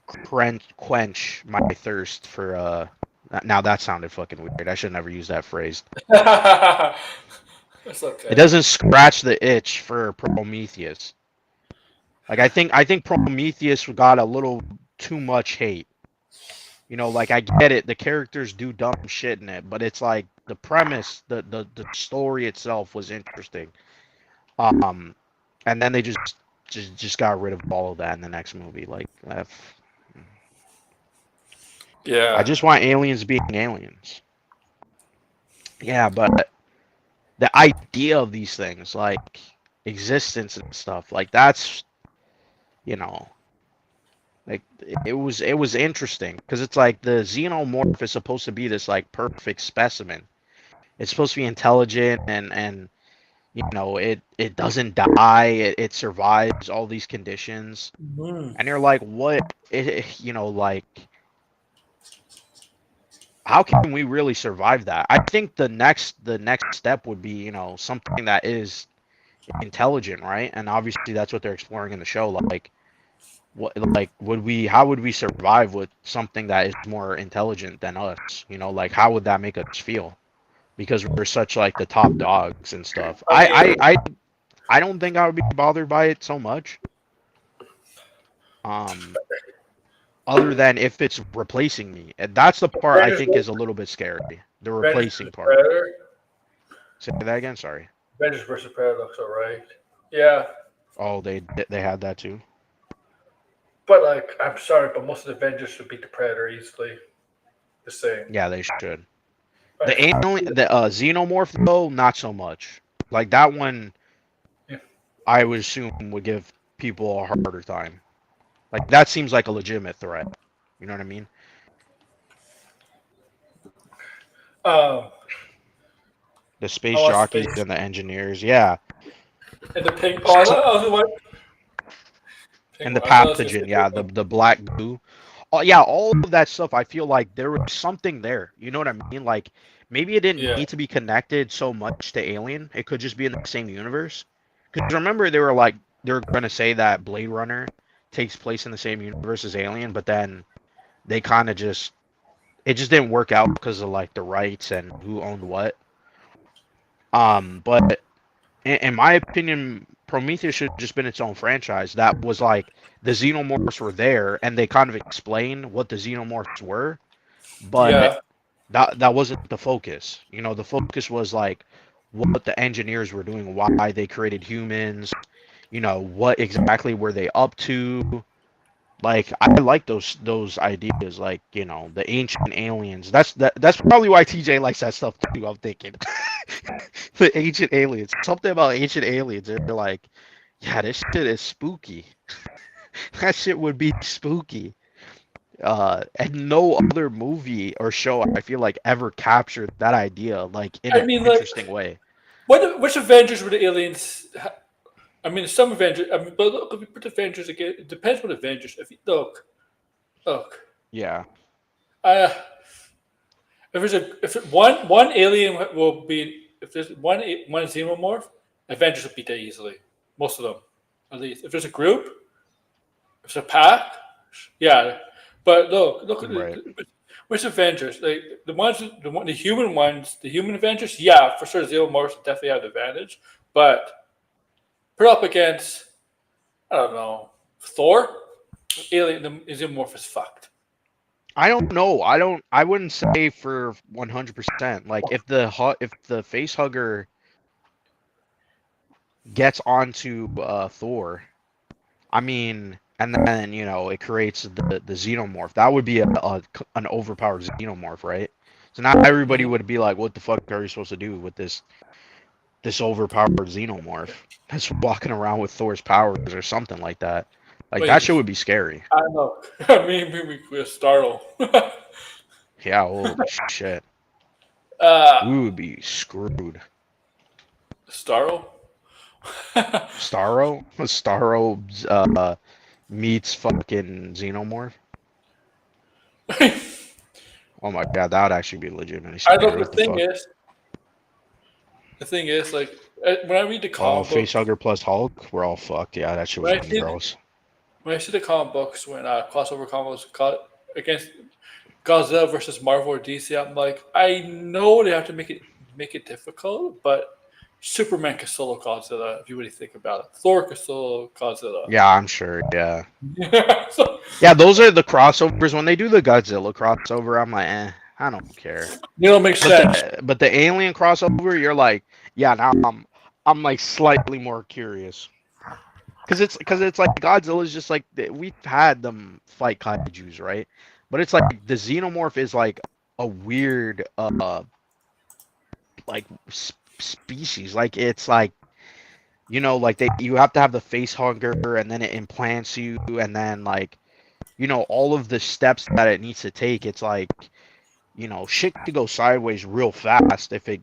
quench my thirst for now that sounded fucking weird. I should never use that phrase. It's It okay. doesn't scratch the itch for Prometheus. Like I think Prometheus got a little too much hate. You know, like I get it, the characters do dumb shit in it, but it's like the premise, the story itself was interesting. Um and then they just got rid of all of that in the next movie. Like I Yeah. just want aliens being aliens. Yeah, but the idea of these things, like existence and stuff, like that's you know, like it was interesting because it's like the xenomorph is supposed to be this like perfect specimen. It's supposed to be intelligent and it doesn't die. It survives all these conditions, Mhm. and you're like, what? Like how can we really survive that? I think the next step would be something that is intelligent, right? And obviously that's what they're exploring in the show. Like what like would we how would we survive with something that is more intelligent than us? Like how would that make us feel? Because we're such like the top dogs and stuff. I mean, I don't think I would be bothered by it so much. Um Other than if it's replacing me. And that's the part I Avengers, think is a little bit scary. The Avengers replacing vs. part. Predator. Say that again, sorry. Avengers vs. Predator looks alright. Yeah. Oh, they had that too. But like, I'm sorry, but most of the Avengers should beat the Predator easily. The same. Yeah, they should. Like, The xenomorph though, not so much. Like that one, yeah. I would assume would give people a harder time. Like that seems like a legitimate threat. You know what I mean? Um, The I space want jockeys space and the engineers, yeah, and the pink. Oh, I was what? Pink and the one. I was gonna say pathogen, pink yeah, one. the black goo. Oh, yeah, all of that stuff. I feel like there was something there. You know what I mean? Like maybe it didn't Yeah, need to be connected so much to Alien. It could just be in the same universe. Because remember, they were like they're gonna say that Blade Runner takes place in the same universe as Alien, but then they kind of just it just didn't work out because of like the rights and who owned what. But in my opinion, Prometheus should have just been its own franchise. That was like the xenomorphs were there, and they kind of explained what the xenomorphs were, but yeah. that wasn't the focus. You know, the focus was like what the engineers were doing, why they created humans. You know, what exactly were they up to? Like I like those ideas, like the ancient aliens. That's probably why TJ likes that stuff too. I'm thinking the ancient aliens. Something about ancient aliens. They're like, yeah, this shit is spooky. That shit would be spooky. And no other movie or show I feel like ever captured that idea like in I an mean, like, interesting way. which Avengers were the aliens? I mean, some Avengers. I mean, but look, if we put Avengers again, it depends what Avengers. If you look, Yeah, uh, if there's one alien will be if there's one xenomorph, Avengers will beat that easily. Most of them, at least. If there's a group, if it's a pack, yeah. But look at right. which Avengers? Like the human ones, the human Avengers. Yeah, for sure, xenomorphs definitely have the advantage. But put up against, I don't know, Thor, alien, the xenomorph is fucked. I don't know. I wouldn't say for 100%. Like if the face hugger gets onto Thor, I mean, and then it creates the xenomorph. That would be an overpowered xenomorph, right? So now everybody Mhm. would be like, "What the fuck are you supposed to do with this overpowered xenomorph that's walking around with Thor's powers or something like that?" Like that Wait, shit would be scary. I don't know. Me, we startle. Yeah, holy shit, uh, we would be screwed. startle. Starro, Starro meets fucking xenomorph. Oh my god, that would actually be legitimately I know scary. the What the thing fuck? is, like when I read the Oh, comic books, facehugger plus Hulk, we're all fucked. Yeah, that shit when would I be see gross. when I see the comic books when crossover comics against Godzilla versus Marvel or DC, I'm like, I know they have to make it difficult, but Superman can solo Godzilla if you really think about it. Thor can solo Godzilla. Yeah, I'm sure. Yeah, Yeah, so yeah, those are the crossovers. When they do the Godzilla crossover, I'm like, I don't care. you know, it makes But sense. the Alien crossover, you're like, yeah, now I'm like slightly more curious. Cause it's like Godzilla's just like we've had them fight kaiju's, right? But it's like the xenomorph is like a weird like species. Like it's like like you have to have the face hugger and then it implants you and then like all of the steps that it needs to take. It's like shit could go sideways real fast if it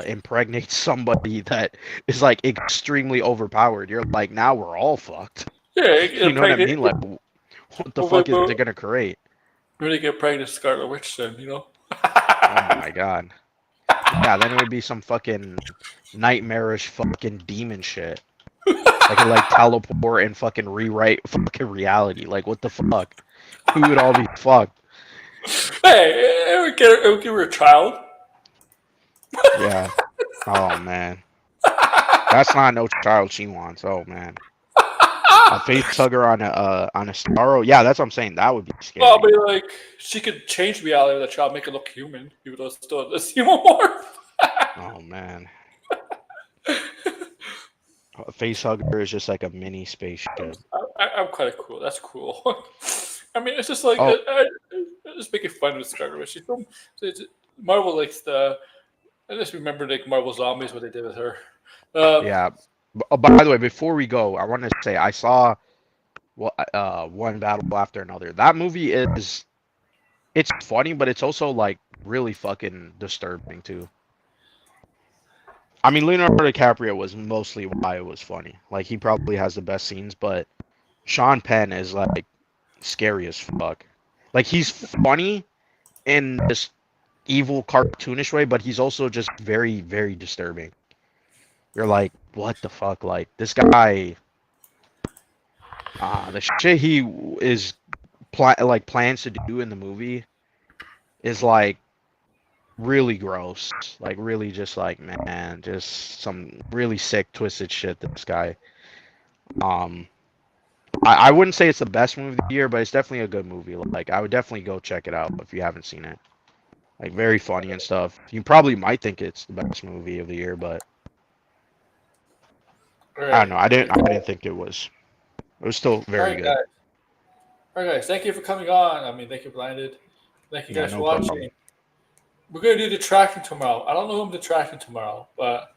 impregnates somebody that is like extremely overpowered. You're like, now we're all fucked. Yeah, You get know what I pregnant. mean? Like, what the fuck is it gonna create? Really get pregnant, Scarlet Witch. Then you know. Oh my god. Yeah, then it would be some fucking nightmarish fucking demon shit. I could like teleport and fucking rewrite fucking reality. Like, what the fuck? We would all be fucked. Hey, it would give her a child. Yeah. Oh man. That's not no child she wants. Oh man. A face hugger on a Starro. Yeah, that's what I'm saying. That would be Well, I scary. mean, like she could change reality of the child, make it look human, even though it's still a xenomorph. Oh man. A face hugger is just like a mini spaceship. I'm kind of cool. That's cool. I mean, it's just like Oh just making fun of Scarlet Witch. Marvel likes the. I just remember like Marvel Zombies, what they did with her. yeah. By the way, before we go, I want to say I saw one battle after another. That movie it's funny, but it's also like really fucking disturbing too. I mean, Leonardo DiCaprio was mostly why it was funny. Like he probably has the best scenes, but Sean Penn is like scary as fuck. Like he's funny in this evil cartoonish way, but he's also just very, very disturbing. You're like, what the fuck? Like this guy, the shit he is plans to do in the movie is like really gross. Like really just like man, just some really sick, twisted shit. This guy. Um, I wouldn't say it's the best movie of the year, but it's definitely a good movie. Like I would definitely go check it out if you haven't seen it. Like very funny and stuff. You probably might think it's the best movie of the year, but all I right, don't know. I didn't think it was. It was still all very right, good. guys. All right, guys. Thank you for coming on. I mean, thank you, Blinded. Thank you Yeah, guys for no problem. watching. We're gonna do the tracking tomorrow. I don't know who I'm tracking tomorrow, but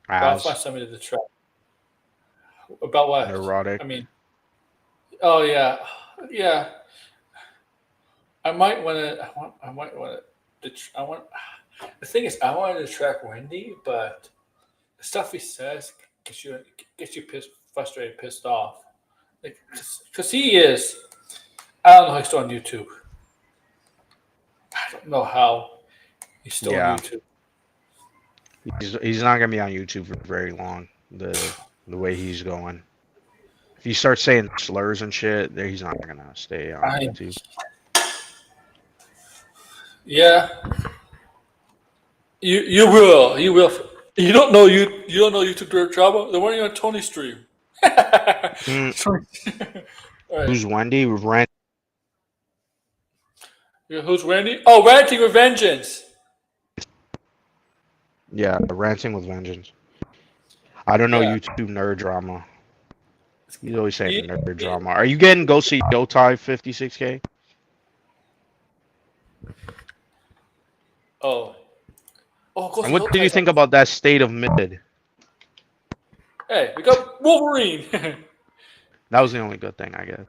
I'll find As somebody to track. About what? neurotic. I mean, oh yeah, yeah. I might want to. I might want to. I want. The thing is, I wanted to track Wendy, but the stuff he says gets you pissed, frustrated, pissed off. Like, because he is. I don't know. He's still on YouTube. I don't know how he's still on Yeah, YouTube. he's not gonna be on YouTube for very long. The way he's going. If he starts saying slurs and shit, there he's not gonna stay on I YouTube. yeah. You will. You will. You don't know YouTube Dirt Drama? They're running on Tony's stream. All Hmm, right. who's Wendy? Rant. Yeah, who's Randy? Oh, Ranting with Vengeance. Yeah, ranting with vengeance. I don't know Yeah. YouTube nerd drama. He's always saying He- nerd he- drama. Are you getting go see Yotai 56K? oh. Oh, go And see what did you Hotai's think on. about that state of mid? Hey, we got Wolverine. That was the only good thing, I guess.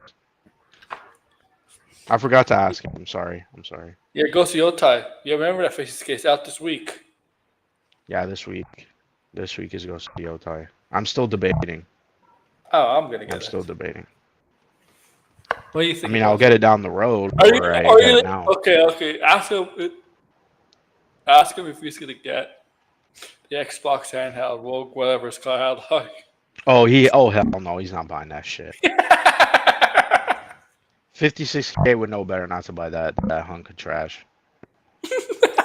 I forgot to ask him. I'm sorry. I'm sorry. Yeah, go see Otai. You remember that Faces case out this week? Yeah, this week. This week is go see Yotai. I'm still debating. Oh, I'm gonna I'm get still it. debating. What do you I think mean, I'll about get it? it down the road, Are you? or I Are get it you? now. Okay. Ask him. Ask him if he's gonna get the Xbox handheld, Rogue, whatever it's called. Oh, hell no, he's not buying that shit. 56K would know better not to buy that hunk of trash.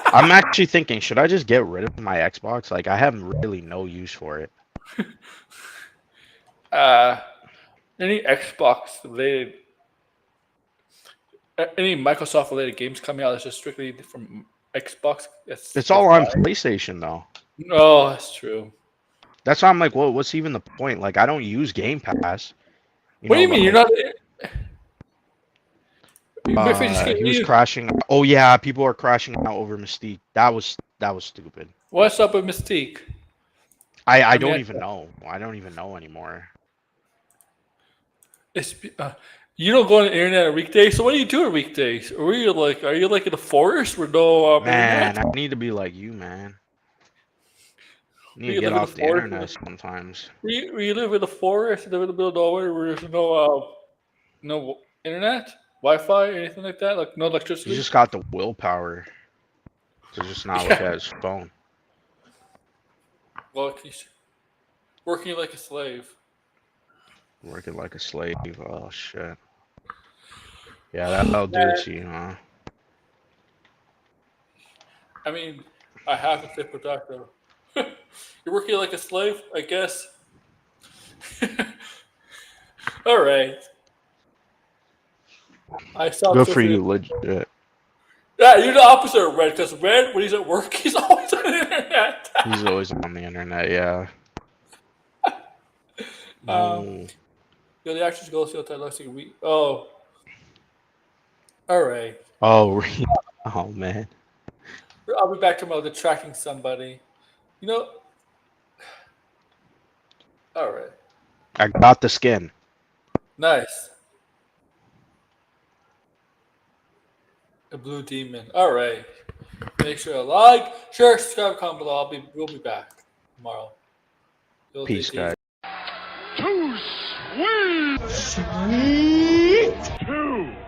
I'm actually thinking, should I just get rid of my Xbox? Like, I have really no use for it. uh, any Xbox related, any Microsoft related games coming out that's just strictly from Xbox. It's That's all on fine. PlayStation though. No, that's true. That's why I'm like, well, what's even the point? Like, I don't use Game Pass. You What do know, you mean you're like, not? he was crashing. Oh yeah, people are crashing out over Mystique. That was stupid. What's up with Mystique? I I mean, don't even know. I don't even know anymore. it's you don't go on the internet on weekdays. So what do you do on weekdays? Or are you like in the forest with no internet? Man, I need to be like you, man. I need to You get live in the off the forest. internet sometimes. You live in the forest, you live in the middle of nowhere where there's no internet, Wi-Fi, anything like that, like no He's electricity. just got the willpower to just not look Yeah, at his phone. well, he's working like a slave. Working like a slave. Oh shit. Yeah, that'll do it Man, to you, huh? I mean, I have to say productive. You're working like a slave, I guess. All right. I stopped Good for surfing. you, legit. Yeah, you're the opposite of Red, because Red, when he's at work, he's always on the internet. He's always on the internet, yeah. um, No. Yo, the actress goes to that looks like we. Oh, all right. Oh, oh man. I'll be back tomorrow to tracking somebody. You know. All right. I got the skin. Nice. A blue demon. All right. Make sure to like, share, subscribe, comment below. We'll be back tomorrow. You'll Peace, take it easy. guys. Too sweet. Sweet. Two.